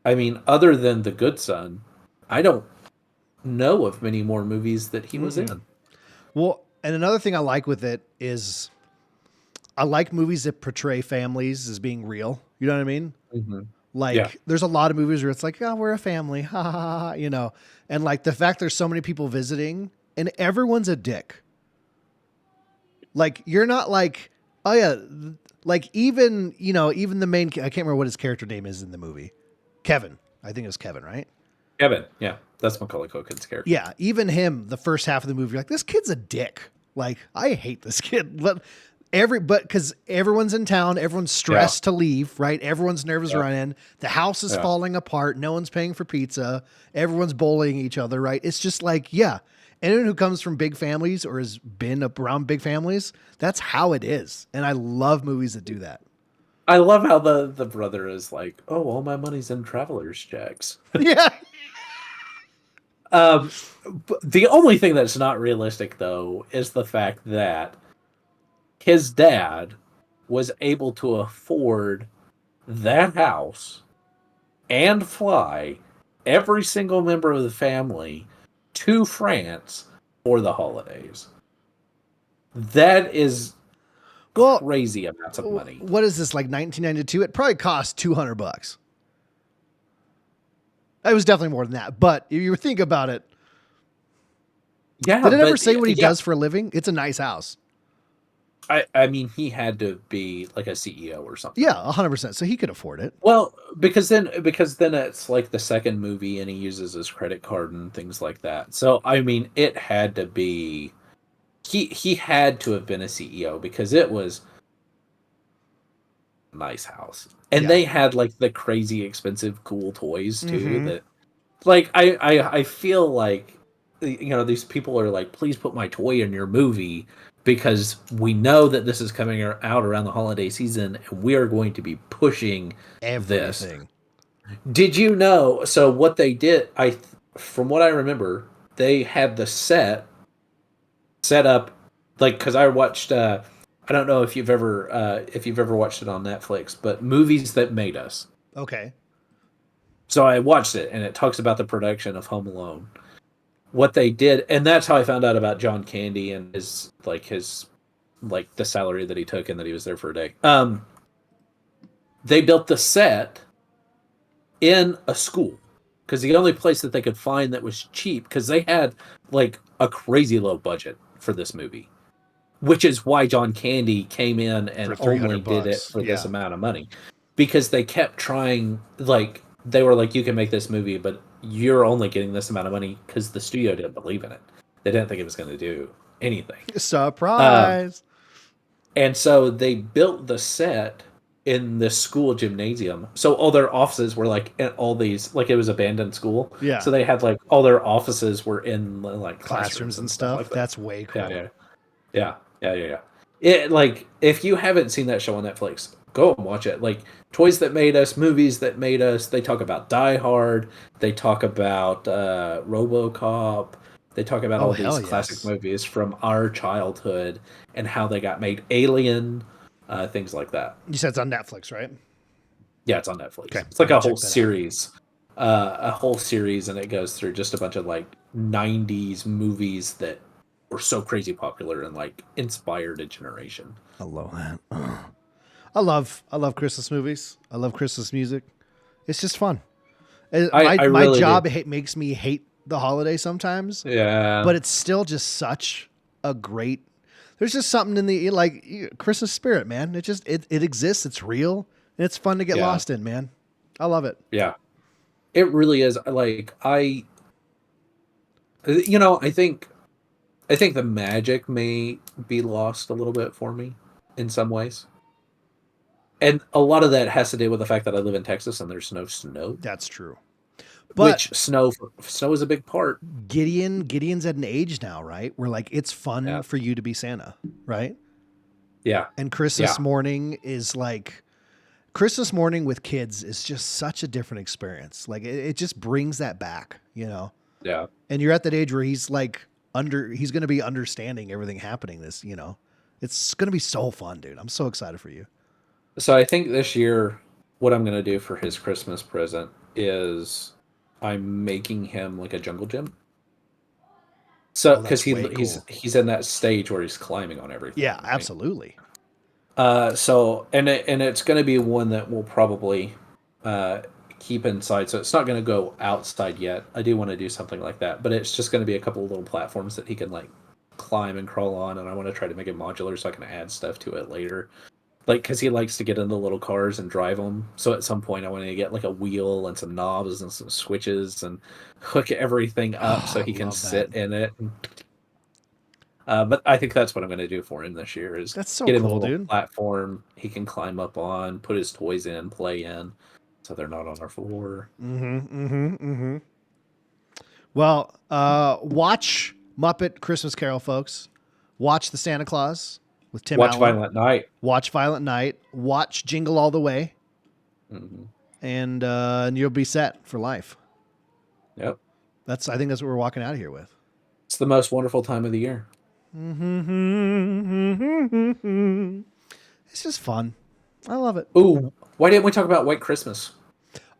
I mean, other than The Good Son, I don't know of many more movies that he was in. Well, and another thing I like with it is I like movies that portray families as being real. You know what I mean? Hmm. Yeah. Like, there's a lot of movies where it's like, oh, we're a family, ha ha ha, ha, you know, and like the fact there's so many people visiting and everyone's a dick. Like, you're not like, oh yeah, like even you know even the main I can't remember what his character name is in the movie, Kevin. I think it was Kevin, right? Kevin. Yeah. That's Macaulay Culkin's character. Yeah, even him, the first half of the movie, you're like, this kid's a dick. Like, I hate this kid. But because everyone's in town, everyone's stressed to leave, right? Everyone's nervous running. The house is falling apart. No one's paying for pizza. Everyone's bullying each other, right? It's just like, yeah. Anyone who comes from big families or has been around big families, that's how it is. And I love movies that do that. I love how the brother is like, oh, all my money's in traveler's checks. Yeah. The only thing that's not realistic, though, is the fact that his dad was able to afford that house and fly every single member of the family to France for the holidays. That is crazy amounts of money. What is this, like 1992? It probably cost $200. It was definitely more than that. But if you think about it, yeah. Did it ever say what he does for a living? It's a nice house. I mean, he had to be like a CEO or something. Yeah, 100%. So he could afford it. Well, because then it's like the second movie and he uses his credit card and things like that. So I mean, it had to be he had to have been a CEO because it was a nice house. And they had like the crazy expensive cool toys too that like I feel like you know these people are like, please put my toy in your movie because we know that this is coming out around the holiday season and we are going to be pushing everything. Did you know? So what they did, from what I remember, they had the set up like because I watched. I don't know if you've ever watched it on Netflix, but Movies That Made Us. Okay. So I watched it, and it talks about the production of Home Alone. What they did, and that's how I found out about John Candy and his the salary that he took and that he was there for a day. They built the set in a school because the only place that they could find that was cheap because they had like a crazy low budget for this movie, which is why John Candy came in and only did it for this amount of money because they kept trying like they were like, you can make this movie, but you're only getting this amount of money because the studio didn't believe in it. They didn't think it was going to do anything. Surprise. And so they built the set in this school gymnasium. So all their offices were like in all these, like it was abandoned school. Yeah. So they had like all their offices were in like classrooms and stuff. Like that. That's way cool. Yeah. It like if you haven't seen that show on Netflix, go and watch it. Like Toys That Made Us, Movies That Made Us. They talk about Die Hard. They talk about RoboCop. They talk about all these classic movies from our childhood and how they got made. Alien, things like that. You said it's on Netflix, right? Yeah, it's on Netflix. Okay, it's like a whole series. And it goes through just a bunch of like 90s movies that were so crazy popular and like inspired a generation. I love that. I love Christmas movies. I love Christmas music. It's just fun. My job makes me hate the holiday sometimes. Yeah. But it's still just such a great, there's just something in the like Christmas spirit, man. It exists. It's real. And it's fun to get lost in, man. I love it. Yeah. It really is. Like I think the magic may be lost a little bit for me in some ways. And a lot of that has to do with the fact that I live in Texas and there's no snow. That's true. But snow is a big part. Gideon's at an age now, right? Where like it's fun for you to be Santa, right? Yeah. And Christmas morning is like Christmas morning with kids is just such a different experience. Like it just brings that back, you know? Yeah. And you're at that age where he's like he's going to be understanding everything happening this, you know, it's going to be so fun, dude. I'm so excited for you. So I think this year, what I'm going to do for his Christmas present is I'm making him like a jungle gym. So because he's in that stage where he's climbing on everything. Yeah, absolutely. So it's going to be one that we'll probably uh, keep inside. So it's not going to go outside yet. I do want to do something like that, but it's just going to be a couple of little platforms that he can like climb and crawl on, and I want to try to make it modular so I can add stuff to it later. Like, because he likes to get into little cars and drive them. So at some point, I want to get like a wheel and some knobs and some switches and hook everything up so Oh, he can love sit that. in it. But I think that's what I'm going to do for him this year is That's so get him a cool, little dude. platform he can climb up on, put his toys in, play in, so they're not on our floor. Well, watch Muppet Christmas Carol, folks. Watch the Santa Claus with Tim Watch Allen. Violent Night. Watch Violent Night. Watch Jingle All the Way, Hmm. and you'll be set for life. Yep. I think that's what we're walking out of here with. It's the most wonderful time of the year. It's just fun. I love it. Ooh, why didn't we talk about White Christmas?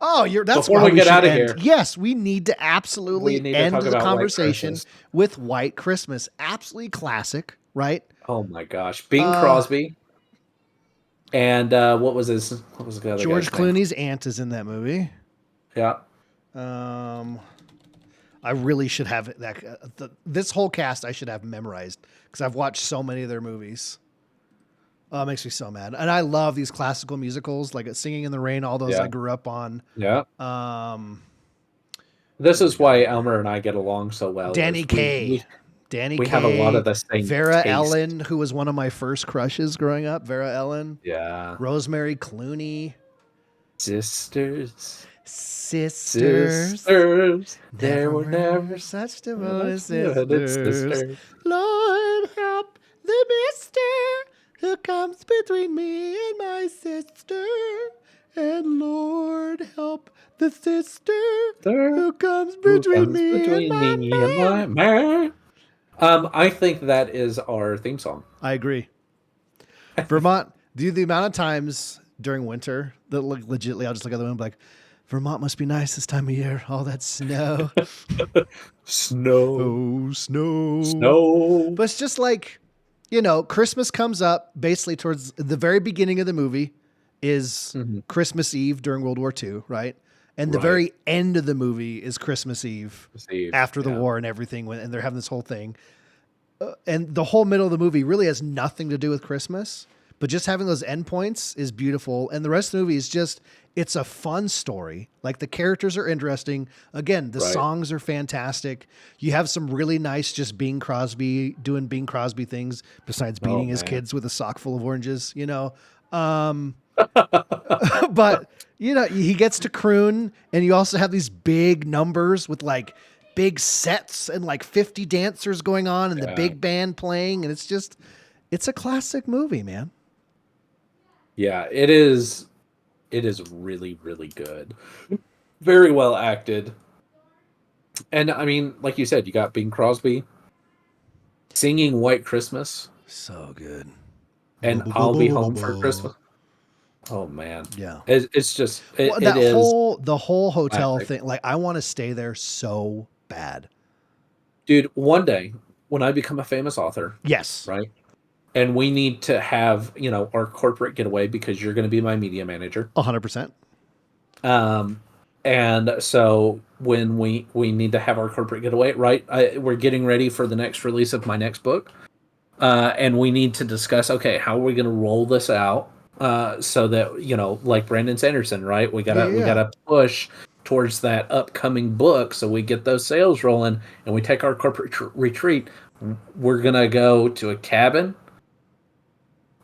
Oh, that's Before how we we get should out of end. here, Yes, we need to we absolutely need to end talk the about White conversation Christmas. with White Christmas. Absolutely classic, right? Oh my gosh. Bing Uh, Crosby and what was the other George guy's name? Clooney's aunt is in that movie. Yeah. Um, I really should have this whole cast. I should have memorized because I've watched so many of their movies. Oh, it makes me so mad. And I love these classical musicals like Singing in the Rain. All those I Yeah. grew up on. Yeah. Um, This what do we is got why here? Elmer and I get along so well. Danny Is Kaye. Danny we have a lot Kaye, of the same Vera taste. Ellen, who was one of my first crushes growing up. Vera Ellen, Yeah. Rosemary Clooney, Sisters. sisters. There were never such devoted devoted sisters. sisters. Lord help the mister who comes between me and my sister. And Lord help the sister who comes Who between comes me and between my me and man. my man? I think that is our theme song. I agree. Vermont, the amount of times during winter that legitly I'll just look at the window and be like, Vermont must be nice this time of year. All that snow. Snow. Oh, snow. Snow. But it's just like, Christmas comes up basically towards the very beginning of the movie is Christmas Eve during World War II, right? And the Right. very end of the movie is Christmas Eve Eve, after the yeah. war and everything. And they're having this whole thing. And the whole middle of the movie really has nothing to do with Christmas, but just having those endpoints is beautiful. And the rest of the movie is it's a fun story. Like the characters are interesting. Again, the Right. songs are fantastic. You have some really nice, just Bing Crosby doing Bing Crosby things besides beating his man. kids with a sock full of oranges, but he gets to croon, and you also have these big numbers with like big sets and like 50 dancers going on and the big band playing. And it's a classic movie, man. Yeah, it is. It is really, really good. Very well acted. And I mean, like you said, you got Bing Crosby singing White Christmas So good. and I'll Be Home for Christmas. Oh man. Yeah. It's just it that is the whole hotel classic. thing. Like I want to stay there so bad. Dude, one day when I become a famous author, Yes. right? And we need to have, our corporate getaway because you're going to be my media manager. 100%. And so when we need to have our corporate getaway, right? We're getting ready for the next release of my next book. And we need to discuss, okay, how are we going to roll this out? So that, like Brandon Sanderson, right? We gotta push towards that upcoming book. So we get those sales rolling and we take our corporate retreat. We're going to go to a cabin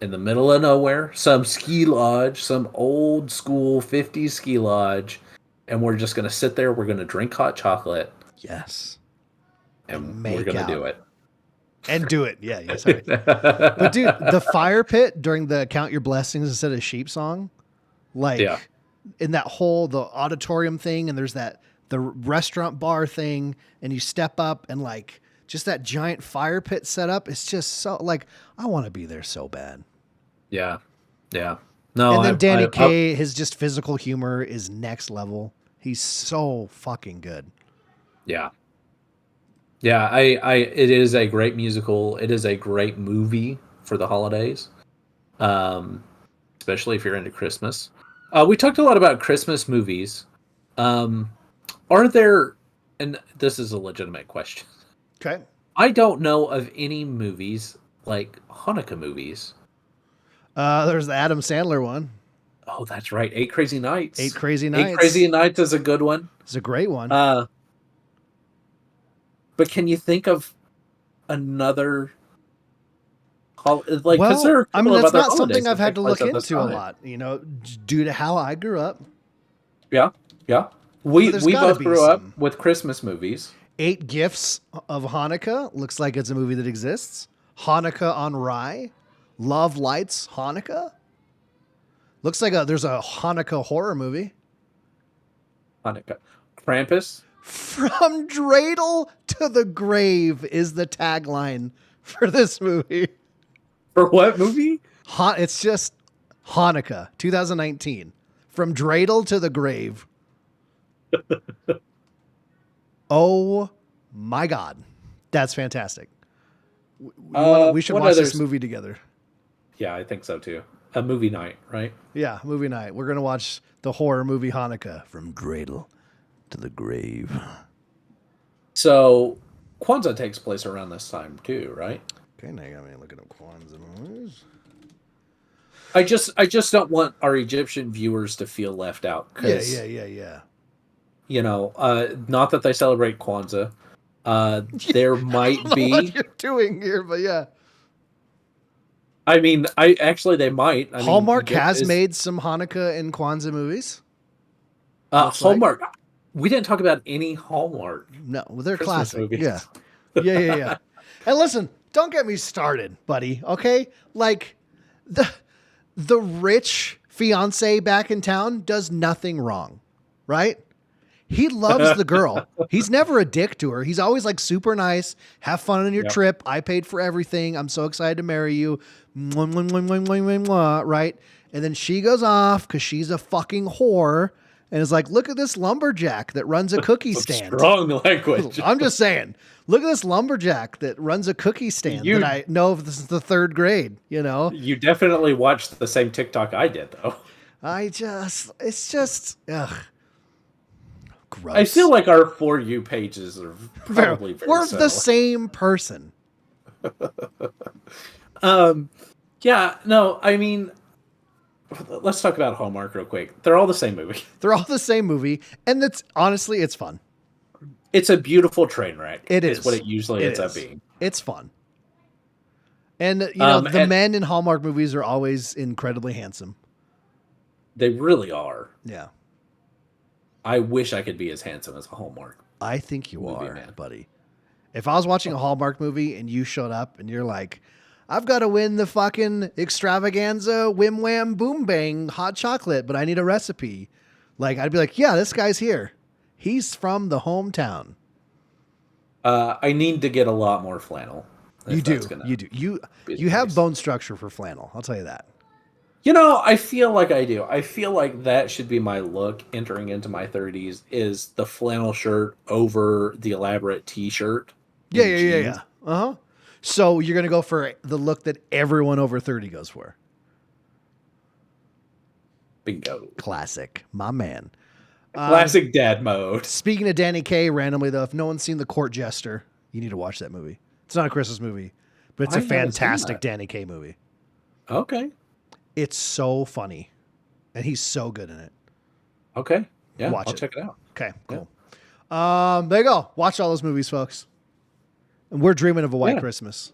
in the middle of nowhere, some ski lodge, some old school 50s ski lodge, and we're just going to sit there. We're going to drink hot chocolate. Yes. And we're going to do it. And do it. Yeah, yeah, sorry. But dude, the fire pit during the Count Your Blessings Instead of Sheep song, like in that whole, the auditorium thing, and there's the restaurant bar thing, and you step up and like, just that giant fire pit set up. It's just so like, I want to be there so bad. Yeah. Yeah. No. And then Danny Kaye, his just physical humor is next level. He's so fucking good. Yeah. Yeah. It is a great musical. It is a great movie for the holidays. especially if you're into Christmas. We talked a lot about Christmas movies. Are there, and this is a legitimate question. Okay. I don't know of any movies like Hanukkah movies. There's the Adam Sandler one. Oh, that's right. 8 Crazy Nights. 8 Crazy Nights. 8 Crazy Nights is a good one. It's a great one. But can you think of another? Like, well, I mean, that's not something I've had to look into into a lot. Due to how I grew up. Yeah, yeah. We both grew up with Christmas movies. 8 Gifts of Hanukkah looks like it's a movie that exists. Hanukkah on Rye, Love Lights Hanukkah. Looks like there's a Hanukkah horror movie. Hanukkah. Krampus. From Dreidel to the Grave is the tagline for this movie. For what movie? It's just Hanukkah 2019. From Dreidel to the Grave. Oh my God. That's fantastic. We should watch this movie together. Yeah, I think so too. A movie night, right? Yeah, movie night. We're going to watch the horror movie Hanukkah. From Dreidel to the Grave. So, Kwanzaa takes place around this time too, right? Okay, now you got me looking up Kwanzaa movies. I just don't want our Egyptian viewers to feel left out. Yeah. Not that they celebrate Kwanzaa. There might be what you're doing here, but yeah. I mean, they might. Hallmark has made some Hanukkah and Kwanzaa movies. Hallmark. We didn't talk about any Hallmark. No, they're Christmas classic. movies. Yeah. And listen, don't get me started, buddy. Okay, like the rich fiance back in town does nothing wrong, right? He loves the girl. He's never a dick to her. He's always like super nice. Have fun on your trip. I paid for everything. I'm so excited to marry you. Mwah, mwah, mwah, mwah, mwah, mwah, mwah, right? And then she goes off because she's a fucking whore and is like, look at this lumberjack that runs a cookie stand. Strong language. I'm just saying, look at this lumberjack that runs a cookie stand that I know if this is the 3rd grade, You definitely watched the same TikTok I did, though. It's just, ugh. Gross. I feel like our For You pages are probably we're the same person. Yeah, no, I mean, let's talk about Hallmark real quick. They're all the same movie. They're all the same movie, and honestly, it's fun. It's a beautiful train wreck. It is what it usually ends up being. It's fun. And the men in Hallmark movies are always incredibly handsome. They really are. Yeah. I wish I could be as handsome as a Hallmark. I think you are, man. Buddy. If I was watching a Hallmark movie and you showed up and you're like, I've got to win the fucking extravaganza, whim wham, boom bang, hot chocolate, but I need a recipe. Like, I'd be like, yeah, this guy's here. He's from the hometown. I need to get a lot more flannel. You do. You have bone structure for flannel. I'll tell you that. I feel like I do. I feel like that should be my look entering into my 30s is the flannel shirt over the elaborate t-shirt. Yeah. Uh-huh. So you're going to go for the look that everyone over 30 goes for. Bingo. Classic. My man. Classic dad mode. Speaking of Danny Kaye, randomly though, if no one's seen The Court Jester, you need to watch that movie. It's not a Christmas movie, but it's a fantastic Danny Kaye movie. Okay. It's so funny, and he's so good in it. Okay. Yeah, I'll check it out. Okay, cool. Yeah. There you go. Watch all those movies, folks. And we're dreaming of a white Christmas.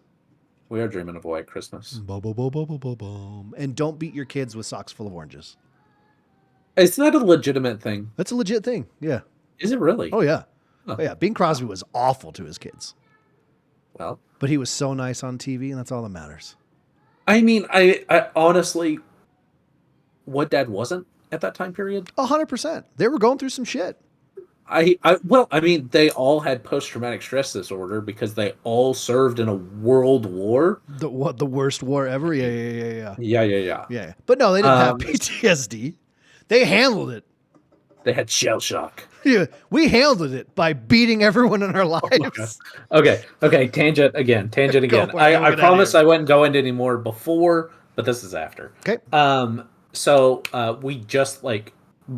We are dreaming of a white Christmas. And don't beat your kids with socks full of oranges. Is that a legitimate thing? That's a legit thing. Yeah. Is it really? Oh, yeah. Oh, yeah. Bing Crosby was awful to his kids. Well. But he was so nice on TV, and that's all that matters. I mean, I honestly, what dad wasn't at that time period? 100%. They were going through some shit. I mean, they all had post-traumatic stress disorder because they all served in a world war. The worst war ever? Yeah. Yeah. But no, they didn't have PTSD. They handled it. They had shell shock. Yeah, we handled it by beating everyone in our lives. Okay. Tangent again. I promise I wouldn't go into any more before but this is after. Okay. So we just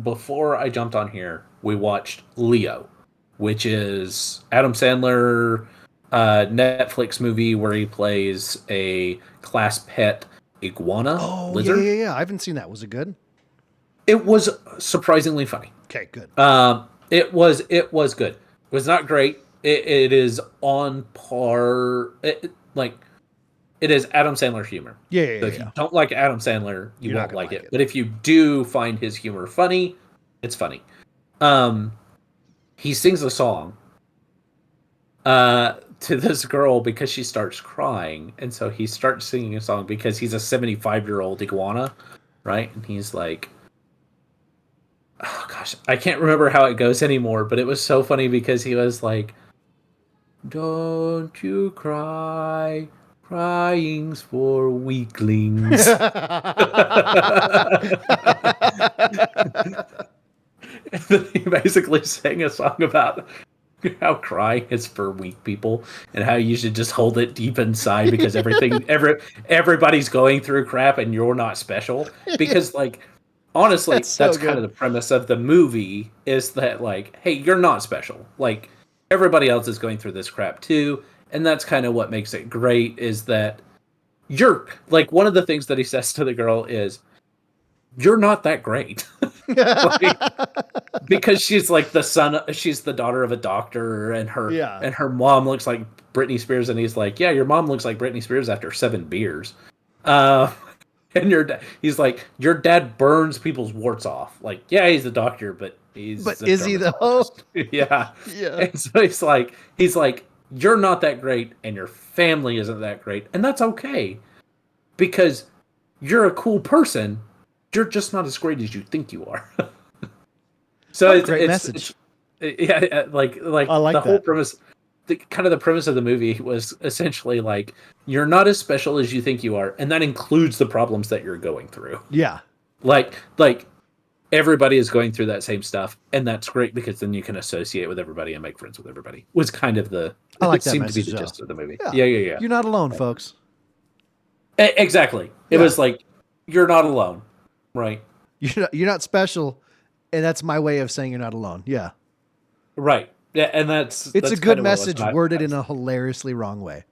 before I jumped on here, we watched Leo, which is Adam Sandler Netflix movie where he plays a class pet iguana lizard. Yeah. I haven't seen that. Was it good? It was surprisingly funny. Okay, good. It was good. It was not great. It is on par. It is Adam Sandler humor. Yeah. So if you don't like Adam Sandler, you You're won't not gonna like it. But if you do find his humor funny, it's funny. He sings a song to this girl because she starts crying, and so he starts singing a song because he's a 75-year-old iguana, right? And he's like, oh gosh, I can't remember how it goes anymore, but it was so funny because he was like, "Don't you cry, crying's for weaklings." And then he basically sang a song about how crying is for weak people and how you should just hold it deep inside because everybody's going through crap and you're not special. Because honestly, that's kind of the premise of the movie, is that hey, you're not special. Everybody else is going through this crap too, and that's kind of what makes it great, is that you're one of the things that he says to the girl is, "You're not that great." Because she's she's the daughter of a doctor, and her mom looks like Britney Spears, and he's like, "Yeah, your mom looks like Britney Spears after 7 beers." And he's like, "Your dad burns people's warts off." Yeah, he's a doctor, but is he though? Yeah. And so he's like, "You're not that great, and your family isn't that great, and that's okay, because you're a cool person. You're just not as great as you think you are." So it's a great message. Yeah, I like the whole premise. The premise of the movie was essentially you're not as special as you think you are, and that includes the problems that you're going through. Yeah, everybody is going through that same stuff, and that's great because then you can associate with everybody and make friends with everybody. Was kind of the I like that seemed message, to be the gist of the movie. Yeah. Yeah. You're not alone, folks. Exactly. It was you're not alone, right? You're not special, and that's my way of saying you're not alone. Yeah. Right. Yeah, and it's a good message worded in a hilariously wrong way.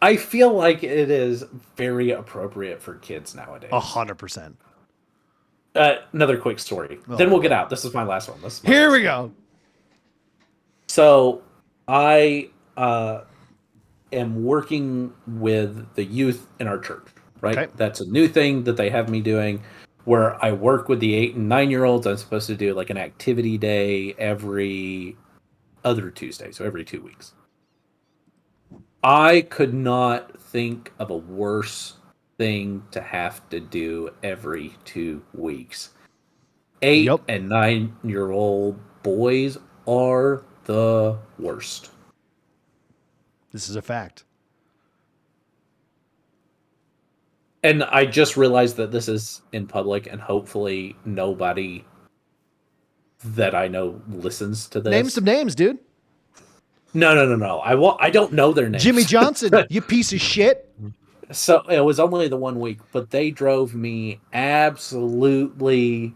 I feel like it is very appropriate for kids nowadays. 100%. Another quick story. Then we'll get out. This is my last one. Here we go. So I am working with the youth in our church, right? Okay. That's a new thing that they have me doing, where I work with the 8 and 9-year-olds. I'm supposed to do an activity day every other Tuesday, so every 2 weeks. I could not think of a worse thing to have to do every 2 weeks. 8 and 9-year-old boys are the worst. This is a fact. And I just realized that this is in public, and hopefully nobody that I know listens to this. Name some names, dude. No. I don't know their names. Jimmy Johnson, you piece of shit. So it was only the 1 week, but they drove me absolutely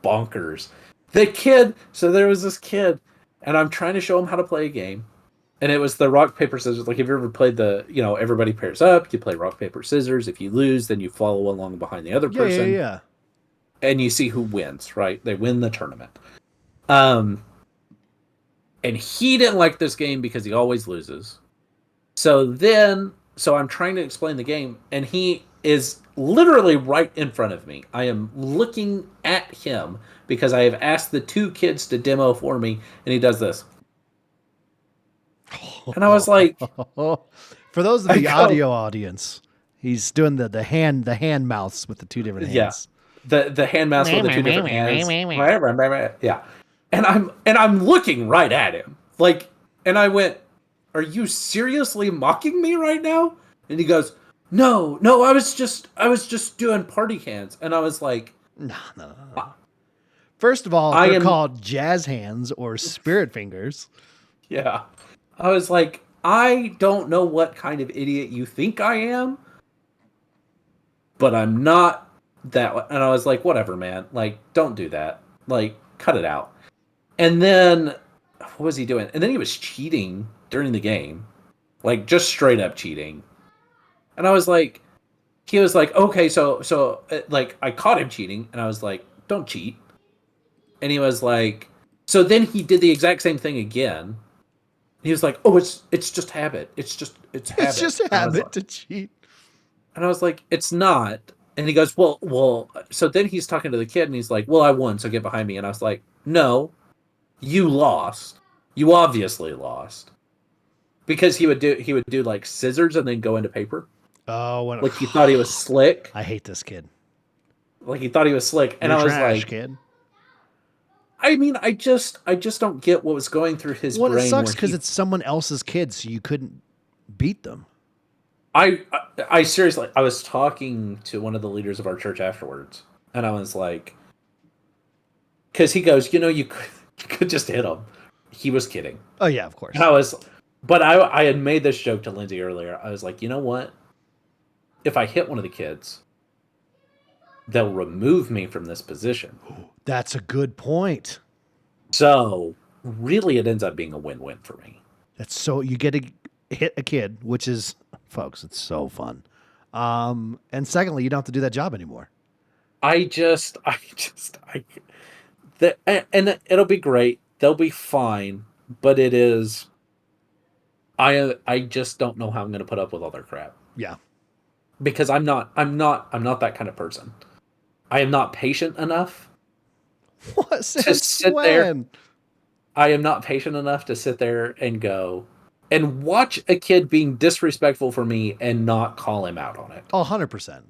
bonkers. So there was this kid, and I'm trying to show him how to play a game. And it was the rock, paper, scissors. If you ever played everybody pairs up, you play rock, paper, scissors. If you lose, then you follow along behind the other person. Yeah. And you see who wins, right? They win the tournament. And he didn't like this game because he always loses. So I'm trying to explain the game, and he is literally right in front of me. I am looking at him because I have asked the 2 kids to demo for me, and he does this. And I was like, for those of the audio audience, he's doing the hand mouths with the 2 different hands. Yeah. The hand mouths with the 2 different hands. Yeah. And I'm looking right at him. And I went, "Are you seriously mocking me right now?" And he goes, No, I was just doing party hands." And I was like, No. First of all, they're called jazz hands or spirit fingers. Yeah. I was like, I don't know what kind of idiot you think I am, but I'm not that. And I was like, whatever, man. Like, don't do that. Like, cut it out. And then, what was he doing? And then he was cheating during the game. Like, just straight up cheating. And I was like, he was like, okay, so like, I caught him cheating. And I was like, don't cheat. And he was like, so then he did the exact same thing again. He was like, oh, it's just habit. It's habit. It's just a habit like, to cheat. And I was like, it's not. And he goes, well. So then he's talking to the kid, and he's like, well, I won, so get behind me. And I was like, no, you lost. You obviously lost. Because he would do like scissors and then go into paper. Oh, like he thought he was slick. I hate this kid. Like he thought he was slick, and You're I was trash, like, kid. I mean, I just don't get what was going through his brain. Well, it sucks because it's someone else's kid, so you couldn't beat them. I seriously, I was talking to one of the leaders of our church afterwards, and I was like, because he goes, you could just hit him. He was kidding. Oh yeah, of course. And but I had made this joke to Lindsay earlier. I was like, you know what? If I hit one of the kids, they'll remove me from this position. That's a good point. So really, it ends up being a win-win for me. That's so you get to hit a kid, which is, folks, it's so fun. And secondly, you don't have to do that job anymore. And it'll be great. They'll be fine, but it is. I just don't know how I'm going to put up with all their crap. Yeah, because I'm not that kind of person. I am not patient enough. What? To sit there. I am not patient enough to sit there and go and watch a kid being disrespectful for me and not call him out on it. 100%.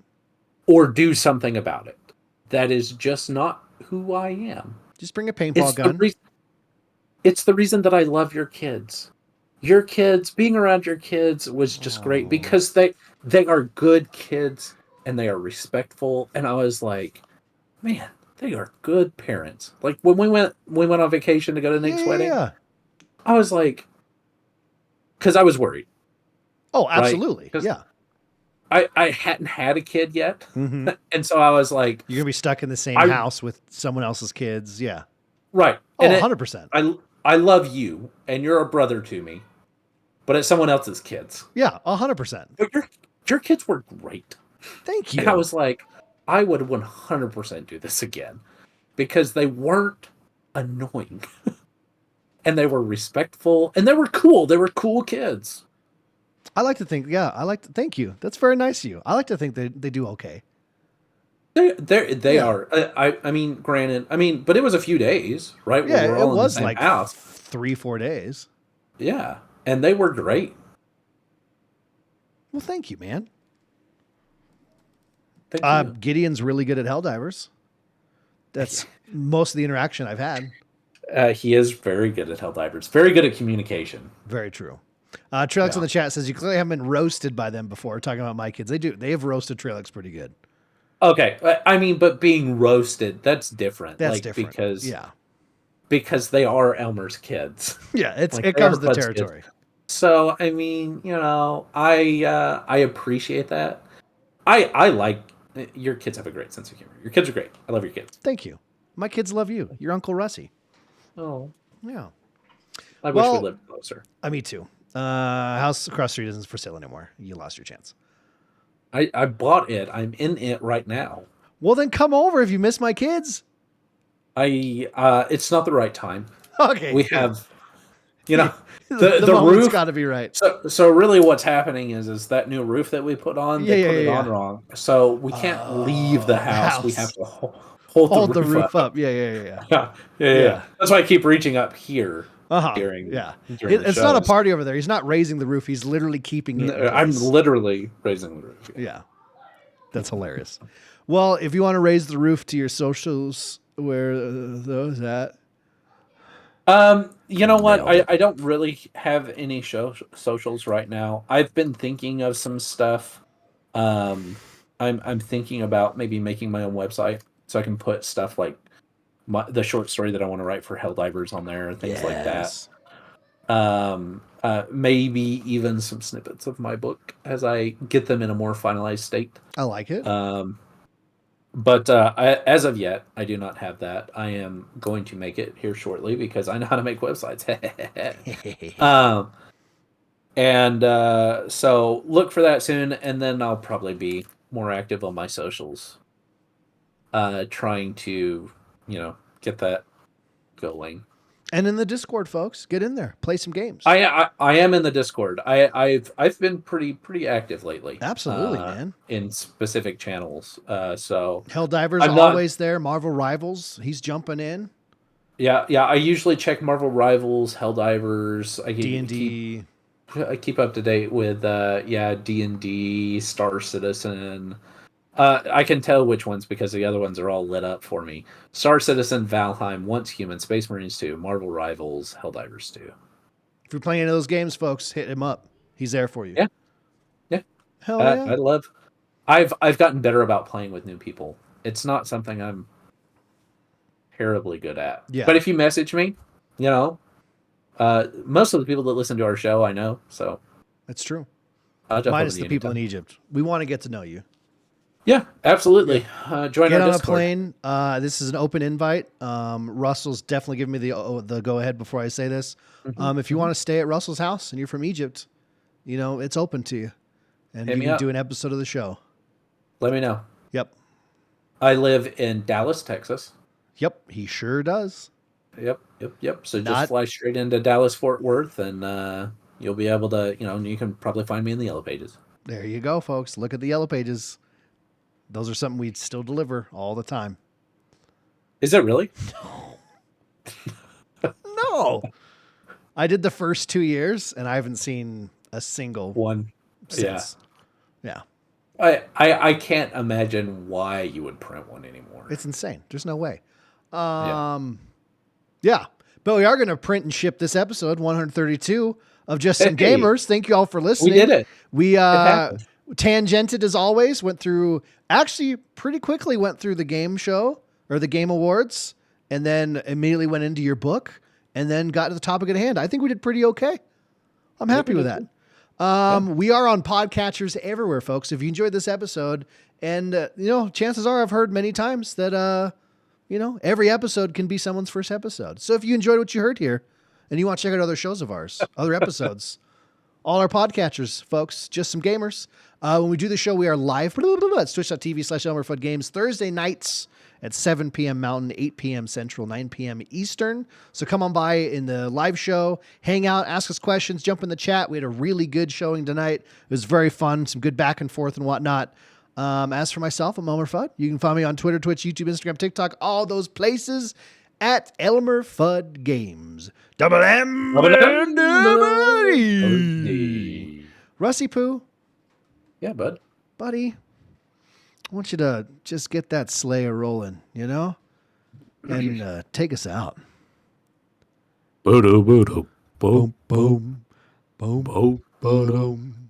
Or do something about it. That is just not who I am. Just bring a paintball gun. It's the reason that I love your kids. Your kids, being around your kids was just great because they are good kids and they are respectful. And I was like, man, they are good parents. Like when we went on vacation to go to Nick's wedding, I was like, because I was worried. Oh, absolutely. Right? Yeah. I hadn't had a kid yet. Mm-hmm. And so I was like, you're going to be stuck in the same house with someone else's kids. Yeah. Right. Oh, and 100%. I love you and you're a brother to me, but it's someone else's kids. Yeah. 100%. But your kids were great. Thank you. And I was like, I would 100% do this again because they weren't annoying and they were respectful and they were cool. They were cool kids. I like to think, thank you. That's very nice of you. I like to think they do okay. They are. I mean, granted, but it was a few days, right? Yeah, we were all it was in the same like house. 3-4 days. Yeah. And they were great. Well, thank you, man. Thank you. Gideon's really good at Helldivers. That's most of the interaction I've had. He is very good at Helldivers. Very good at communication. Very true. Trailix in the chat says you clearly haven't been roasted by them before. Talking about my kids, they do. They have roasted Trailix pretty good. Okay, but being roasted, that's different. That's different because they are Elmer's kids. Yeah, it comes to the territory. Kids. So I appreciate that. I like your kids have a great sense of humor. Your kids are great. I love your kids. Thank you. My kids love you. Your Uncle Russie. Oh yeah. I wish we lived closer. Me too. House across the street isn't for sale anymore. You lost your chance. I bought it. I'm in it right now. Well, then come over if you miss my kids. It's not the right time. Okay. We have, the moment's roof got to be right. So really, what's happening is that new roof that we put on. They put it on wrong, so we can't leave the house. We have to hold the roof up. Yeah. That's why I keep reaching up here. During it's not a party over there. He's not raising the roof. He's literally keeping it. I'm literally raising the roof. Yeah. That's hilarious. Well, if you want to raise the roof to your socials, where are those at? You know what? I don't really have any socials right now. I've been thinking of some stuff. I'm thinking about maybe making my own website so I can put stuff like the short story that I want to write for Helldivers on there and things like that. Maybe even some snippets of my book as I get them in a more finalized state. I like it. But as of yet, I do not have that. I am going to make it here shortly because I know how to make websites. So look for that soon, and then I'll probably be more active on my socials, trying to, get that going. And in the Discord, folks, get in there, play some games. I am in the Discord. I've been pretty active lately. Absolutely, man. In specific channels. So Helldivers always there. Marvel Rivals, he's jumping in. Yeah. I usually check Marvel Rivals, Helldivers. D&D. I keep up to date with D&D, Star Citizen. I can tell which ones because the other ones are all lit up for me. Star Citizen, Valheim, Once Human, Space Marines 2, Marvel Rivals, Helldivers 2. If you're playing any of those games, folks, hit him up. He's there for you. Yeah. Hell yeah. I've gotten better about playing with new people. It's not something I'm terribly good at. Yeah. But if you message me, most of the people that listen to our show I know, so that's true. Minus the people in Egypt. We want to get to know you. Yeah, absolutely. Join Get our on Discord. a plane. This is an open invite. Russell's definitely giving me the go ahead before I say this. If you want to stay at Russell's house and you're from Egypt, it's open to you, and you can do an episode of the show. Let me know. Yep. I live in Dallas, Texas. Yep, he sure does. Yep. So just fly straight into Dallas, Fort Worth, and you'll be able to, you can probably find me in the Yellow Pages. There you go, folks. Look at the Yellow Pages. Those are something we still deliver all the time. Is that really? No. I did the first 2 years, and I haven't seen a single one since. Yeah. I can't imagine why you would print one anymore. It's insane. There's no way. Yeah. But we are going to print and ship this episode 132 of Just Some Gamers. Thank you all for listening. We did it. We tangented as always, pretty quickly went through the game show or the game awards, and then immediately went into your book and then got to the topic at hand. I think we did pretty okay. I'm happy with that. We are on podcatchers everywhere, folks. If you enjoyed this episode, and chances are I've heard many times that every episode can be someone's first episode. So if you enjoyed what you heard here and you want to check out other shows of ours, other episodes, all our podcatchers, folks, Just Some Gamers. When we do the show, we are live. It's twitch.tv/ELMMERFUDD Games Thursday nights at 7 p.m. Mountain, 8 p.m. Central, 9 p.m. Eastern. So come on by in the live show, hang out, ask us questions, jump in the chat. We had a really good showing tonight. It was very fun, some good back and forth and whatnot. As for myself, I'm ELMMERFUDD. You can find me on Twitter, Twitch, YouTube, Instagram, TikTok, all those places at ELMMERFUDD Games. Double M. Rusty Poo. Yeah, bud. Buddy, I want you to just get that sleigh rolling, and take us out. Boom, boom, boom, boom, boom, boom.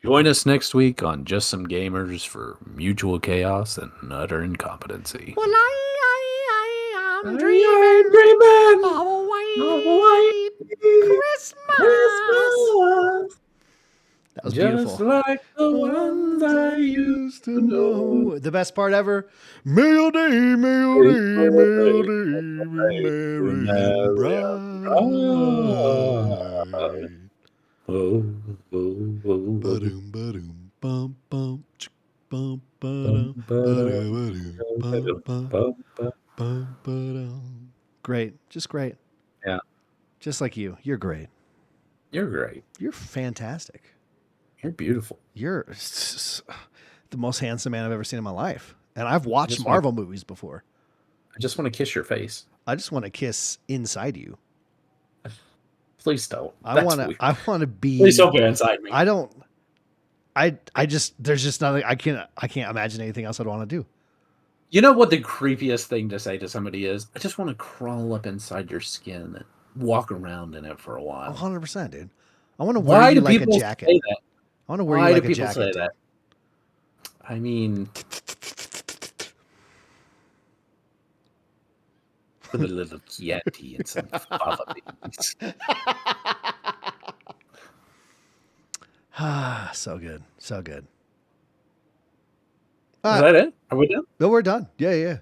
Join us next week on Just Some Gamers for mutual chaos and utter incompetency. Well, I am dreaming of a white Christmas. That was just beautiful. Like the ones I used to know. The best part ever. Mail day, mail day, mail day, merry and bright. Ba-doom, ba-doom, bum, bum, bum, ba-dum, ba-dum, bum, bum, bum, ba-dum. Great. Just great. Yeah. Just like you. You're great. You're great. You're fantastic. You're beautiful. You're the most handsome man I've ever seen in my life. And I've watched Marvel movies before. I just want to kiss your face. I just want to kiss inside you. Please don't. I want to be. Please don't be inside me. There's just nothing. I can't imagine anything else I'd want to do. You know what the creepiest thing to say to somebody is? I just want to crawl up inside your skin and walk around in it for a while. 100%, dude. I want to wear you like a jacket. Say that? I want to wear you like a jacket. Say that? I mean, with a little Chianti and some fava beans. So good. So good. Is that it? Are we done? No, we're done. Yeah, yeah.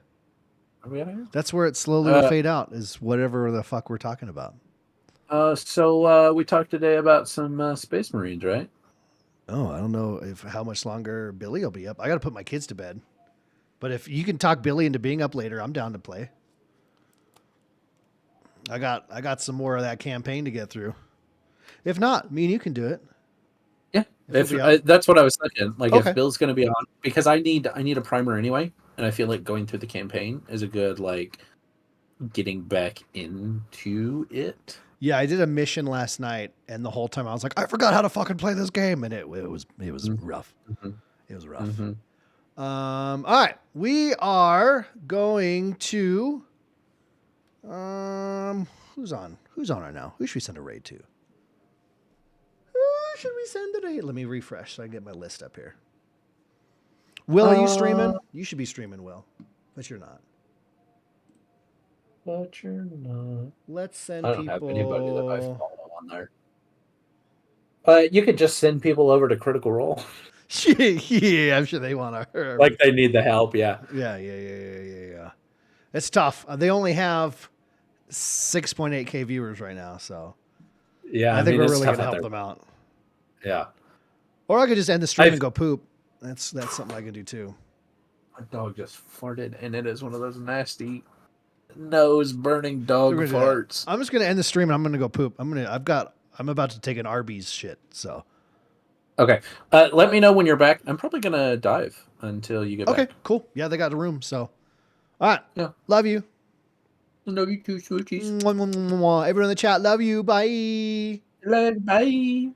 Are we out of here? That's where it slowly will fade out, is whatever the fuck we're talking about. So we talked today about some Space Marines, right? Oh, I don't know how much longer Billy will be up. I got to put my kids to bed. But if you can talk Billy into being up later, I'm down to play. I got some more of that campaign to get through. If not, me and you can do it. Yeah, that's what I was thinking. Like, Okay. if Bill's going to be on, because I need a primer anyway, and I feel like going through the campaign is a good like getting back into it. Yeah, I did a mission last night, and the whole time I was like, I forgot how to fucking play this game, and it was rough. Mm-hmm. It was rough. Mm-hmm. All right, we are going to. Who's on right now? Who should we send a raid to? Who should we send a raid? Let me refresh so I can get my list up here. Will, are you streaming? You should be streaming, Will, but you're not. But you're not. Let's send I don't people. have anybody that I follow on there. You could just send people over to Critical Role. Yeah, I'm sure they want to. Like they need the help, yeah. Yeah. It's tough. They only have 6.8K viewers right now, so Yeah, I think we're it's really tough gonna out help there. them out. Yeah. Or I could just end the stream and go poop. That's something I could do too. My dog just farted, and it is one of those nasty nose-burning dog farts. I'm just gonna end the stream and I'm gonna go poop. I'm about to take an Arby's shit. So Okay. Let me know when you're back. I'm probably gonna dive until you get back. okay, cool. Yeah, they got a room. So all right. Yeah. Love you. Love you too, Switchies. Everyone in the chat, love you. Bye. Bye.